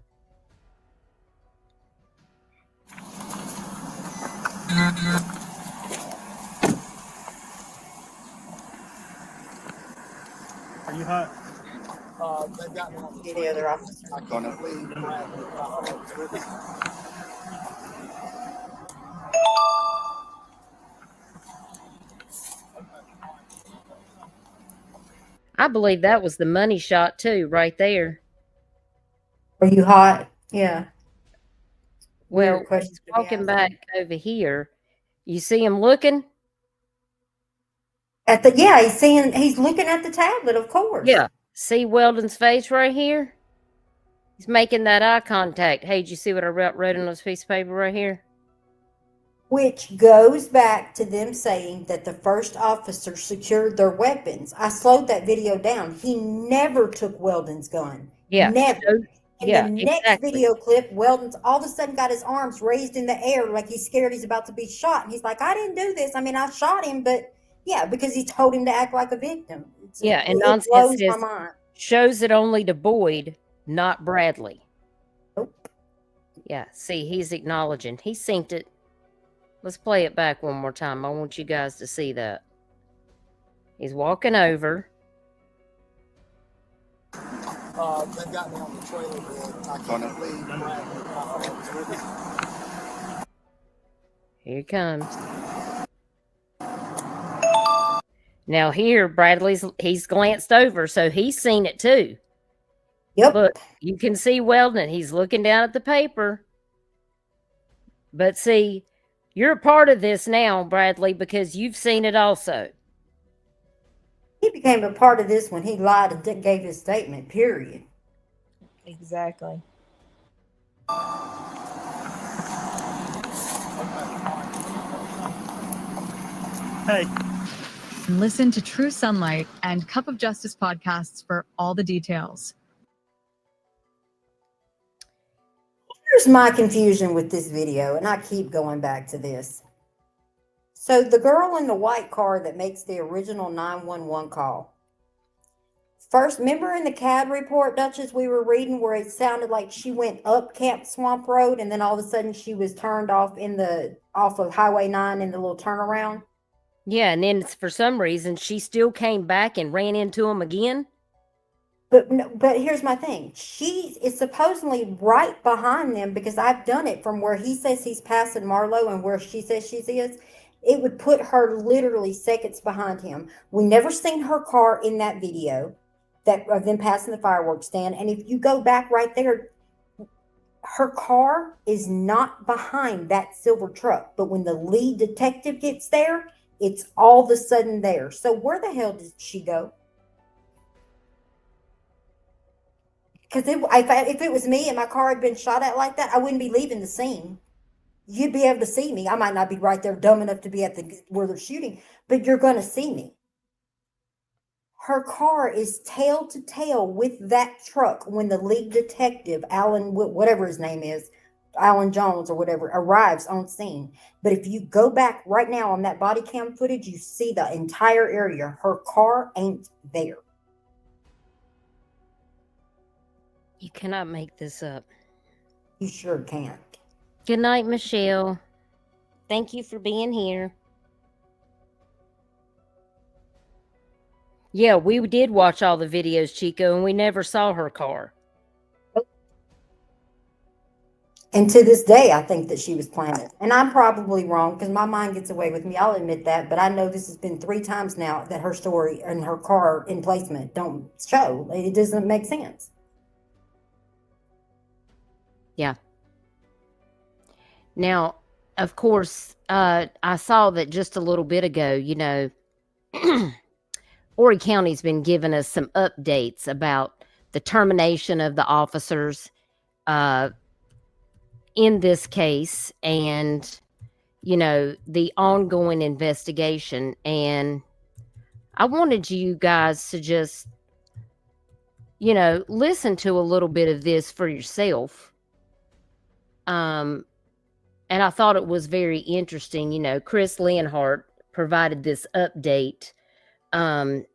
Are you hot? They've got me on The other officer. I couldn't leave. I believe that was the money shot too, right there. Are you hot? Yeah. Well, Weird question he's to be walking asking. back over here. You see him looking? He's looking at the tablet, of course. Yeah. See Weldon's face right here? He's making that eye contact. Hey, did you see what I wrote on this piece of paper right here? Which goes back to them saying that the first officer secured their weapons. I slowed that video down. He never took Weldon's gun. Yeah. Never. In yeah, the next exactly. video clip, Weldon's all of a sudden got his arms raised in the air like he's scared he's about to be shot. And he's like, I didn't do this. I mean, I shot him, but yeah, because he told him to act like a victim. Yeah, and it nonsense blows my says mind. shows it only to Boyd, not Bradley. Nope. Yeah, see, he's acknowledging. He synced it. Let's play it back one more time. I want you guys to see that. He's walking over. They've got me on the trailer bed. I couldn't leave. Here he comes. Now here, he's glanced over, so he's seen it too. Yep. Look, you can see Weldon. He's looking down at the paper. But see, You're a part of this now, Bradley, because you've seen it also. He became a part of this when he lied and gave his statement, period. Exactly. Hey. Listen to True Sunlight and Cup of Justice podcasts for all the details. Here's my confusion with this video, and I keep going back to this. So the girl in the white car that makes the original 911 call. First, remember in the CAD report, Duchess, we were reading where it sounded like she went up Camp Swamp Road and then all of a sudden she was turned off off of Highway 9 in the little turnaround? Yeah, and then for some reason she still came back and ran into him again. But here's my thing. She is supposedly right behind them because I've done it from where he says he's passing MYRTLE and where she says she is. It would put her literally seconds behind him. We never seen her car in that video of them passing the fireworks stand. And if you go back right there, her car is not behind that silver truck. But when the lead detective gets there, it's all of a sudden there. So where the hell did she go? Because if it was me and my car had been shot at like that, I wouldn't be leaving the scene. You'd be able to see me. I might not be right there dumb enough to be at where they're shooting, but you're going to see me. Her car is tail to tail with that truck when the lead detective, Allan, whatever his name is, Allan Jones or whatever, arrives on scene. But if you go back right now on that body cam footage, you see the entire area. Her car ain't there. You cannot make this up. You sure can't. Good night, Michelle. Thank you for being here. Yeah, we did watch all the videos, Chico, and we never saw her car. And to this day, I think that she was planted. And I'm probably wrong because my mind gets away with me. I'll admit that. But I know this has been 3 times now that her story and her car emplacement don't show. It doesn't make sense. Yeah. Now, of course, I saw that just a little bit ago, you know, Horry County's been giving us some updates about the termination of the officers in this case and, you know, the ongoing investigation. And I wanted you guys to just, you know, listen to a little bit of this for yourself. And I thought it was very interesting. You know, Chris Leonhardt provided this update at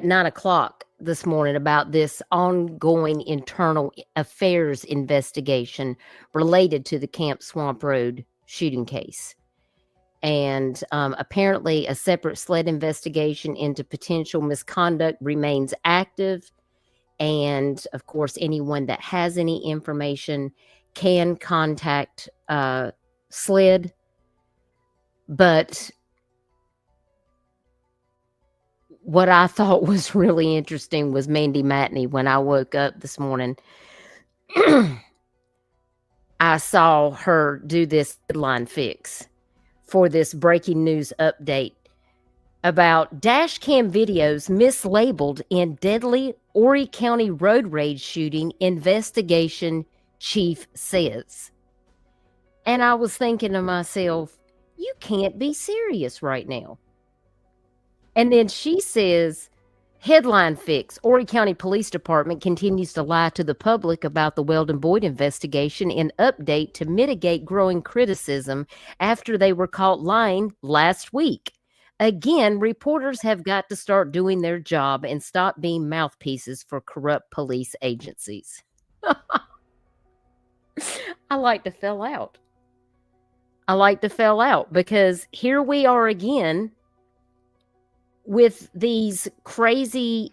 9 o'clock this morning about this ongoing internal affairs investigation related to the Camp Swamp Road shooting case. And apparently a separate SLED investigation into potential misconduct remains active. And of course, anyone that has any information can contact SLED. But what I thought was really interesting was Mandy Matney. When I woke up this morning, I saw her do this headline fix for this breaking news update about dash cam videos mislabeled in deadly Horry County road rage shooting investigation, chief says. And I was thinking to myself, you can't be serious right now. And then she says, headline fix, Horry County Police Department continues to lie to the public about the Weldon Boyd investigation in update to mitigate growing criticism after they were caught lying last week. Again, reporters have got to start doing their job and stop being mouthpieces for corrupt police agencies. I like to fell out. Because here we are again with these crazy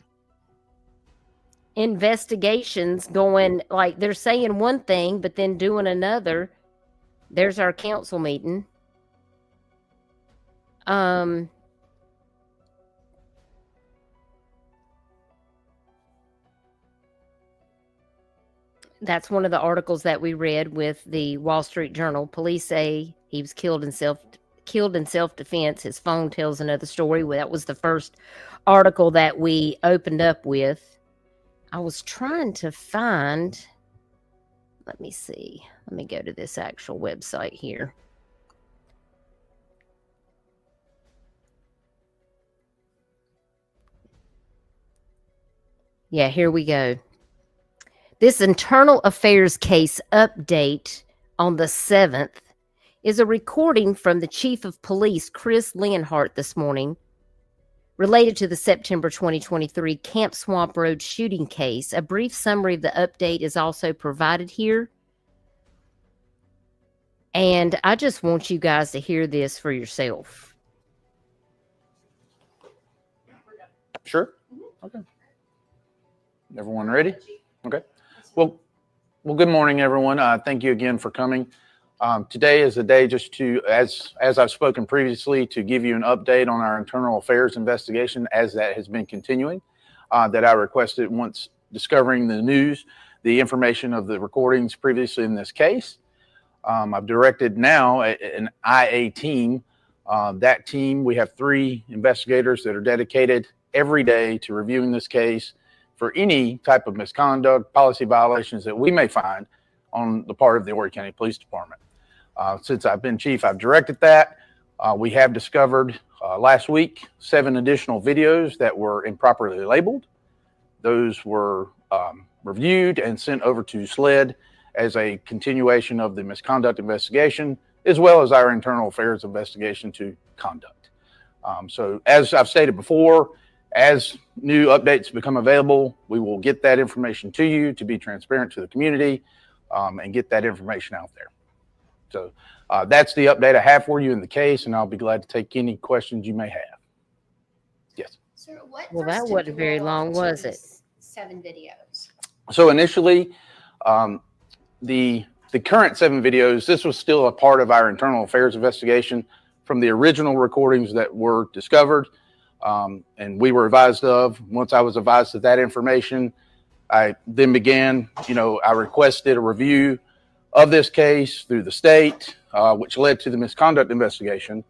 investigations going, like they're saying one thing, but then doing another. There's our council meeting. That's one of the articles that we read with the Wall Street Journal. Police say he was killed in self-defense. His phone tells another story. Well, that was the first article that we opened up with. I was trying to find, let me see. Let me go to this actual website here. Yeah, here we go. This internal affairs case update on the 7th is a recording from the chief of police, Chris Leonhardt, this morning, related to the September 2023 Camp Swamp Road shooting case. A brief summary of the update is also provided here. And I just want you guys to hear this for yourself. Sure. Okay. Everyone ready? Okay. Well, good morning, everyone. Thank you again for coming. Today is a day just to, as I've spoken previously, to give you an update on our internal affairs investigation as that has been continuing, that I requested once discovering the news, the information of the recordings previously in this case. I've directed now an IA team. That team, we have 3 investigators that are dedicated every day to reviewing this case for any type of misconduct, policy violations that we may find on the part of the Horry County Police Department. Since I've been chief, I've directed that. We have discovered last week 7 additional videos that were improperly labeled. Those were reviewed and sent over to SLED as a continuation of the misconduct investigation, as well as our internal affairs investigation to conduct. So as I've stated before, as new updates become available, we will get that information to you to be transparent to the community and get that information out there. So that's the update I have for you in the case, and I'll be glad to take any questions you may have. Yes. Sir, what Well, that wasn't very long, was it? 7 videos. So initially, the current 7 videos, this was still a part of our internal affairs investigation from the original recordings that were discovered. And we were advised of. Once I was advised of that information, I then began, I requested a review of this case through the state, which led to the misconduct investigation.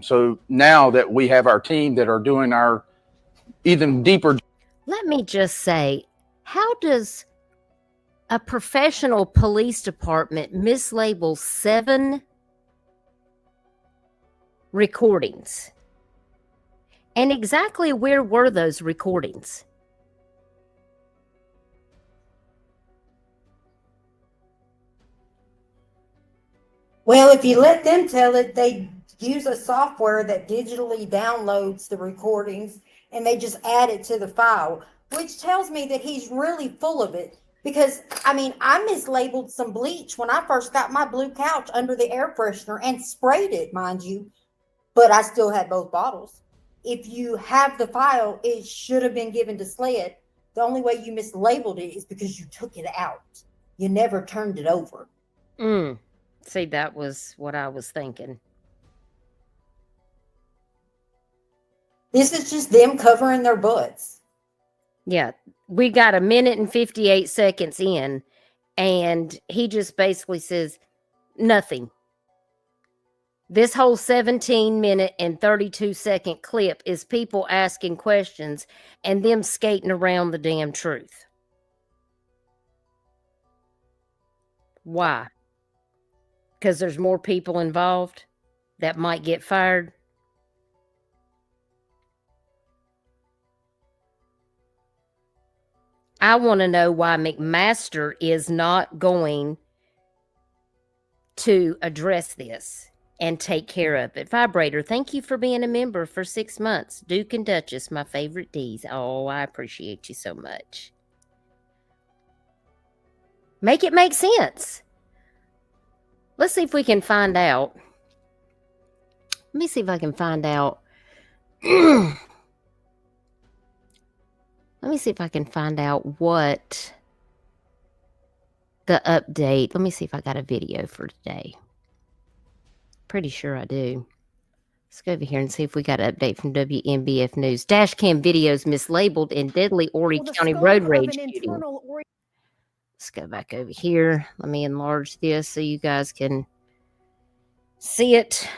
So now that we have our team that are doing our even deeper. Let me just say, how does a professional police department mislabel 7 recordings? And exactly where were those recordings? Well, if you let them tell it, they use a software that digitally downloads the recordings and they just add it to the file, which tells me that he's really full of it. Because, I mislabeled some bleach when I first got my blue couch under the air freshener and sprayed it, mind you, but I still had both bottles. If you have the file, it should have been given to SLED. The only way you mislabeled it is because you took it out. You never turned it over. See, that was what I was thinking. This is just them covering their butts. Yeah, we got 1 minute and 58 seconds in, and he just basically says nothing. This whole 17-minute and 32-second clip is people asking questions and them skating around the damn truth. Why? Because there's more people involved that might get fired? I want to know why McMaster is not going to address this and take care of it. Vibrator, thank you for being a member for 6 months. Duke and Duchess, my favorite D's. Oh, I appreciate you so much. Make it make sense. Let's see if we can find out. Let me see if I can find out. Let me see if I can find out what the update. Let me see if I got a video for today. Pretty sure I do. Let's go over here and see if we got an update from WMBF News. Dashcam videos mislabeled in deadly Horry County road rage shooting. Let's go back over here. Let me enlarge this so you guys can see it.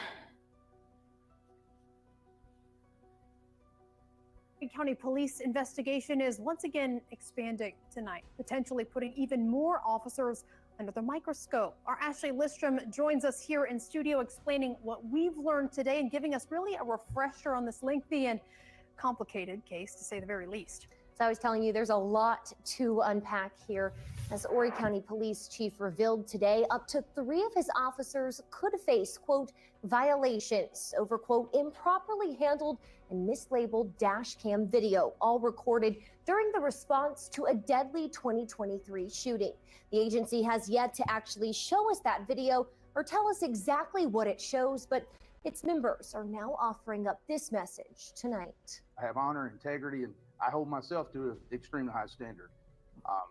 County Police investigation is once again expanding tonight, potentially putting even more officers under the microscope. Our Ashley Listrom joins us here in studio explaining what we've learned today and giving us really a refresher on this lengthy and complicated case, to say the very least. So I was telling you, there's a lot to unpack here. As Horry County Police Chief revealed today, up to 3 of his officers could face, quote, violations over, quote, improperly handled and mislabeled dash cam video, all recorded during the response to a deadly 2023 shooting. The agency has yet to actually show us that video or tell us exactly what it shows, but its members are now offering up this message tonight. I have honor and integrity, and I hold myself to an extremely high standard.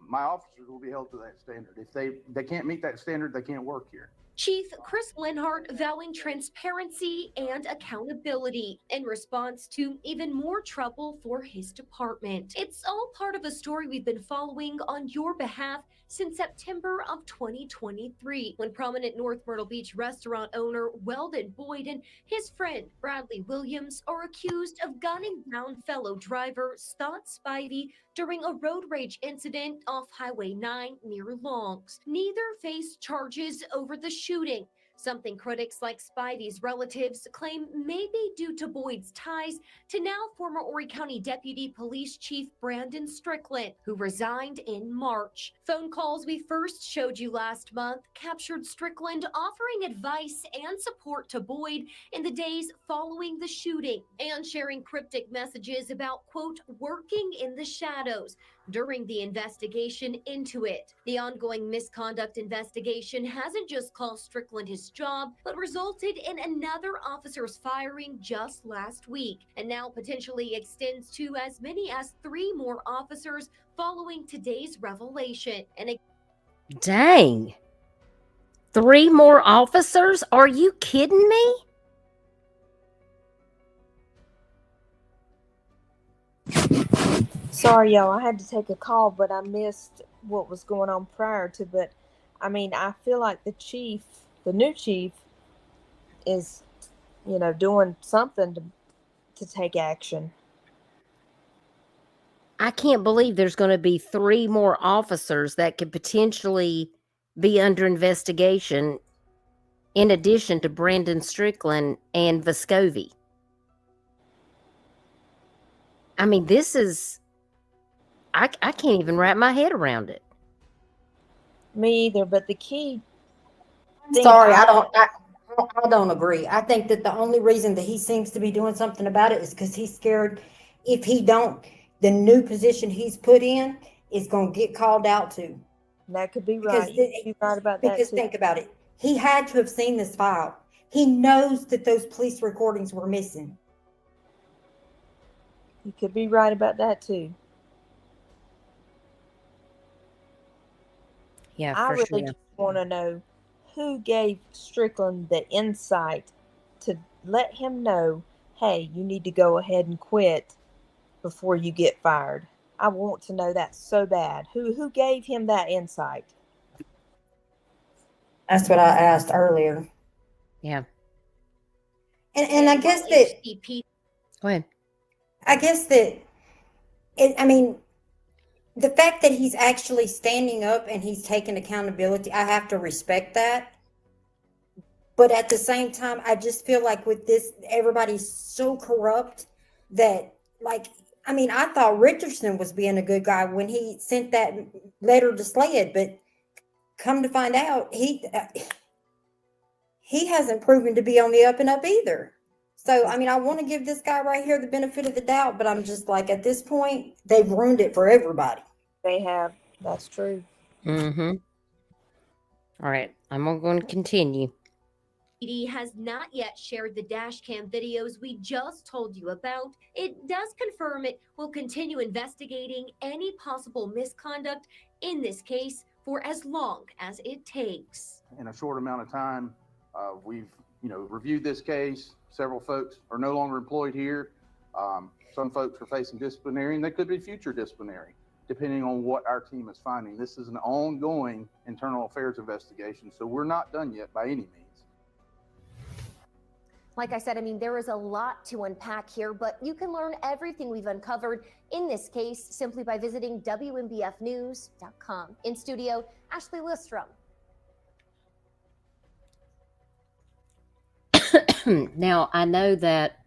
My officers will be held to that standard. If they can't meet that standard, they can't work here. Chief Chris Lenhart vowing transparency and accountability in response to even more trouble for his department. It's all part of a story we've been following on your behalf since September of 2023, when prominent North Myrtle Beach restaurant owner Weldon Boyd and his friend Bradley Williams are accused of gunning down fellow driver Scott Spivey during a road rage incident off Highway 9 near Longs. Neither faced charges over the shooting, something critics like Spivey's relatives claim may be due to Boyd's ties to now former Horry County Deputy Police Chief Brandon Strickland, who resigned in March. Phone calls we first showed you last month captured Strickland offering advice and support to Boyd in the days following the shooting and sharing cryptic messages about, quote, working in the shadows during the investigation into it. The ongoing misconduct investigation hasn't just cost Strickland his job, but resulted in another officer's firing just last week, and now potentially extends to as many as 3 more officers following today's revelation. And Dang. 3 more officers? Are you kidding me? Sorry, y'all. I had to take a call, but I missed what was going on prior to. But I mean, I feel like the new chief, is, doing something to take action. I can't believe there's going to be 3 more officers that could potentially be under investigation in addition to Brandon Strickland and Vescovi. I mean, this is, I can't even wrap my head around it. Me either, but the key thing. Sorry, I don't agree. I think that the only reason that he seems to be doing something about it is because he's scared if he don't, the new position he's put in is going to get called out to. That could be right. You're right about that. Because think about it. He had to have seen this file. He knows that those police recordings were missing. You could be right about that too. Yeah, I for really sure. just want to know who gave Strickland the insight to let him know, hey, you need to go ahead and quit before you get fired. I want to know that so bad. Who gave him that insight? That's what I asked earlier. Yeah. And I guess that, Go ahead. I guess that, I mean, the fact that he's actually standing up and he's taking accountability, I have to respect that. But at the same time, I just feel like with this, everybody's so corrupt that, like, I mean, I thought Richardson was being a good guy when he sent that letter to Sled, but come to find out, he hasn't proven to be on the up and up either. So, I mean, I want to give this guy right here the benefit of the doubt, but I'm just like, at this point, they've ruined it for everybody. They have. That's true. Mm-hmm. All right. I'm going to continue. PD has not yet shared the dash cam videos we just told you about. It does confirm it will continue investigating any possible misconduct in this case for as long as it takes. In a short amount of time, we've reviewed this case. Several folks are no longer employed here. Some folks are facing disciplinary, and they could be future disciplinary. depending on what our team is finding. This is an ongoing internal affairs investigation, so we're not done yet by any means. Like I said, I mean, there is a lot to unpack here, but you can learn everything we've uncovered in this case simply by visiting WMBFnews.com. In studio, Ashley Listrom. Now, I know that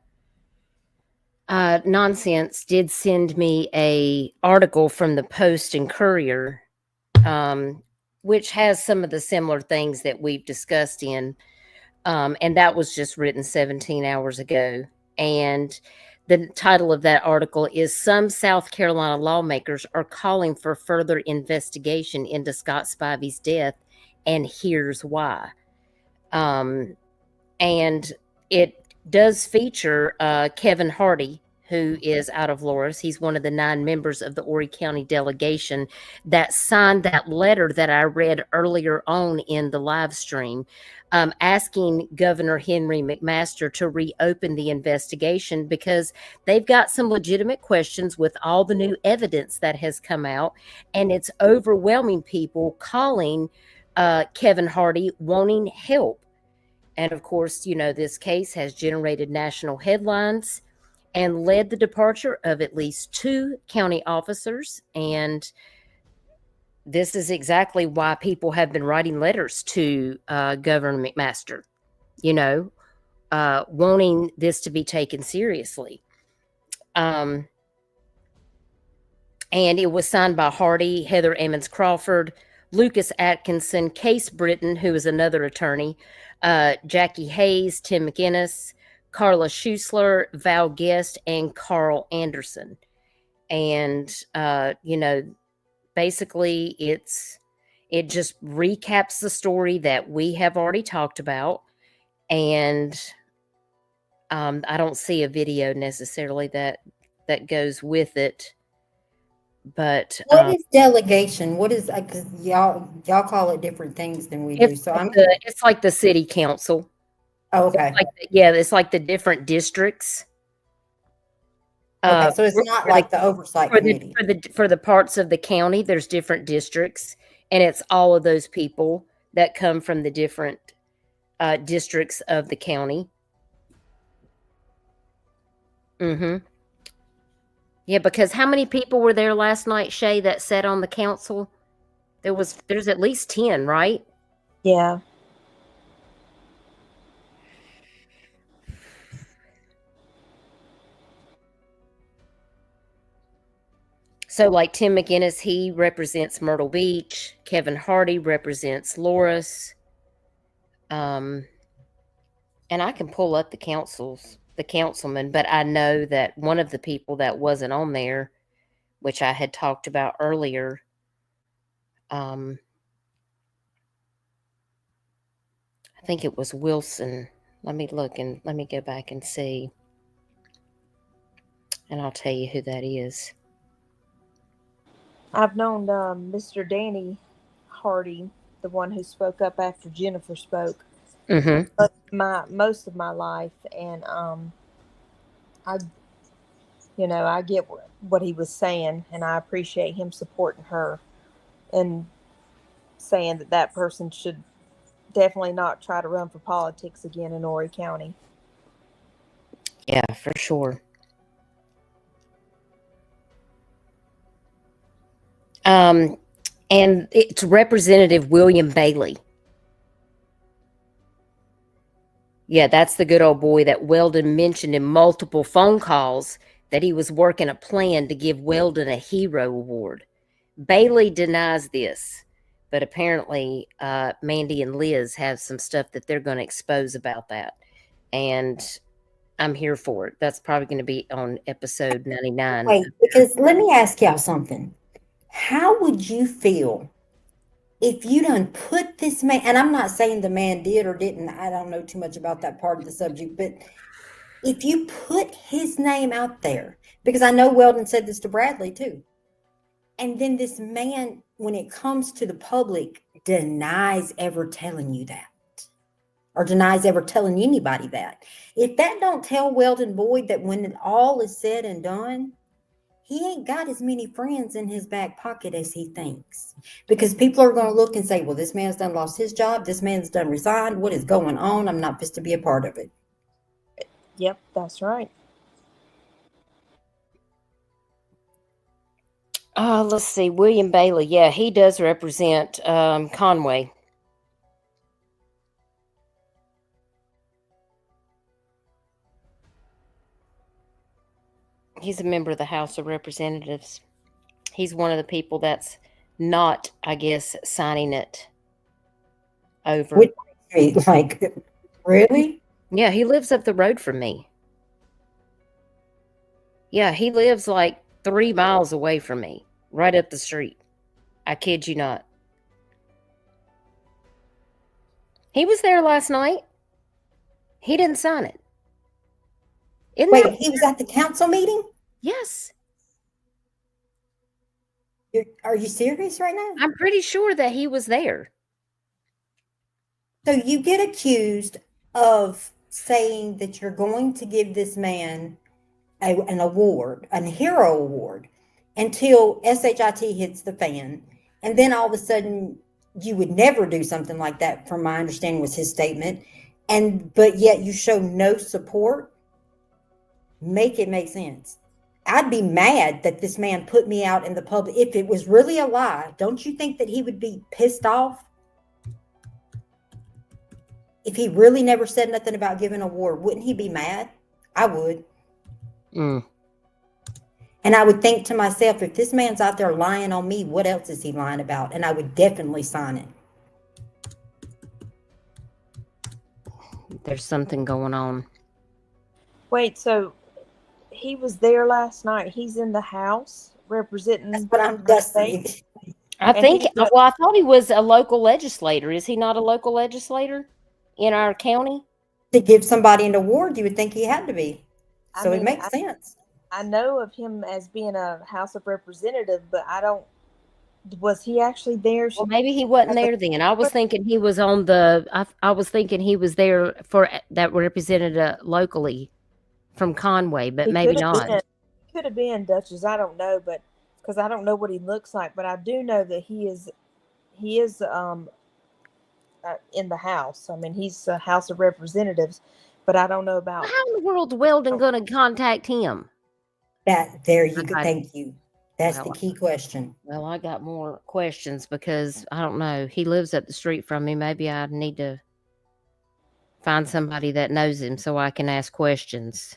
Nonsense did send me a article from the Post and Courier, which has some of the similar things that we've discussed in. And that was just written 17 hours ago. And the title of that article is Some South Carolina Lawmakers Are Calling for Further Investigation into Scott Spivey's Death, and Here's Why. And it does feature Kevin Hardy, who is out of Loris. He's one of the 9 members of the Horry County delegation that signed that letter that I read earlier on in the live stream, asking Governor Henry McMaster to reopen the investigation because they've got some legitimate questions with all the new evidence that has come out, and it's overwhelming people calling Kevin Hardy wanting help. And of course, you know, this case has generated national headlines and led the departure of at least 2 county officers. And this is exactly why people have been writing letters to Governor McMaster, you know, wanting this to be taken seriously. And it was signed by Hardy, Heather Emmons Crawford, Lucas Atkinson, Case Britton, who is another attorney, Jackie Hayes, Tim McInnes, Carla Schusler, Val Guest, and Carl Anderson. And, you know, basically it just recaps the story that we have already talked about. And I don't see a video necessarily that goes with it. But what is delegation? What is, because y'all call it different things than we do. So it's like the city council. Oh, okay. It's like the different districts. Okay, so it's not like the oversight committee. For the parts of the county, there's different districts, and it's all of those people that come from the different districts of the county. Mm-hmm. Yeah, because how many people were there last night, Shay, that sat on the council? There's at least 10, right? Yeah. So like Tim McInnes, he represents Myrtle Beach. Kevin Hardy represents Loris. And I can pull up the councilman, but I know that one of the people that wasn't on there, which I had talked about earlier, I think it was Wilson. Let me look and let me go back and see. And I'll tell you who that is. I've known Mr. Danny Hardy, the one who spoke up after Jennifer spoke, most of my life, and I get what he was saying, and I appreciate him supporting her and saying that person should definitely not try to run for politics again in Horry County. Yeah, for sure. And it's Representative William Bailey. Yeah, that's the good old boy that Weldon mentioned in multiple phone calls that he was working a plan to give Weldon a hero award. Bailey denies this, but apparently Mandy and Liz have some stuff that they're going to expose about that. And I'm here for it. That's probably going to be on episode 99. Wait, because let me ask y'all something. How would you feel if you done put this man, and I'm not saying the man did or didn't, I don't know too much about that part of the subject, but if you put his name out there, because I know Weldon said this to Bradley too, and then this man, when it comes to the public, denies ever telling you that, or denies ever telling anybody that. If that don't tell Weldon Boyd that when it all is said and done, he ain't got as many friends in his back pocket as he thinks. Because people are going to look and say, well, this man's done lost his job. This man's done resigned. What is going on? I'm not supposed to be a part of it. Yep, that's right. Let's see. William Bailey. Yeah, he does represent Conway. He's a member of the House of Representatives. He's one of the people that's not, I guess, signing it over. Like, really? Yeah, he lives up the road from me. Yeah, he lives like 3 miles away from me, right up the street. I kid you not. He was there last night. He didn't sign it. Wait, he was at the council meeting? Yes. Are you serious right now? I'm pretty sure that he was there. So you get accused of saying that you're going to give this man an award, a hero award, until SHIT hits the fan. And then all of a sudden, you would never do something like that, from my understanding was his statement. But yet you show no support. Make it make sense. I'd be mad that this man put me out in the public. If it was really a lie, don't you think that he would be pissed off? If he really never said nothing about giving an award, wouldn't he be mad? I would. And I would think to myself, if this man's out there lying on me, what else is he lying about? And I would definitely sign it. There's something going on. Wait, so he was there last night. He's in the House representing. That's what I'm guessing. I think, well, I thought he was a local legislator. Is he not a local legislator in our county? To give somebody an award, you would think he had to be. So it makes sense. I know of him as being a House of Representative, but I don't. Was he actually there? Well, maybe he wasn't there then. I was thinking he was on the. I was thinking he was there for that represented locally from Conway, but maybe not. Could have been Duchess. I don't know, but because I don't know what he looks like, but I do know that he is in the House. I mean, he's a House of Representatives, but I don't know about. How in the world's Weldon going to contact him? There you go. Thank you. That's the key question. Well, I got more questions because I don't know. He lives up the street from me. Maybe I need to find somebody that knows him so I can ask questions.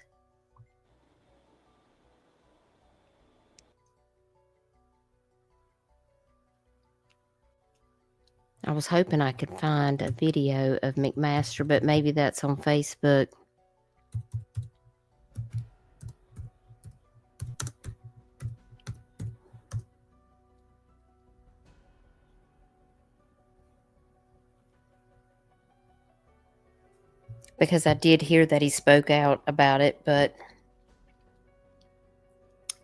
I was hoping I could find a video of McMaster, but maybe that's on Facebook. Because I did hear that he spoke out about it, but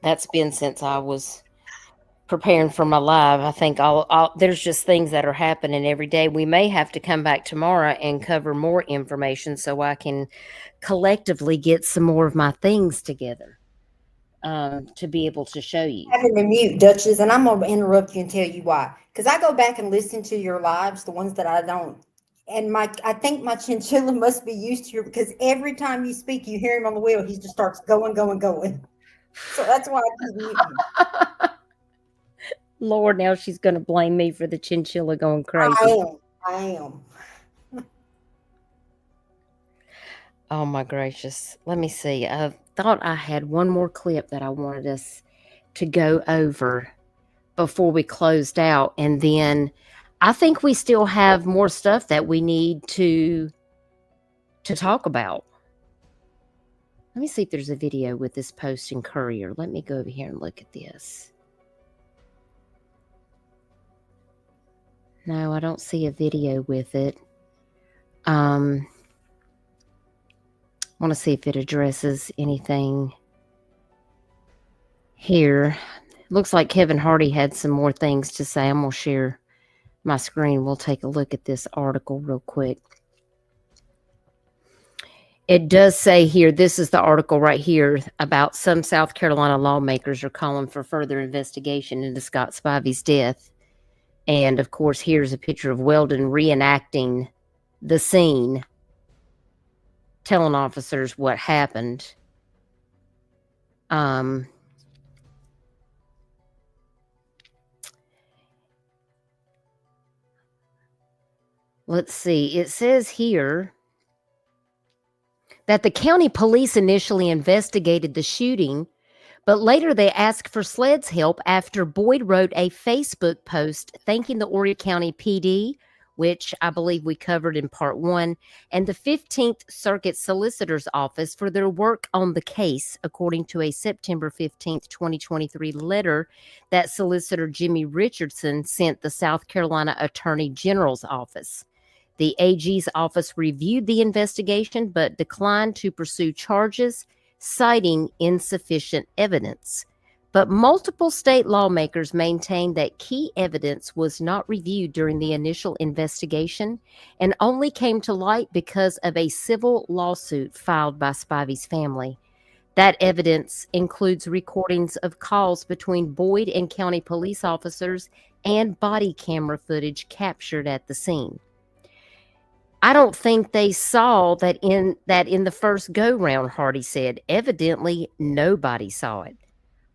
that's been since I was preparing for my live. I think there's just things that are happening every day. We may have to come back tomorrow and cover more information so I can collectively get some more of my things together to be able to show you. Having to mute, Duchess, and I'm going to interrupt you and tell you why. Because I go back and listen to your lives, the ones that I don't. And I think my chinchilla must be used to you, because every time you speak, you hear him on the wheel. He just starts going. So that's why I keep muting. Lord, now she's going to blame me for the chinchilla going crazy. I am. Oh, my gracious. Let me see. I thought I had one more clip that I wanted us to go over before we closed out. And then I think we still have more stuff that we need to talk about. Let me see if there's a video with this Post and Courier. Let me go over here and look at this. No, I don't see a video with it. I want to see if it addresses anything here. Looks like Kevin Hardy had some more things to say. I'm going to share my screen. We'll take a look at this article real quick. It does say here, this is the article right here about some South Carolina lawmakers are calling for further investigation into Scott Spivey's death. And of course, here's a picture of Weldon reenacting the scene, telling officers what happened. Let's see. It says here that the county police initially investigated the shooting, but later they asked for SLED's help after Boyd wrote a Facebook post thanking the Horry County PD, which I believe we covered in part 1, and the 15th Circuit Solicitor's Office for their work on the case, according to a September 15th, 2023 letter that Solicitor Jimmy Richardson sent the South Carolina Attorney General's office. The AG's office reviewed the investigation but declined to pursue charges, citing insufficient evidence. But multiple state lawmakers maintained that key evidence was not reviewed during the initial investigation and only came to light because of a civil lawsuit filed by Spivey's family. That evidence includes recordings of calls between Boyd and county police officers and body camera footage captured at the scene. I don't think they saw that in the first go-round, Hardy said. Evidently, nobody saw it.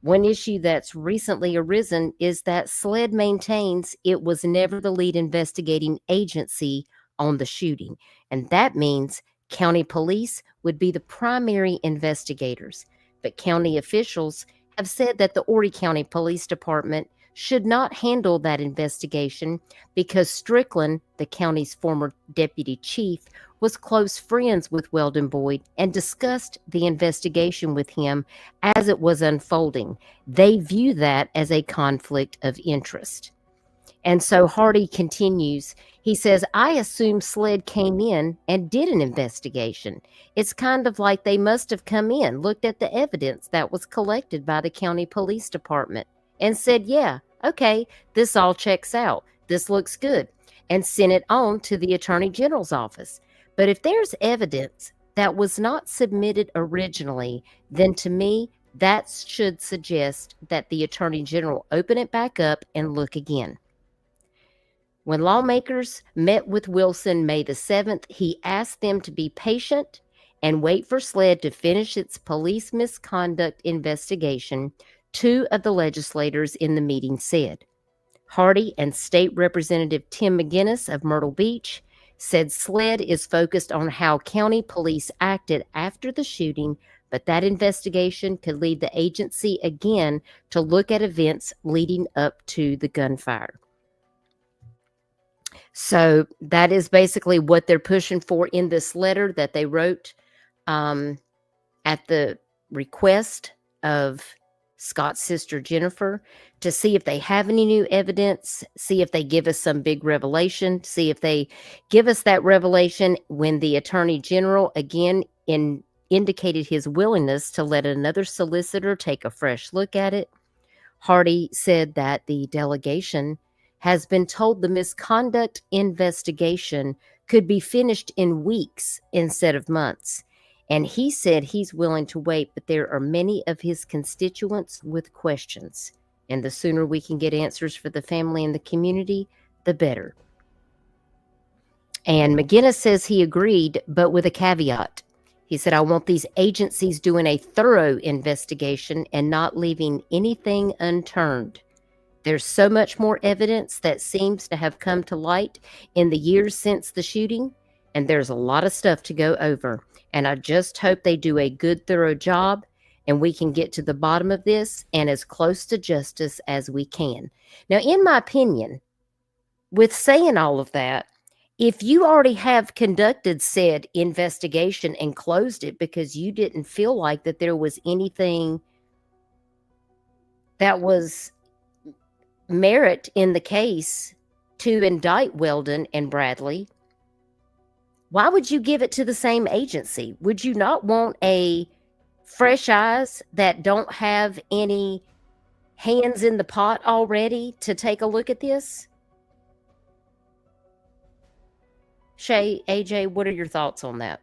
One issue that's recently arisen is that SLED maintains it was never the lead investigating agency on the shooting, and that means county police would be the primary investigators. But county officials have said that the Horry County Police Department should not handle that investigation because Strickland, the county's former deputy chief, was close friends with Weldon Boyd and discussed the investigation with him as it was unfolding. They view that as a conflict of interest. And so Hardy continues. He says, I assume SLED came in and did an investigation. It's kind of like they must have come in, looked at the evidence that was collected by the county police department, and said, yeah, okay, this all checks out. This looks good. And sent it on to the Attorney General's office. But if there's evidence that was not submitted originally, then to me, that should suggest that the Attorney General open it back up and look again. When lawmakers met with Wilson May the 7th, he asked them to be patient and wait for SLED to finish its police misconduct investigation. Two of the legislators in the meeting said. Hardy and State Representative Tim McGinnis of Myrtle Beach said SLED is focused on how county police acted after the shooting, but that investigation could lead the agency again to look at events leading up to the gunfire. So that is basically what they're pushing for in this letter that they wrote at the request of Scott's sister Jennifer, to see if they have any new evidence, see if they give us some big revelation, see if they give us that revelation when the Attorney General again indicated his willingness to let another solicitor take a fresh look at it. Hardy said that the delegation has been told the misconduct investigation could be finished in weeks instead of months. And he said he's willing to wait, but there are many of his constituents with questions. And the sooner we can get answers for the family and the community, the better. And McGinnis says he agreed, but with a caveat. He said, I want these agencies doing a thorough investigation and not leaving anything unturned. There's so much more evidence that seems to have come to light in the years since the shooting, and there's a lot of stuff to go over. And I just hope they do a good, thorough job and we can get to the bottom of this and as close to justice as we can. Now, in my opinion, with saying all of that, if you already have conducted said investigation and closed it because you didn't feel like that there was anything that was merit in the case to indict Weldon and Bradley, why would you give it to the same agency? Would you not want a fresh eyes that don't have any hands in the pot already to take a look at this? Shay, AJ, what are your thoughts on that?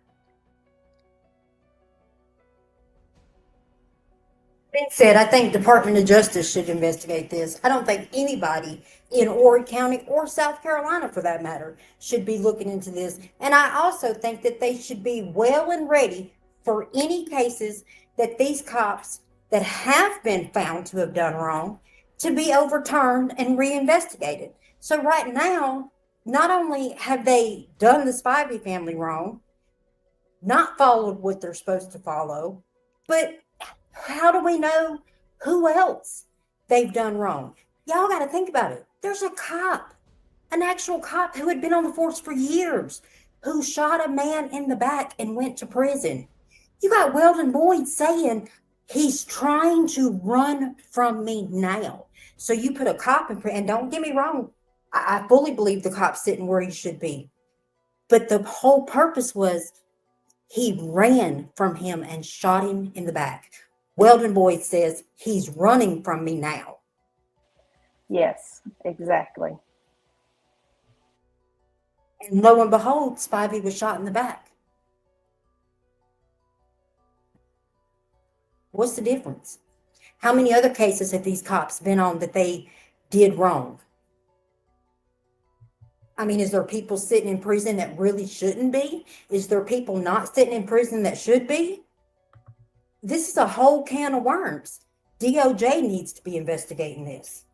Being said, I think Department of Justice should investigate this. I don't think anybody in Horry County or South Carolina, for that matter, should be looking into this. And I also think that they should be well and ready for any cases that these cops that have been found to have done wrong to be overturned and reinvestigated. So right now, not only have they done the Spivey family wrong, not followed what they're supposed to follow, but how do we know who else they've done wrong? Y'all got to think about it. There's a cop, an actual cop who had been on the force for years, who shot a man in the back and went to prison. You got Weldon Boyd saying he's trying to run from me now. So you put a cop in prison, and don't get me wrong, I fully believe the cop's sitting where he should be. But the whole purpose was he ran from him and shot him in the back. Weldon Boyd says he's running from me now. Yes, exactly. And lo and behold, Spivey was shot in the back. What's the difference? How many other cases have these cops been on that they did wrong? I mean, is there people sitting in prison that really shouldn't be? Is there people not sitting in prison that should be? This is a whole can of worms. DOJ needs to be investigating this.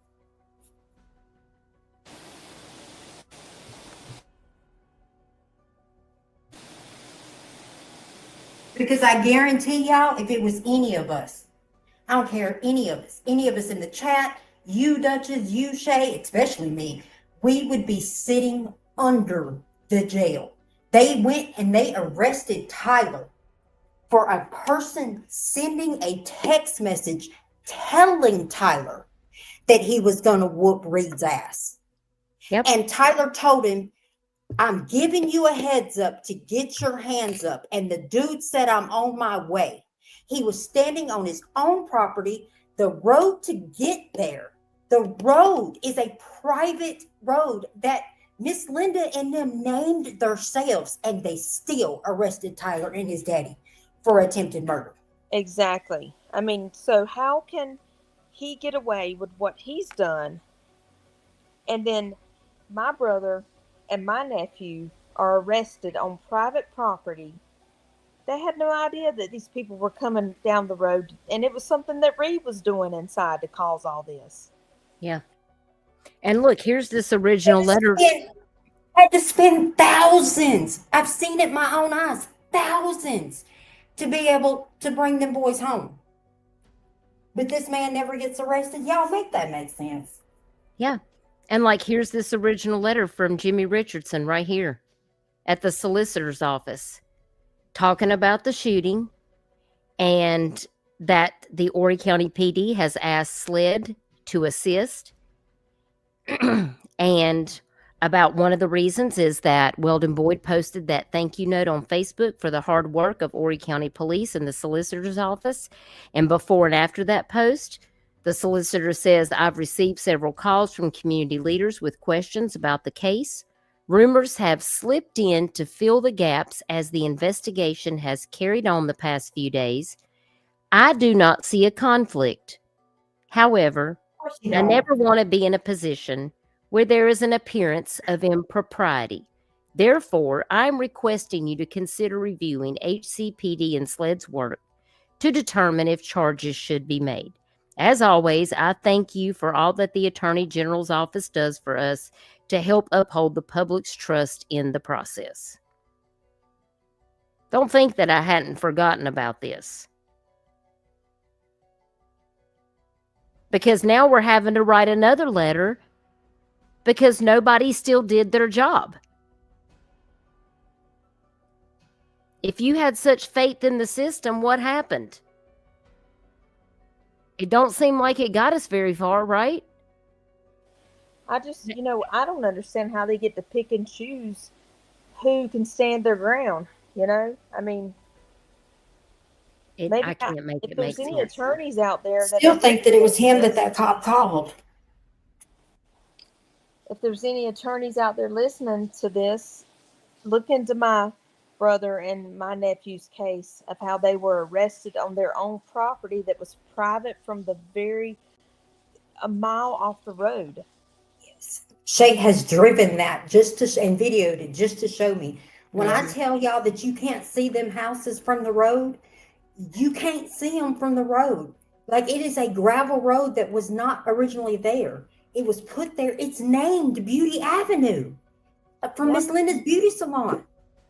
Because I guarantee y'all, if it was any of us, I don't care, any of us in the chat, you Duchess, you Shay, especially me, we would be sitting under the jail. They went and they arrested Tyler for a person sending a text message telling Tyler that he was going to whoop Reed's ass. Yep. And Tyler told him, I'm giving you a heads up to get your hands up. And the dude said, I'm on my way. He was standing on his own property. The road to get there, the road is a private road that Miss Linda and them named themselves, and they still arrested Tyler and his daddy for attempted murder. Exactly. I mean, so how can he get away with what he's done? And then my brother and my nephew are arrested on private property. They had no idea that these people were coming down the road, and it was something that Reed was doing inside to cause all this. Yeah. And look, here's this original letter. Had to spend thousands. I've seen it my own eyes. Thousands to be able to bring them boys home. But this man never gets arrested. Y'all make that make sense. Yeah. And like, here's this original letter from Jimmy Richardson right here at the solicitor's office talking about the shooting and that the Horry County PD has asked SLED to assist. And about one of the reasons is that Weldon Boyd posted that thank you note on Facebook for the hard work of Horry County Police and the solicitor's office. And before and after that post, the solicitor says, I've received several calls from community leaders with questions about the case. Rumors have slipped in to fill the gaps as the investigation has carried on the past few days. I do not see a conflict. However, I never want to be in a position where there is an appearance of impropriety. Therefore, I'm requesting you to consider reviewing HCPD and SLED's work to determine if charges should be made. As always, I thank you for all that the Attorney General's office does for us to help uphold the public's trust in the process. Don't think that I hadn't forgotten about this. Because now we're having to write another letter because nobody still did their job. If you had such faith in the system, what happened? It don't seem like it got us very far, right? I just, I don't understand how they get to pick and choose who can stand their ground, I mean, maybe I can't make if it make there's any sense. attorneys out there that Still think that it was him that cop called. If there's any attorneys out there listening to this, look into my brother and my nephew's case of how they were arrested on their own property that was private from a mile off the road. Shay has driven that and videoed it just to show me. When I Mhm. tell y'all that you can't see them houses from the road, you can't see them from the road. Like, it is a gravel road that was not originally there. It was put there. It's named Beauty Avenue from Miss Linda's Beauty Salon.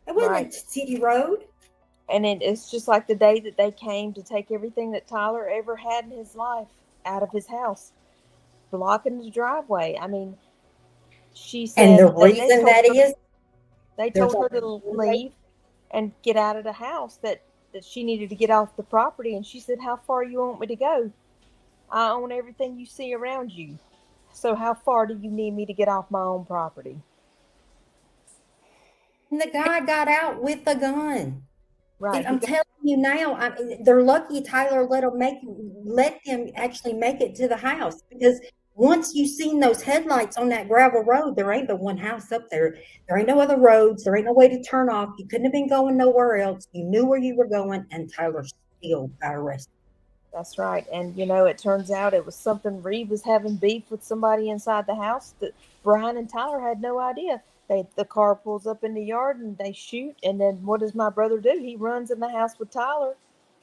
It wasn't Right. a city road. And it's just like the day that they came to take everything that Tyler ever had in his life out of his house, blocking the driveway. I mean, she said, And the they reason told that her, is, they there's told her to leave and get out of the house, that she needed to get off the property. And she said, how far you want me to go? I own everything you see around you. So how far do you need me to get off my own property? and the guy got out with a gun. Right. I'm telling you now, they're lucky Tyler let them actually make it to the house, because once you've seen those headlights on that gravel road, there ain't but one house up there. There ain't no other roads. There ain't no way to turn off. You couldn't have been going nowhere else. You knew where you were going, and Tyler still got arrested. That's right. And, it turns out it was something Reed was having beef with somebody inside the house that Brian and Tyler had no idea. The car pulls up in the yard and they shoot. And then what does my brother do? He runs in the house with Tyler,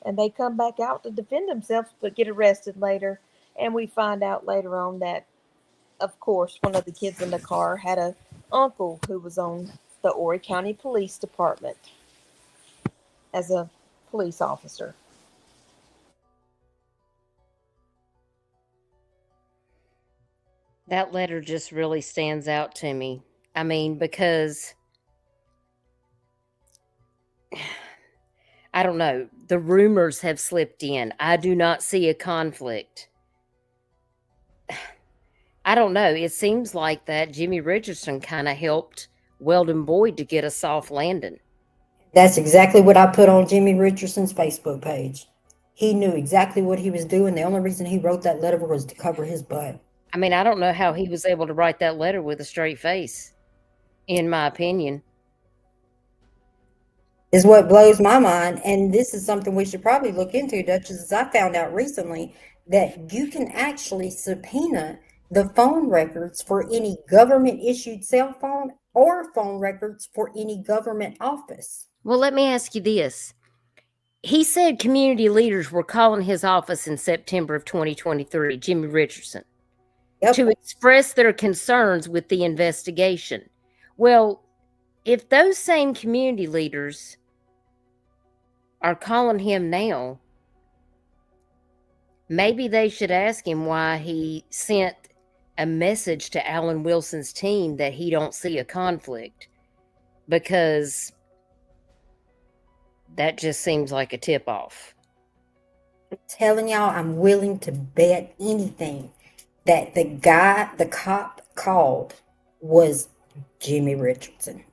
and they come back out to defend themselves, but get arrested later. And we find out later on that, of course, one of the kids in the car had a uncle who was on the Horry County Police Department as a police officer. That letter just really stands out to me. I mean, because I don't know, the rumors have slipped in. I do not see a conflict. I don't know. It seems like that Jimmy Richardson kind of helped Weldon Boyd to get a soft landing. That's exactly what I put on Jimmy Richardson's Facebook page. He knew exactly what he was doing. The only reason he wrote that letter was to cover his butt. I mean, I don't know how he was able to write that letter with a straight face, in my opinion. Is what blows my mind. And this is something we should probably look into, Duchess, as I found out recently that you can actually subpoena the phone records for any government issued cell phone or phone records for any government office. Well, let me ask you this. He said community leaders were calling his office in September of 2023, Jimmy Richardson, to express their concerns with the investigation. Well, if those same community leaders are calling him now, maybe they should ask him why he sent a message to Alan Wilson's team that he don't see a conflict, because that just seems like a tip-off. I'm telling y'all, I'm willing to bet anything that the cop called was Jimmy Richardson.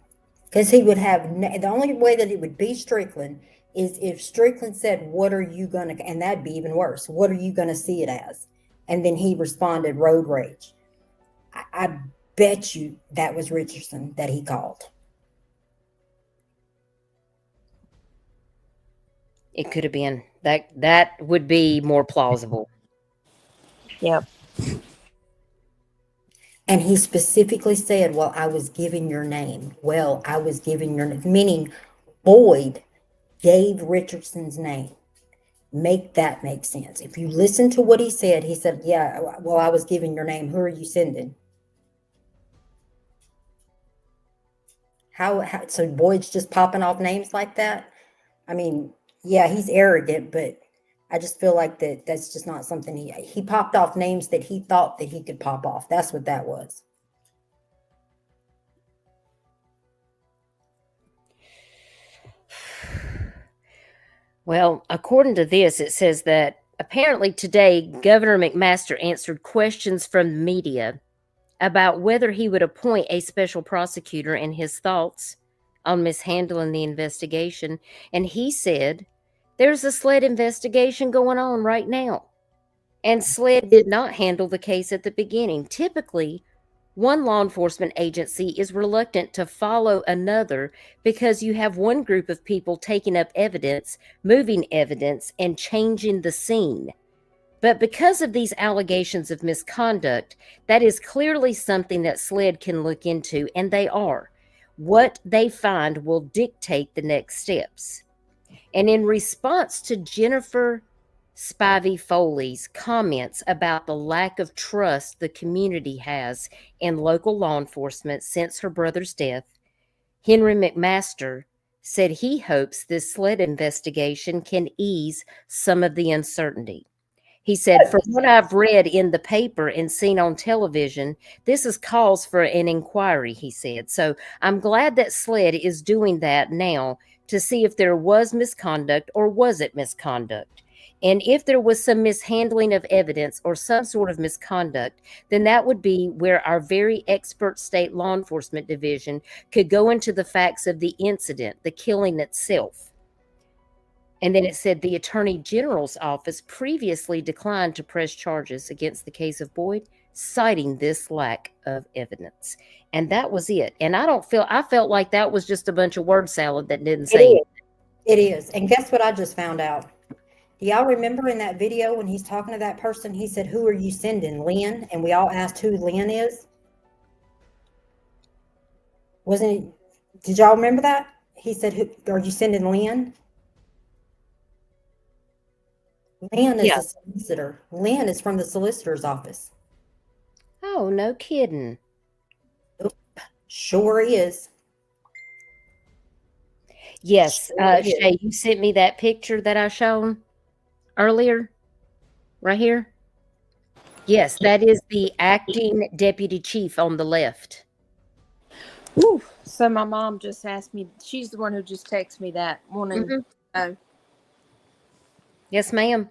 Because he would have, the only way that it would be Strickland is if Strickland said, what are you going to, and that'd be even worse, what are you going to see it as? And then he responded, road rage. I bet you that was Richardson that he called. It could have been. That would be more plausible. Yep. And he specifically said, well, I was given your name. Well, I was given your name, meaning Boyd gave Richardson's name. Make that make sense. If you listen to what he said, yeah, well, I was given your name. Who are you sending? How so Boyd's just popping off names like that? I mean, yeah, he's arrogant, but I just feel like that's just not something he popped off names that he thought that he could pop off. That's what that was. Well, according to this, it says that apparently today, Governor McMaster answered questions from the media about whether he would appoint a special prosecutor and his thoughts on mishandling the investigation. And he said, there's a SLED investigation going on right now. And SLED did not handle the case at the beginning. Typically, One law enforcement agency is reluctant to follow another because you have one group of people taking up evidence, moving evidence, and changing the scene. But because of these allegations of misconduct, that is clearly something that SLED can look into, and they are. What they find will dictate the next steps. And in response to Jennifer Spivey Foley's comments about the lack of trust the community has in local law enforcement since her brother's death, Henry McMaster said he hopes this SLED investigation can ease some of the uncertainty. He said, from what I've read in the paper and seen on television, this is cause for an inquiry, he said. So I'm glad that SLED is doing that now to see if there was misconduct or was it misconduct. And if there was some mishandling of evidence or some sort of misconduct, then that would be where our very expert state law enforcement division could go into the facts of the incident, the killing itself. And then it said the Attorney General's office previously declined to press charges against the case of Boyd, citing this lack of evidence. And that was it. And I felt like that was just a bunch of word salad that didn't say anything. It is. And guess what I just found out? Do y'all remember in that video when he's talking to that person, he said, "Who are you sending, Lynn?" And we all asked who Lynn is. Wasn't it? Did y'all remember that? He said, "Who are you sending, Lynn?" Lynn is a solicitor. Lynn is from the solicitor's office. Oh, no kidding. Sure is. Yes, Shay, you sent me that picture that I shown earlier, right here. Yes, that is the acting deputy chief on the left. Whew. So my mom just asked me, she's the one who just texted me that morning. Yes, ma'am.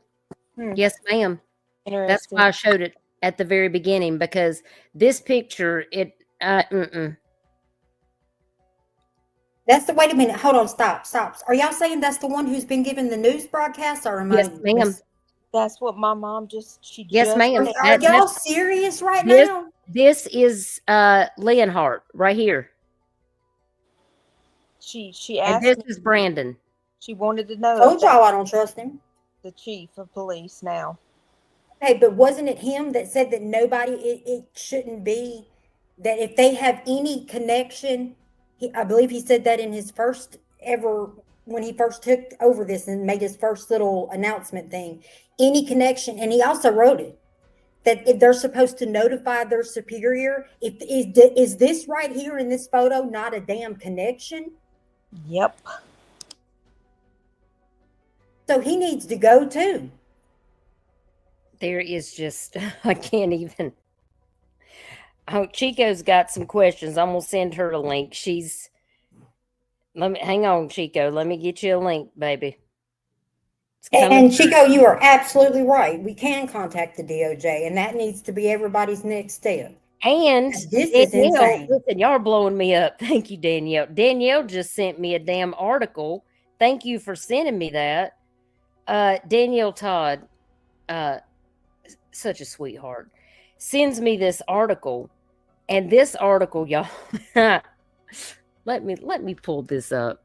Yes, ma'am. That's why I showed it at the very beginning, because this picture, That's the, wait a minute, hold on, stop. Are y'all saying that's the one who's been given the news broadcast, or am yes, ma'am. That's what my mom Yes, ma'am. Are y'all serious right now? This is Leonhardt right here. She And asked this me, is Brandon. she wanted to know. Told y'all I don't trust him. The chief of police now. Hey, but wasn't it him that said that nobody, it shouldn't be, that if they have any connection, I believe he said that in his first ever, when he first took over this and made his first little announcement thing, any connection, and he also wrote it, that if they're supposed to notify their superior. Is this right here in this photo not a damn connection? Yep. So he needs to go too. There is just, I can't even. Oh, Chico's got some questions. I'm going to send her a link. Hang on, Chico. Let me get you a link, baby. And Chico, you are absolutely right. We can contact the DOJ, and that needs to be everybody's next step. And this is insane. Listen, y'all are blowing me up. Thank you, Danielle. Danielle just sent me a damn article. Thank you for sending me that. Danielle Todd, such a sweetheart, sends me this article, and this article, y'all, let me pull this up.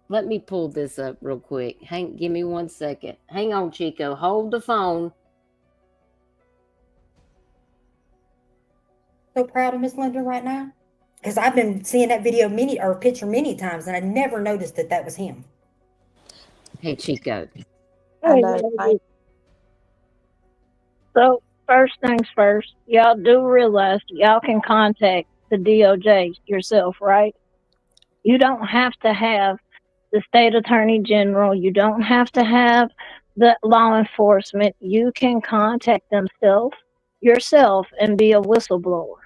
Let me pull this up real quick. Give me 1 second. Hang on, Chico. Hold the phone. So proud of Miss Linda right now, because I've been seeing that video picture many times, and I never noticed that was him. Hey, Chico. So first things first, y'all do realize y'all can contact the DOJ yourself, right? You don't have to have the state attorney general. You don't have to have the law enforcement. You can contact them yourself and be a whistleblower.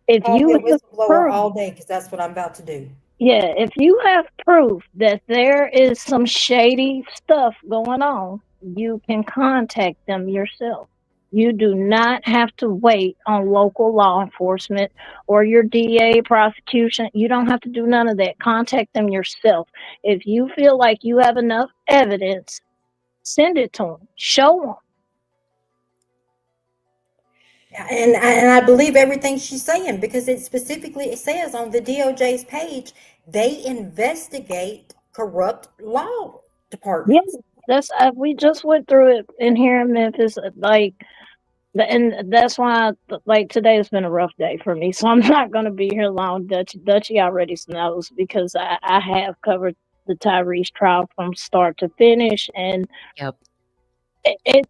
If I'll you be a have whistleblower proof, all day, because that's what I'm about to do. yeah, if you have proof that there is some shady stuff going on, you can contact them yourself. You do not have to wait on local law enforcement or your DA, prosecution. You don't have to do none of that. Contact them yourself. If you feel like you have enough evidence, send it to them. Show them. And I believe everything she's saying because it specifically says on the DOJ's page, they investigate corrupt law Yeah, departments. that's we just went through it in here in Memphis. And that's why, like, today has been a rough day for me. So I'm not going to be here long. Dutchy already knows because I have covered the Tyrese trial from start to finish, and Yep.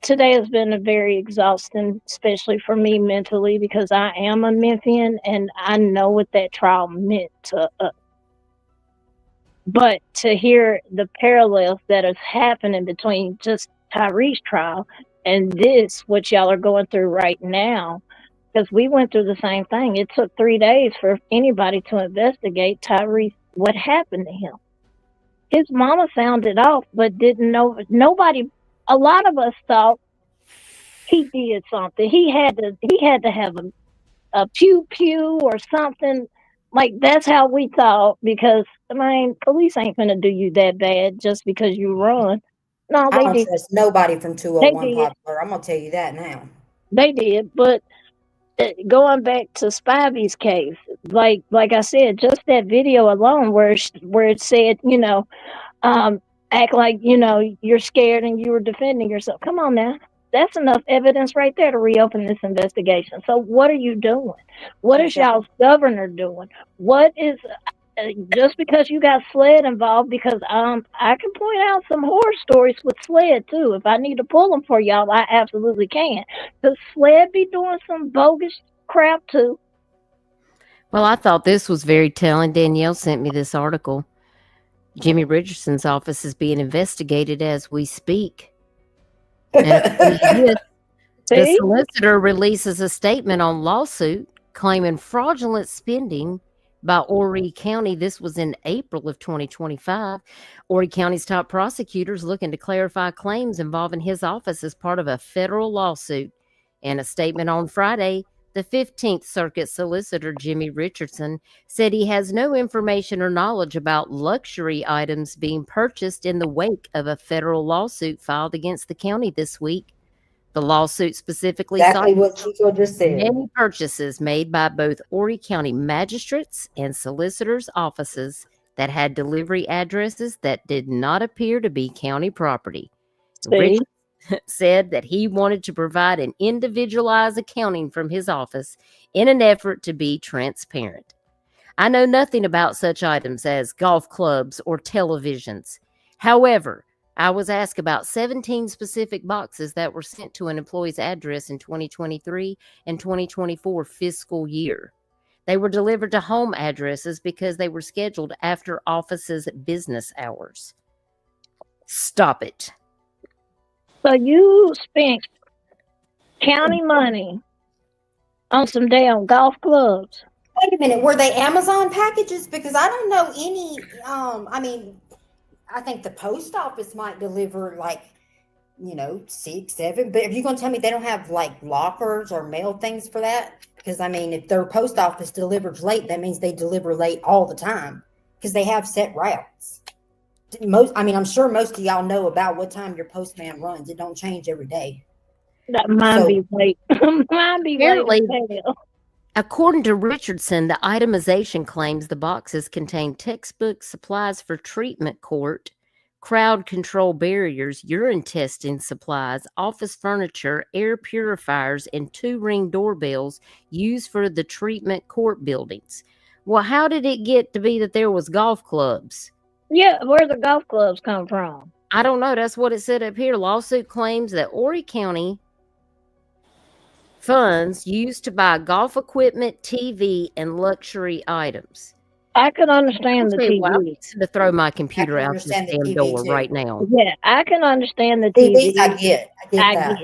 today has been a very exhausting, especially for me mentally, because I am a Memphian and I know what that trial meant to us. But to hear the parallels that is happening between just Tyree's trial and this, what y'all are going through right now, because we went through the same thing. It took 3 days for anybody to investigate Tyree, what happened to him. His mama found it off, but didn't know. Nobody, a lot of us thought he did something. He had to have a pew pew or something. Like, that's how we thought, because I mean, police ain't gonna do you that bad just because you run. No, I they don't did. trust nobody from They 201 did. Popular. I'm gonna tell you that now. They did. But going back to Spivey's case, like I said, just that video alone, where it said, act like you're scared and you were defending yourself. Come on now. That's enough evidence right there to reopen this investigation. So what are you doing? What is y'all's governor doing? What is just because you got SLED involved? Because I can point out some horror stories with SLED too. If I need to pull them for y'all, I absolutely can. Because SLED be doing some bogus crap too. Well, I thought this was very telling. Danielle sent me this article. Jimmy Richardson's office is being investigated as we speak. And the solicitor releases a statement on lawsuit claiming fraudulent spending by Horry County. This was in April of 2025. Horry County's top prosecutors looking to clarify claims involving his office as part of a federal lawsuit. In a statement on Friday, the 15th Circuit solicitor, Jimmy Richardson, said he has no information or knowledge about luxury items being purchased in the wake of a federal lawsuit filed against the county this week. The lawsuit specifically Exactly cited what you just said. many purchases made by both Horry County magistrates and solicitors' offices that had delivery addresses that did not appear to be county property. Richardson said that he wanted to provide an individualized accounting from his office in an effort to be transparent. I know nothing about such items as golf clubs or televisions. However, I was asked about 17 specific boxes that were sent to an employee's address in 2023 and 2024 fiscal year. They were delivered to home addresses because they were scheduled after office's business hours. Stop it. So you spent county money on some damn golf clubs. Wait a minute, were they Amazon packages? Because I don't know any. I mean, I think the post office might deliver like, 6, 7. But if you're gonna tell me they don't have like lockers or mail things for that, because I mean, if their post office delivers late, that means they deliver late all the time because they have set routes. I'm sure most of y'all know about what time your postman runs. It don't change every day. That mine be late. Mine be Apparently, late. according to Richardson, the itemization claims the boxes contain textbooks, supplies for treatment court, crowd control barriers, urine testing supplies, office furniture, air purifiers, and 2-ring doorbells used for the treatment court buildings. Well, how did it get to be that there was golf clubs? Yeah, where the golf clubs come from? I don't know. That's what it said up here. Lawsuit claims that Horry County funds used to buy golf equipment, TV, and luxury items. I can understand the TV. I'm fixing to throw my computer out this damn door right now. Yeah, I can understand the TVs, TV. I get that.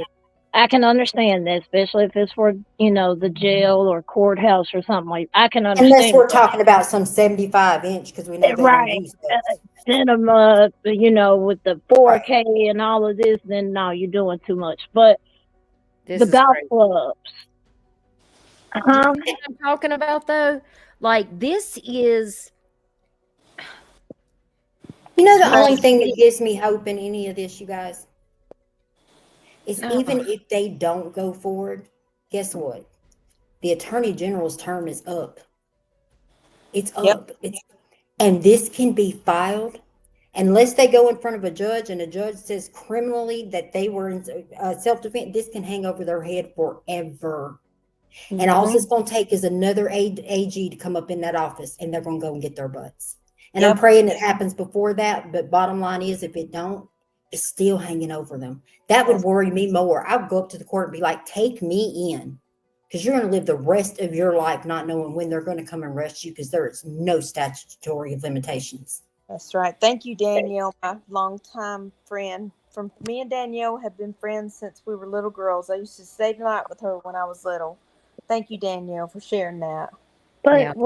I can understand that, especially if it's for, the jail or courthouse or something like that. I can understand. Unless we're talking about some 75-inch, because we know they don't use those. Cinema, with the 4K and all of this, then no, you're doing too much. But the golf clubs. You know what I'm talking about, though? Like, this is... The only thing that gives me hope in any of this, you guys, is even if they don't go forward, guess what? the Attorney General's term is up. It's Yep. up. And this can be filed unless they go in front of a judge and a judge says criminally that they were in self-defense. This can hang over their head forever. And all it's going to take is another AG to come up in that office, and they're going to go and get their butts. And I'm praying it happens before that. But bottom line is, if it don't, it's still hanging over them. That would worry me more. I would go up to the court and be like, take me in. Because you're going to live the rest of your life not knowing when they're going to come and arrest you, because there is no statutory limitations. That's right. Thank you, Danielle, my longtime friend. Me and Danielle have been friends since we were little girls. I used to stay the night with her when I was little. Thank you, Danielle, for sharing that. But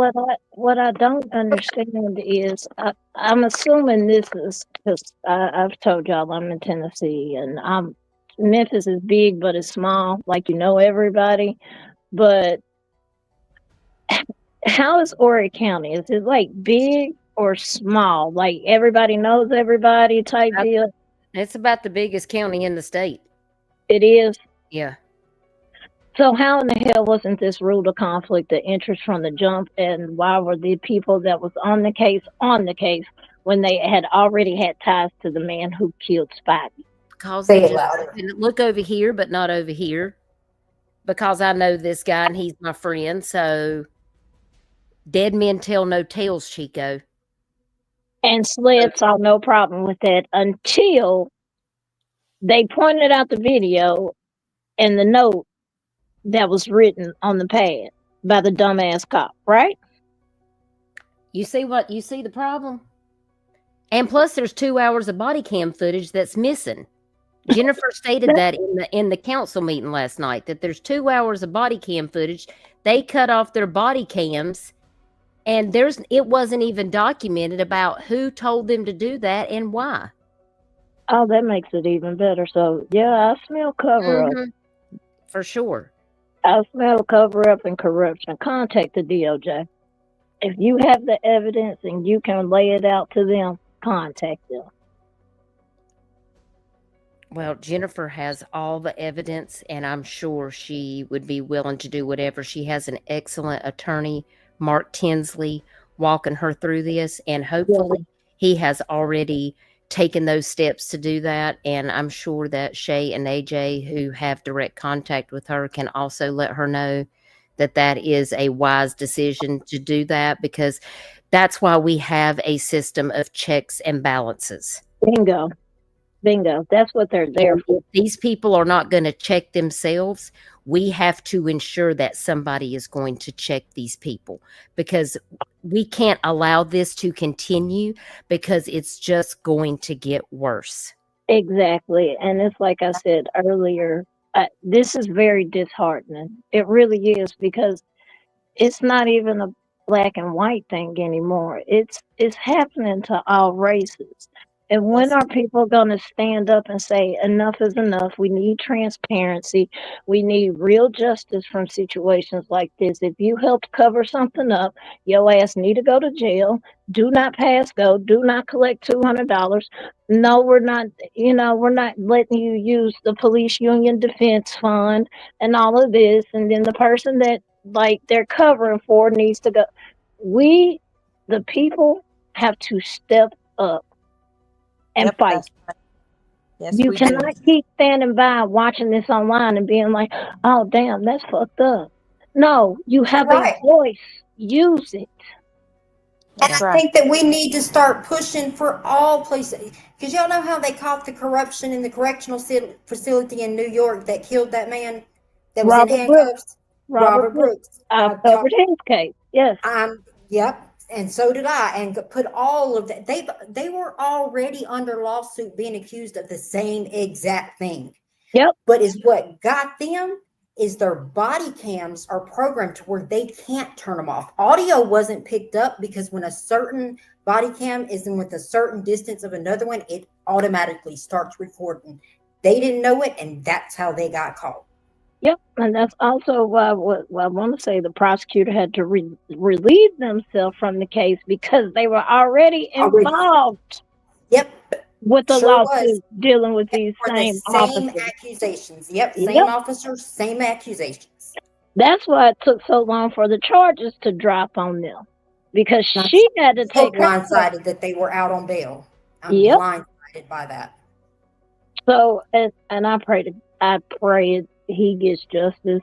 what I don't understand is, I'm assuming this is because I've told y'all I'm in Tennessee, and Memphis is big, but it's small. Like, you know everybody. But how is Horry County? Is it like big or small? Like everybody knows everybody type deal? It's about the biggest county in the state. It is? Yeah. So how in the hell wasn't this ruled a conflict of interest from the jump? And why were the people that was on the case when they had already had ties to the man who killed Spivey? Because they just look over here, but not over here. Because I know this guy and he's my friend. So dead men tell no tales, Chico. And SLED saw no problem with that until they pointed out the video and the note that was written on the pad by the dumbass cop, right? You see the problem? And plus there's 2 hours of body cam footage that's missing. Jennifer stated that in the council meeting last night, that there's 2 hours of body cam footage. They cut off their body cams, and it wasn't even documented about who told them to do that and why. Oh, that makes it even better. So yeah, I smell cover up. For sure. I smell cover up and corruption. Contact the DOJ. If you have the evidence and you can lay it out to them, contact them. Well, Jennifer has all the evidence, and I'm sure she would be willing to do whatever. She has an excellent attorney, Mark Tinsley, walking her through this, and hopefully he has already taken those steps to do that. And I'm sure that Shay and AJ, who have direct contact with her, can also let her know that that is a wise decision to do that, because that's why we have a system of checks and balances. Bingo. That's what they're there for. If these people are not going to check themselves, we have to ensure that somebody is going to check these people, because we can't allow this to continue, because it's just going to get worse. Exactly. And it's like I said earlier, this is very disheartening. It really is, because it's not even a black and white thing anymore. It's happening to all races. And when are people going to stand up and say enough is enough? We need transparency. We need real justice from situations like this. If you helped cover something up, your ass need to go to jail. Do not pass go. Do not collect $200. No, we're not letting you use the police union defense fund and all of this. And then the person that they're covering for needs to go. We, the people, have to step up and fight. Right. Yes, you cannot keep standing by watching this online and being like, oh, damn, that's fucked up. No, you have a voice. Use it. And I think that we need to start pushing for all places. Because y'all know how they caught the corruption in the correctional facility in New York that killed that man that was in handcuffs? Robert Brooks. I've covered his case. Yes. Yep. And so did I, and put all of that. They were already under lawsuit being accused of the same exact thing. Yep. But is what got them is their body cams are programmed to where they can't turn them off. Audio wasn't picked up because when a certain body cam is in with a certain distance of another one, it automatically starts recording. They didn't know it, and that's how they got caught. Yep, and that's also why I want to say the prosecutor had to relieve themselves from the case, because they were already involved. Yep, with the lawsuit dealing with these same accusations. Yep, same officers, same accusations. That's why it took so long for the charges to drop on them, because I'm she had to so take her. blindsided that they were out on bail. I'm Yep. blindsided by that. So, and I pray he gets justice.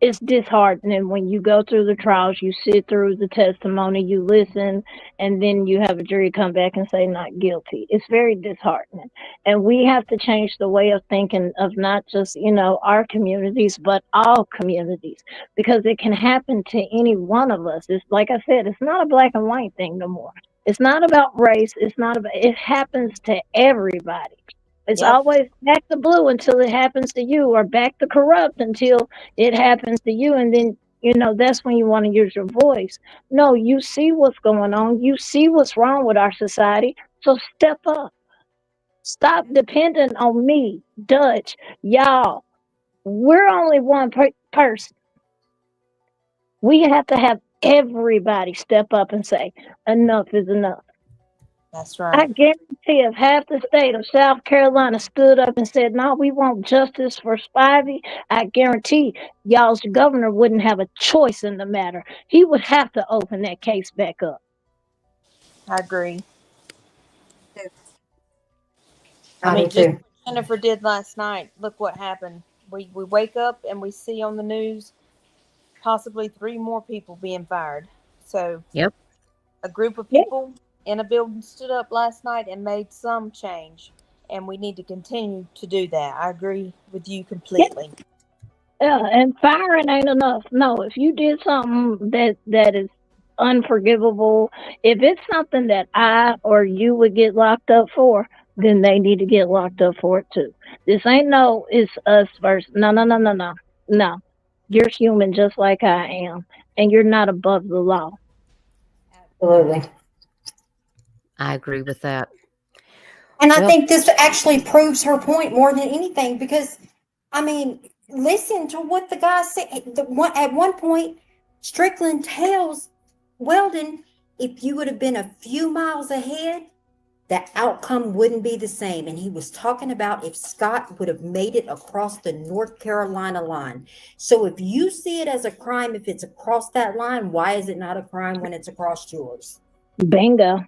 It's disheartening when you go through the trials, you sit through the testimony, you listen, and then you have a jury come back and say not guilty. It's very disheartening. And we have to change the way of thinking of not just, our communities, but all communities, because it can happen to any one of us. It's like I said, it's not a black and white thing no more. It's not about race. It happens to everybody. It's Yep. always back to blue until it happens to you, or back to corrupt until it happens to you. And then, that's when you want to use your voice. No, you see what's going on. You see what's wrong with our society. So step up. Stop depending on me, Dutch, y'all. We're only one person. We have to have everybody step up and say, enough is enough. That's I right. guarantee if half the state of South Carolina stood up and said, no, we want justice for Spivey, I guarantee y'all's governor wouldn't have a choice in the matter. He would have to open that case back up. I agree. I do just too. what Jennifer did last night. Look what happened. We wake up and we see on the news possibly 3 more people being fired. So Yep. a group of people in a building stood up last night and made some change, and we need to continue to do that. I agree with you completely. Yeah, and firing ain't enough. No, if you did something that is unforgivable, if it's something that I or you would get locked up for, then they need to get locked up for it too. This ain't it's us versus no. You're human just like I am, and you're not above the law. Absolutely. I agree with that. And I think this actually proves her point more than anything, because, listen to what the guy said. At one point, Strickland tells Weldon, if you would have been a few miles ahead, the outcome wouldn't be the same. And he was talking about if Scott would have made it across the North Carolina line. So if you see it as a crime, if it's across that line, why is it not a crime when it's across yours? Bingo.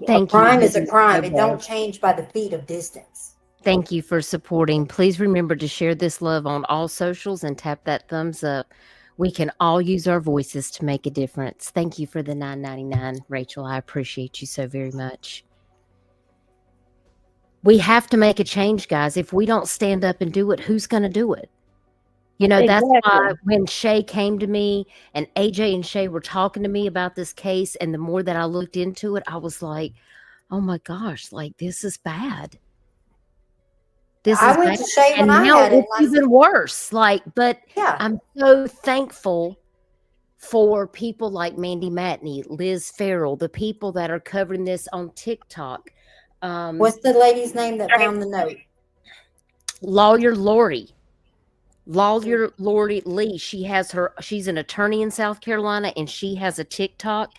Thank a crime you. is a crime. It don't change by the feet of distance. Thank you for supporting. Please remember to share this love on all socials and tap that thumbs up. We can all use our voices to make a difference. Thank you for the $9.99, Rachel. I appreciate you so very much. We have to make a change, guys. If we don't stand up and do it, who's going to do it? That's why when Shay came to me and AJ and Shay were talking to me about this case, and the more that I looked into it, I was like, oh my gosh, this is bad. I went to Shay when and I now had it. it's even worse. But yeah. I'm so thankful for people like Mandy Matney, Liz Farrell, the people that are covering this on TikTok. What's the lady's name that found the note? Lawyer Lori Lee. She's an attorney in South Carolina, and she has a TikTok.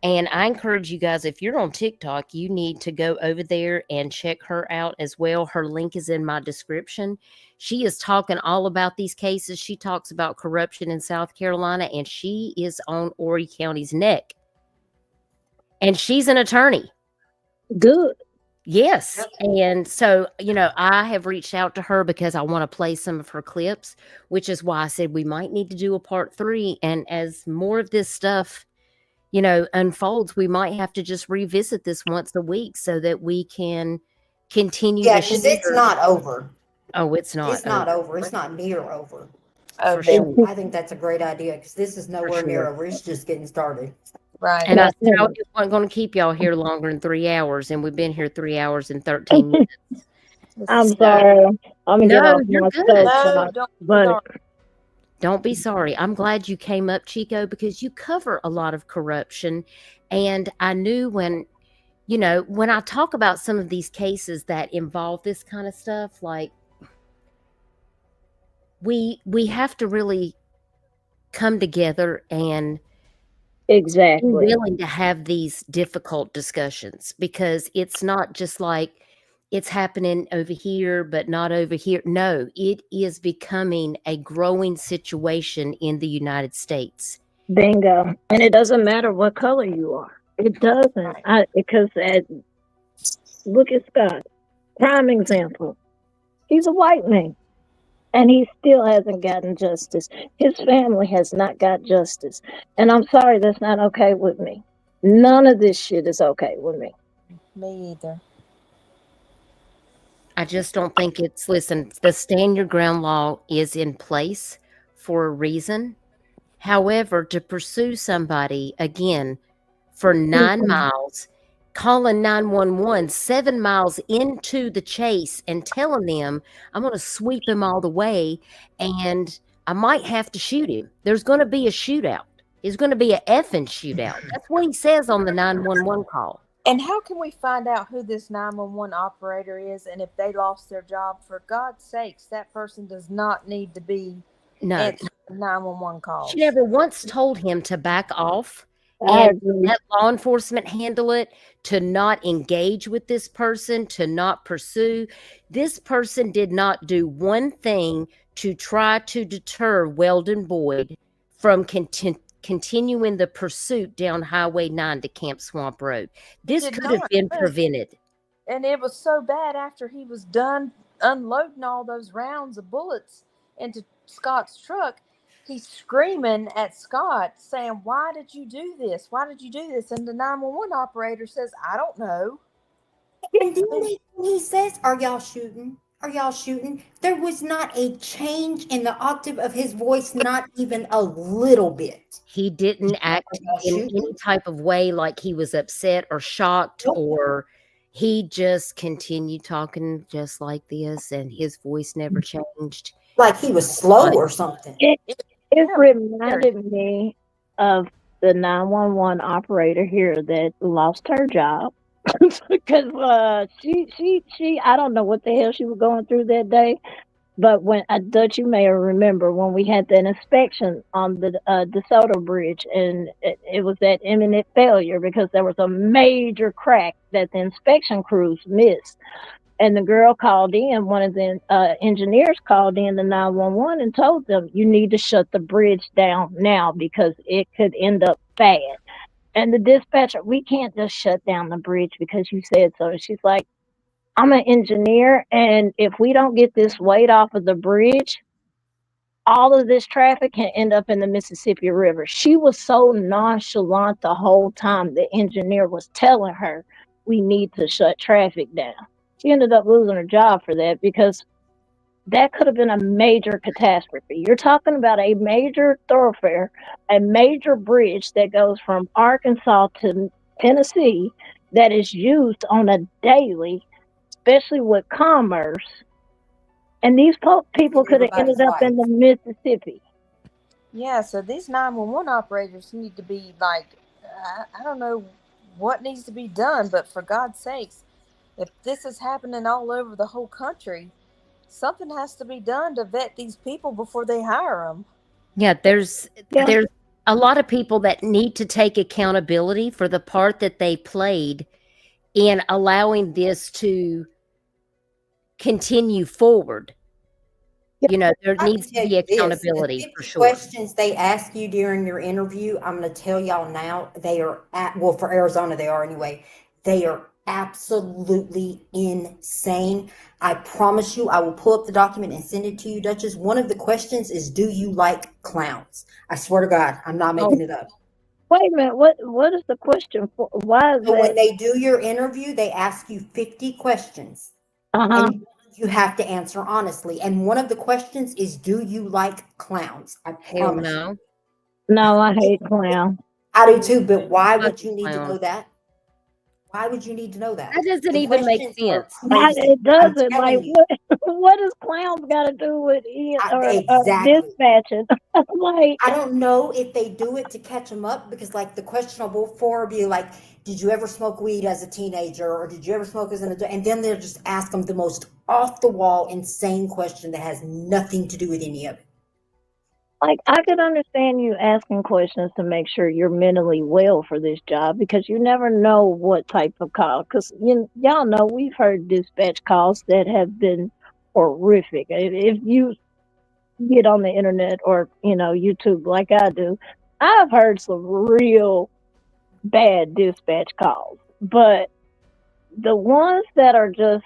And I encourage you guys, if you're on TikTok, you need to go over there and check her out as well. Her link is in my description. She is talking all about these cases. She talks about corruption in South Carolina, and she is on Horry County's neck. And she's an attorney. Good. Yes. And so, I have reached out to her because I want to play some of her clips, which is why I said we might need to do a part 3. And as more of this stuff unfolds, we might have to just revisit this once a week so that we can continue. Yeah, because it's not over. Oh, it's not. It's not over. It's not near over. For sure. I think that's a great idea, because this is nowhere near over. It's just getting started. Right. And I said I wasn't going to keep y'all here longer than 3 hours, and we've been here 3 hours and 13 minutes. I'm sorry. I'm you're good. Don't be sorry. I'm glad you came up, Chico, because you cover a lot of corruption. And I knew when I talk about some of these cases that involve this kind of stuff, we have to really come together and be willing to have these difficult discussions, because it's not just it's happening over here, but not over here. No, it is becoming a growing situation in the United States. Bingo. And it doesn't matter what color you are. It doesn't. Because look at Scott. Prime example. He's a white man. And he still hasn't gotten justice. His family has not got justice. And I'm sorry, that's not okay with me. None of this shit is okay with me. Me either. I just don't think it's, listen, the stand your ground law is in place for a reason. However, to pursue somebody, again, for 9 miles, calling 911 7 miles into the chase and telling them, I'm going to sweep him all the way and I might have to shoot him. There's going to be a shootout. It's going to be an effing shootout. That's what he says on the 911 call. And how can we find out who this 911 operator is and if they lost their job? For God's sakes, that person does not need to be answering 911 calls. She never once told him to back off and let law enforcement handle it, to not engage with this person, to not pursue. This person did not do one thing to try to deter Weldon Boyd from continuing the pursuit down Highway 9 to Camp Swamp Road. This could have been prevented. And it was so bad after he was done unloading all those rounds of bullets into Scott's truck. He's screaming at Scott saying, why did you do this? Why did you do this? And the 911 operator says, I don't know. And then he says, are y'all shooting? Are y'all shooting? There was not a change in the octave of his voice, not even a little bit. He didn't act in any type of way like he was upset or shocked, or he just continued talking just like this, and his voice never changed. Like he was slow or something. It reminded me of the 911 operator here that lost her job because she I don't know what the hell she was going through that day, but when Dutch, you may remember when we had that inspection on the DeSoto Bridge, and it was that imminent failure because there was a major crack that the inspection crews missed. And the girl called in, one of the engineers called in the 911 and told them, you need to shut the bridge down now because it could end up bad. And the dispatcher, we can't just shut down the bridge because you said so. She's like, I'm an engineer, and if we don't get this weight off of the bridge, all of this traffic can end up in the Mississippi River. She was so nonchalant the whole time the engineer was telling her, we need to shut traffic down. She ended up losing her job for that because that could have been a major catastrophe. You're talking about a major thoroughfare, a major bridge that goes from Arkansas to Tennessee that is used on a daily, especially with commerce. And these people could have ended up in the Mississippi. Yeah, so these 911 operators need to be like, I don't know what needs to be done, but for God's sakes, if this is happening all over the whole country, something has to be done to vet these people before they hire them. Yeah, there's a lot of people that need to take accountability for the part that they played in allowing this to continue forward. You know, there needs to be accountability for sure. Questions they ask you during your interview, I'm going to tell y'all now, they are well, for Arizona, they are anyway. They are absolutely insane. I promise you, I will pull up the document and send it to you, Duchess. One of the questions is, do you like clowns? I swear to God, I'm not making it up. Wait a minute, what is the question for? Why is So that? when they do your interview, they ask you 50 questions. And you have to answer honestly. And one of the questions is, do you like clowns? I promise you. No, I hate clowns. I do too, but why would you need to know that? Why would you need to know that? That doesn't even make sense. It doesn't. Like, what does clowns got to do with it or dispatching? Like, I don't know if they do it to catch them up, because like the question will before be like, did you ever smoke weed as a teenager, or did you ever smoke as an adult? And then they'll just ask them the most off the wall, insane question that has nothing to do with any of it. Like, I could understand you asking questions to make sure you're mentally well for this job, because you never know what type of call. Because y'all know we've heard dispatch calls that have been horrific. If you get on the internet or YouTube like I do, I've heard some real bad dispatch calls. But the ones that are just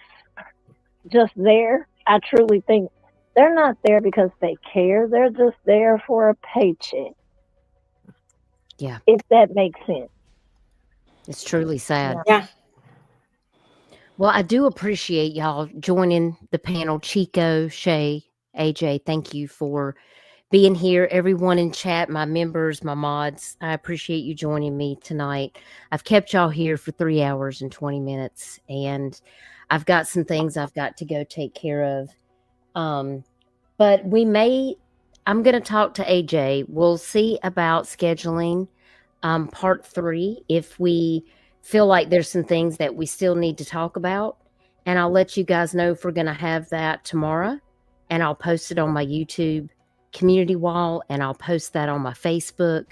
there, I truly think they're not there because they care. They're just there for a paycheck. Yeah. If that makes sense. It's truly sad. Yeah. Well, I do appreciate y'all joining the panel. Chico, Shay, AJ, thank you for being here. Everyone in chat, my members, my mods, I appreciate you joining me tonight. I've kept y'all here for 3 hours and 20 minutes, and I've got some things I've got to go take care of. But I'm going to talk to AJ. We'll see about scheduling part 3 if we feel like there's some things that we still need to talk about. And I'll let you guys know if we're going to have that tomorrow. And I'll post it on my YouTube community wall, and I'll post that on my Facebook.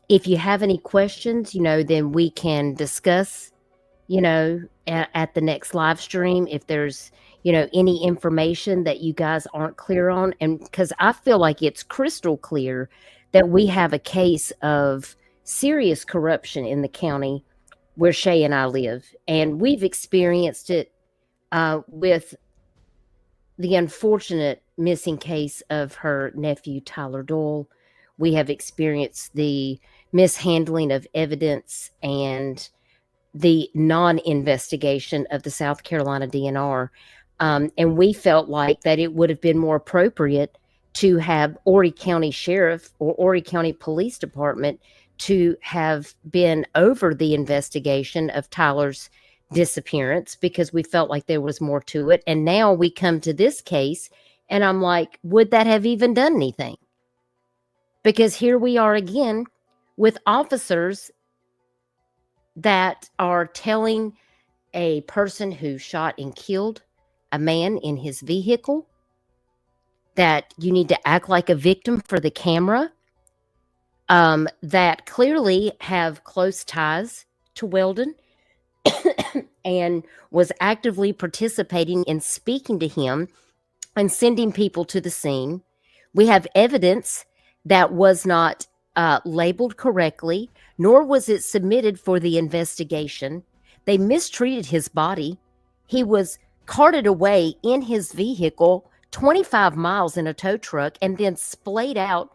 If you have any questions, then we can discuss, at the next live stream, if there's, any information that you guys aren't clear on. And because I feel like it's crystal clear that we have a case of serious corruption in the county where Shay and I live. And we've experienced it with the unfortunate missing case of her nephew, Tyler Doyle. We have experienced the mishandling of evidence and the non-investigation of the South Carolina DNR. And we felt like that it would have been more appropriate to have Horry County Sheriff or Horry County Police Department to have been over the investigation of Tyler's disappearance, because we felt like there was more to it. And now we come to this case, and I'm like, would that have even done anything? Because here we are again with officers that are telling a person who shot and killed a man in his vehicle that you need to act like a victim for the camera, that clearly have close ties to Weldon and was actively participating in speaking to him and sending people to the scene. We have evidence that was not labeled correctly, nor was it submitted for the investigation. They mistreated his body. He was carted away in his vehicle 25 miles in a tow truck and then splayed out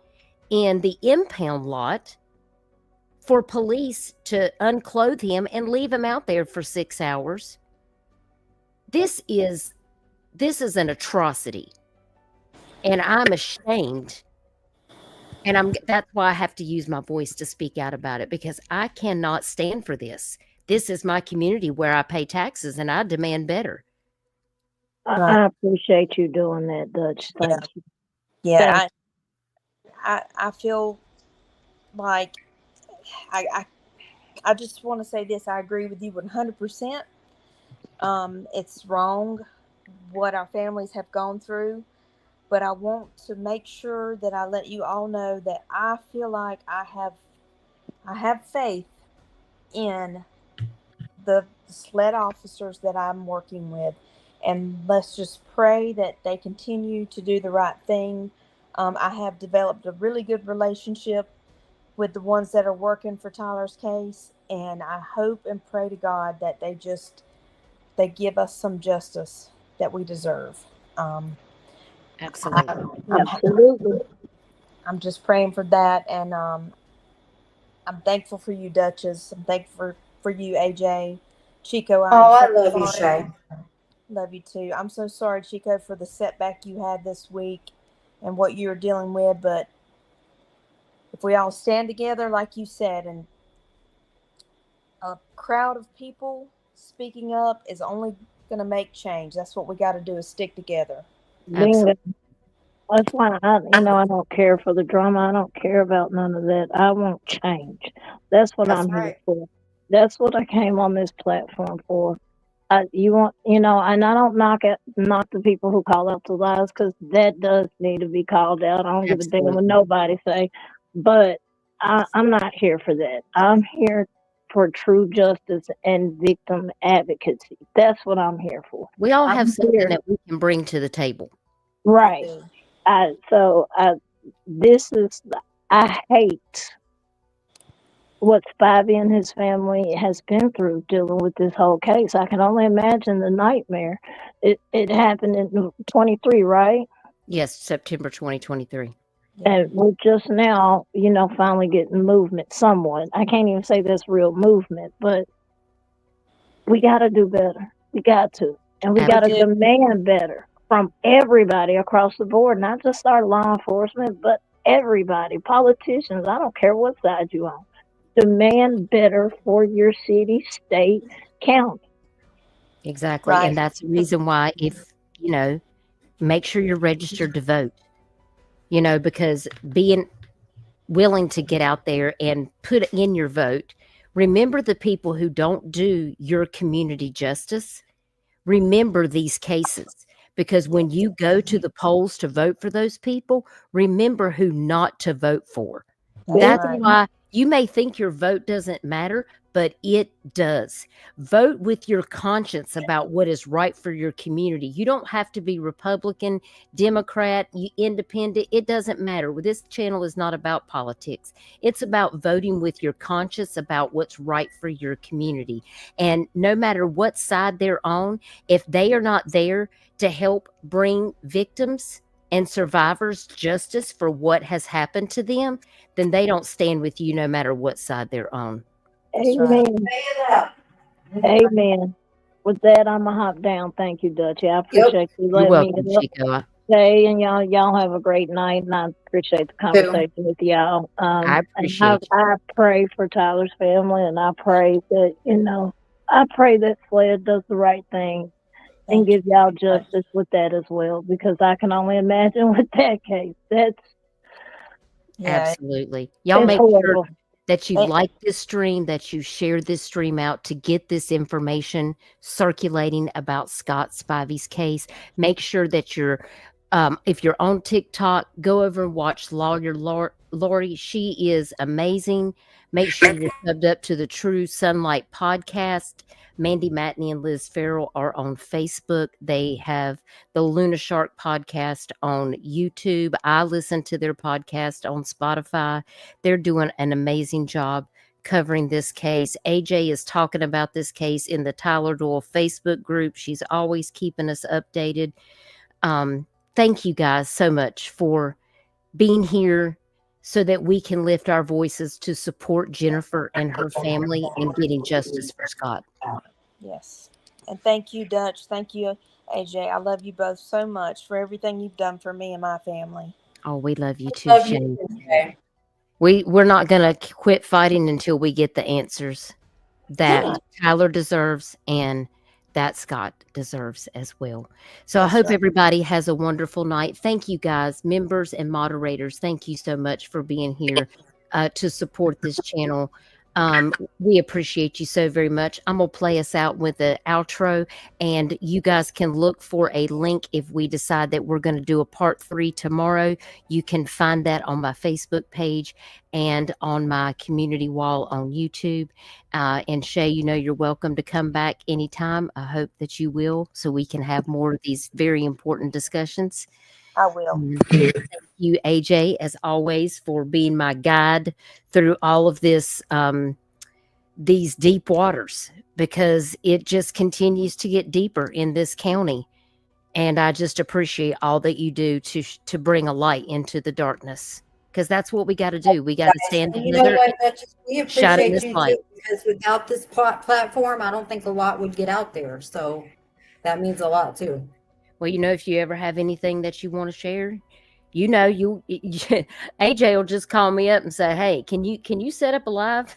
in the impound lot for police to unclothe him and leave him out there for 6 hours. This is an atrocity, and I'm ashamed. And that's why I have to use my voice to speak out about it, because I cannot stand for this. This is my community where I pay taxes, and I demand better. I appreciate you doing that, Dutch. Thank you. Yeah, I feel like I just want to say this. I agree with you 100%. It's wrong what our families have gone through, but I want to make sure that I let you all know that I feel like I have faith in the SLED officers that I'm working with, and let's just pray that they continue to do the right thing. I have developed a really good relationship with the ones that are working for Tyler's case, and I hope and pray to God that they give us some justice that we deserve. Absolutely. Absolutely. I'm just praying for that, and I'm thankful for you, Duchess. I'm thankful for you, AJ. Chico, I love you, Shay. Love you too. I'm so sorry, Chico, for the setback you had this week and what you're dealing with, but if we all stand together, like you said, and a crowd of people speaking up is only going to make change. That's what we got to do, is stick together. Bingo. That's why I don't care for the drama. I don't care about none of that. I want change. That's what I'm here for. That's what I came on this platform for. You want, and I don't knock the people who call out the lies, because that does need to be called out. I don't give a damn what Absolutely. nobody say, but I'm not here for that. I'm here for true justice and victim advocacy. That's what I'm here for. We all have I'm something here, that we can bring to the table. right? This is, I hate what Spivey and his family has been through dealing with this whole case. I can only imagine the nightmare. It happened in 23, right? Yes, September 2023. And we're just now, finally getting movement somewhat. I can't even say that's real movement, but we got to do better. We got to. And we got to demand better from everybody across the board, not just our law enforcement, but everybody, politicians. I don't care what side you're on. Demand better for your city, state, county. Exactly. Right. And that's the reason why, if, make sure you're registered to vote, because being willing to get out there and put in your vote. Remember the people who don't do your community justice. Remember these cases, because when you go to the polls to vote for those people, remember who not to vote for. That's why you may think your vote doesn't matter, but it does. Vote with your conscience about what is right for your community. You don't have to be Republican, Democrat, independent. It doesn't matter. This channel is not about politics. It's about voting with your conscience about what's right for your community. And no matter what side they're on, if they are not there to help bring victims and survivors justice for what has happened to them, then they don't stand with you no matter what side they're on. Amen. Amen. With that, I'm going to hop down. Thank you, Dutchie. I appreciate you You're letting welcome, me Chico. stay, and y'all have a great night, and I appreciate the conversation with y'all. I appreciate I pray for Tyler's family, and I pray that, I pray that SLED does the right thing and give y'all justice with that as well, because I can only imagine with that case. That's absolutely. Y'all it's make horrible. sure that you like this stream, that you share this stream out to get this information circulating about Scott Spivey's case. Make sure that you're, if you're on TikTok, go over and watch Lawyer Lori. She is amazing. Make sure you're subbed up to the True Sunlight podcast. Mandy Matney and Liz Farrell are on Facebook. They have the Luna Shark podcast on YouTube. I listen to their podcast on Spotify. They're doing an amazing job covering this case. AJ is talking about this case in the Tyler Doyle Facebook group. She's always keeping us updated. Thank you guys so much for being here so that we can lift our voices to support Jennifer and her family in getting justice for Scott. Yes. And thank you, Dutch. Thank you, AJ. I love you both so much for everything you've done for me and my family. Oh, we love you too, Shane. We're not going to quit fighting until we get the answers that Tyler deserves and that Scott deserves as well. So I hope everybody has a wonderful night. Thank you guys, members and moderators. Thank you so much for being here to support this channel. We appreciate you so very much. I'm going to play us out with the outro, and you guys can look for a link if we decide that we're going to do a part 3 tomorrow. You can find that on my Facebook page and on my community wall on YouTube. And Shay, you're welcome to come back anytime. I hope that you will, so we can have more of these very important discussions. I will. Thank you, AJ, as always, for being my guide through all of this, these deep waters, because it just continues to get deeper in this county. And I just appreciate all that you do to bring a light into the darkness, because that's what we got to do. We got to stand together. We shining appreciate this you light. too, because without this platform, I don't think a lot would get out there. So that means a lot too. Well, if you ever have anything that you want to share, AJ will just call me up and say, "Hey, can you set up a live?"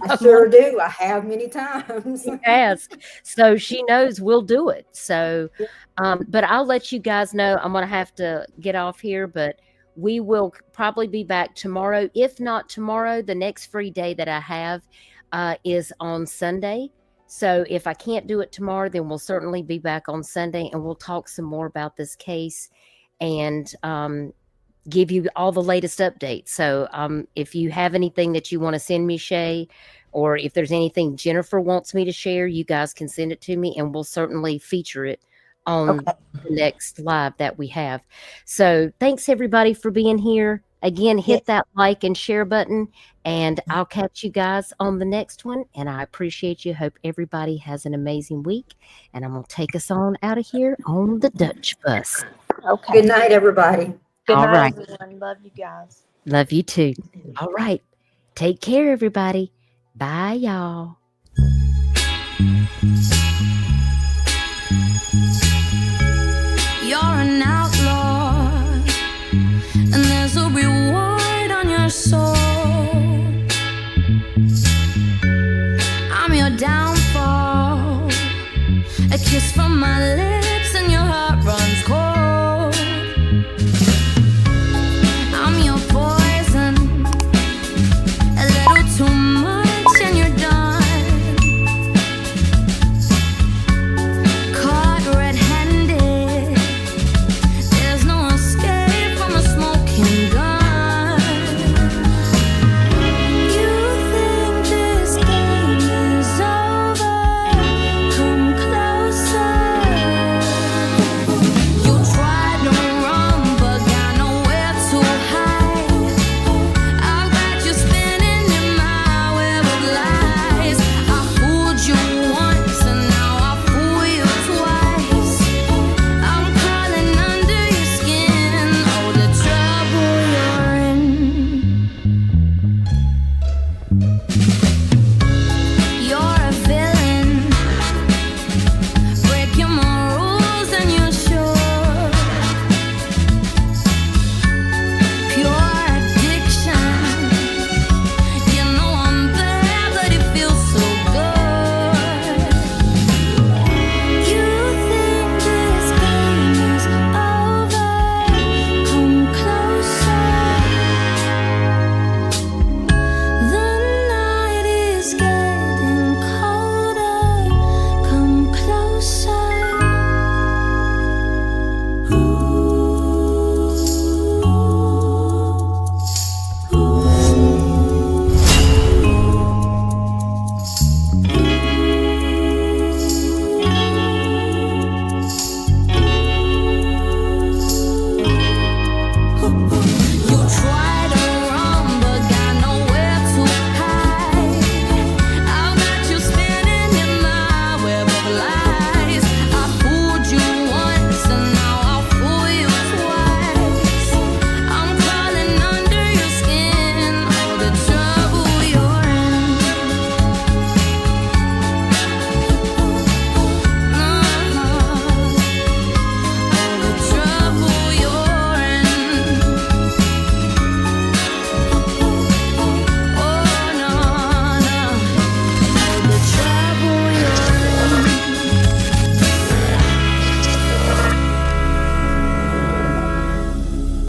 I sure do. I have many times. Yes. So she knows we'll do it. So, but I'll let you guys know. I'm going to have to get off here, but we will probably be back tomorrow. If not tomorrow, the next free day that I have is on Sunday. So if I can't do it tomorrow, then we'll certainly be back on Sunday, and we'll talk some more about this case and give you all the latest updates. So if you have anything that you want to send me, Shay, or if there's anything Jennifer wants me to share, you guys can send it to me, and we'll certainly feature it on the next live that we have. So thanks everybody for being here. Again, hit that like and share button, and I'll catch you guys on the next one. And I appreciate you. Hope everybody has an amazing week. And I'm going to take us on out of here on the Dutch bus. Okay. Good night, everybody. Good All night, right. everyone. Love you guys. Love you too. All right. Take care, everybody. Bye, y'all. You're an outlaw.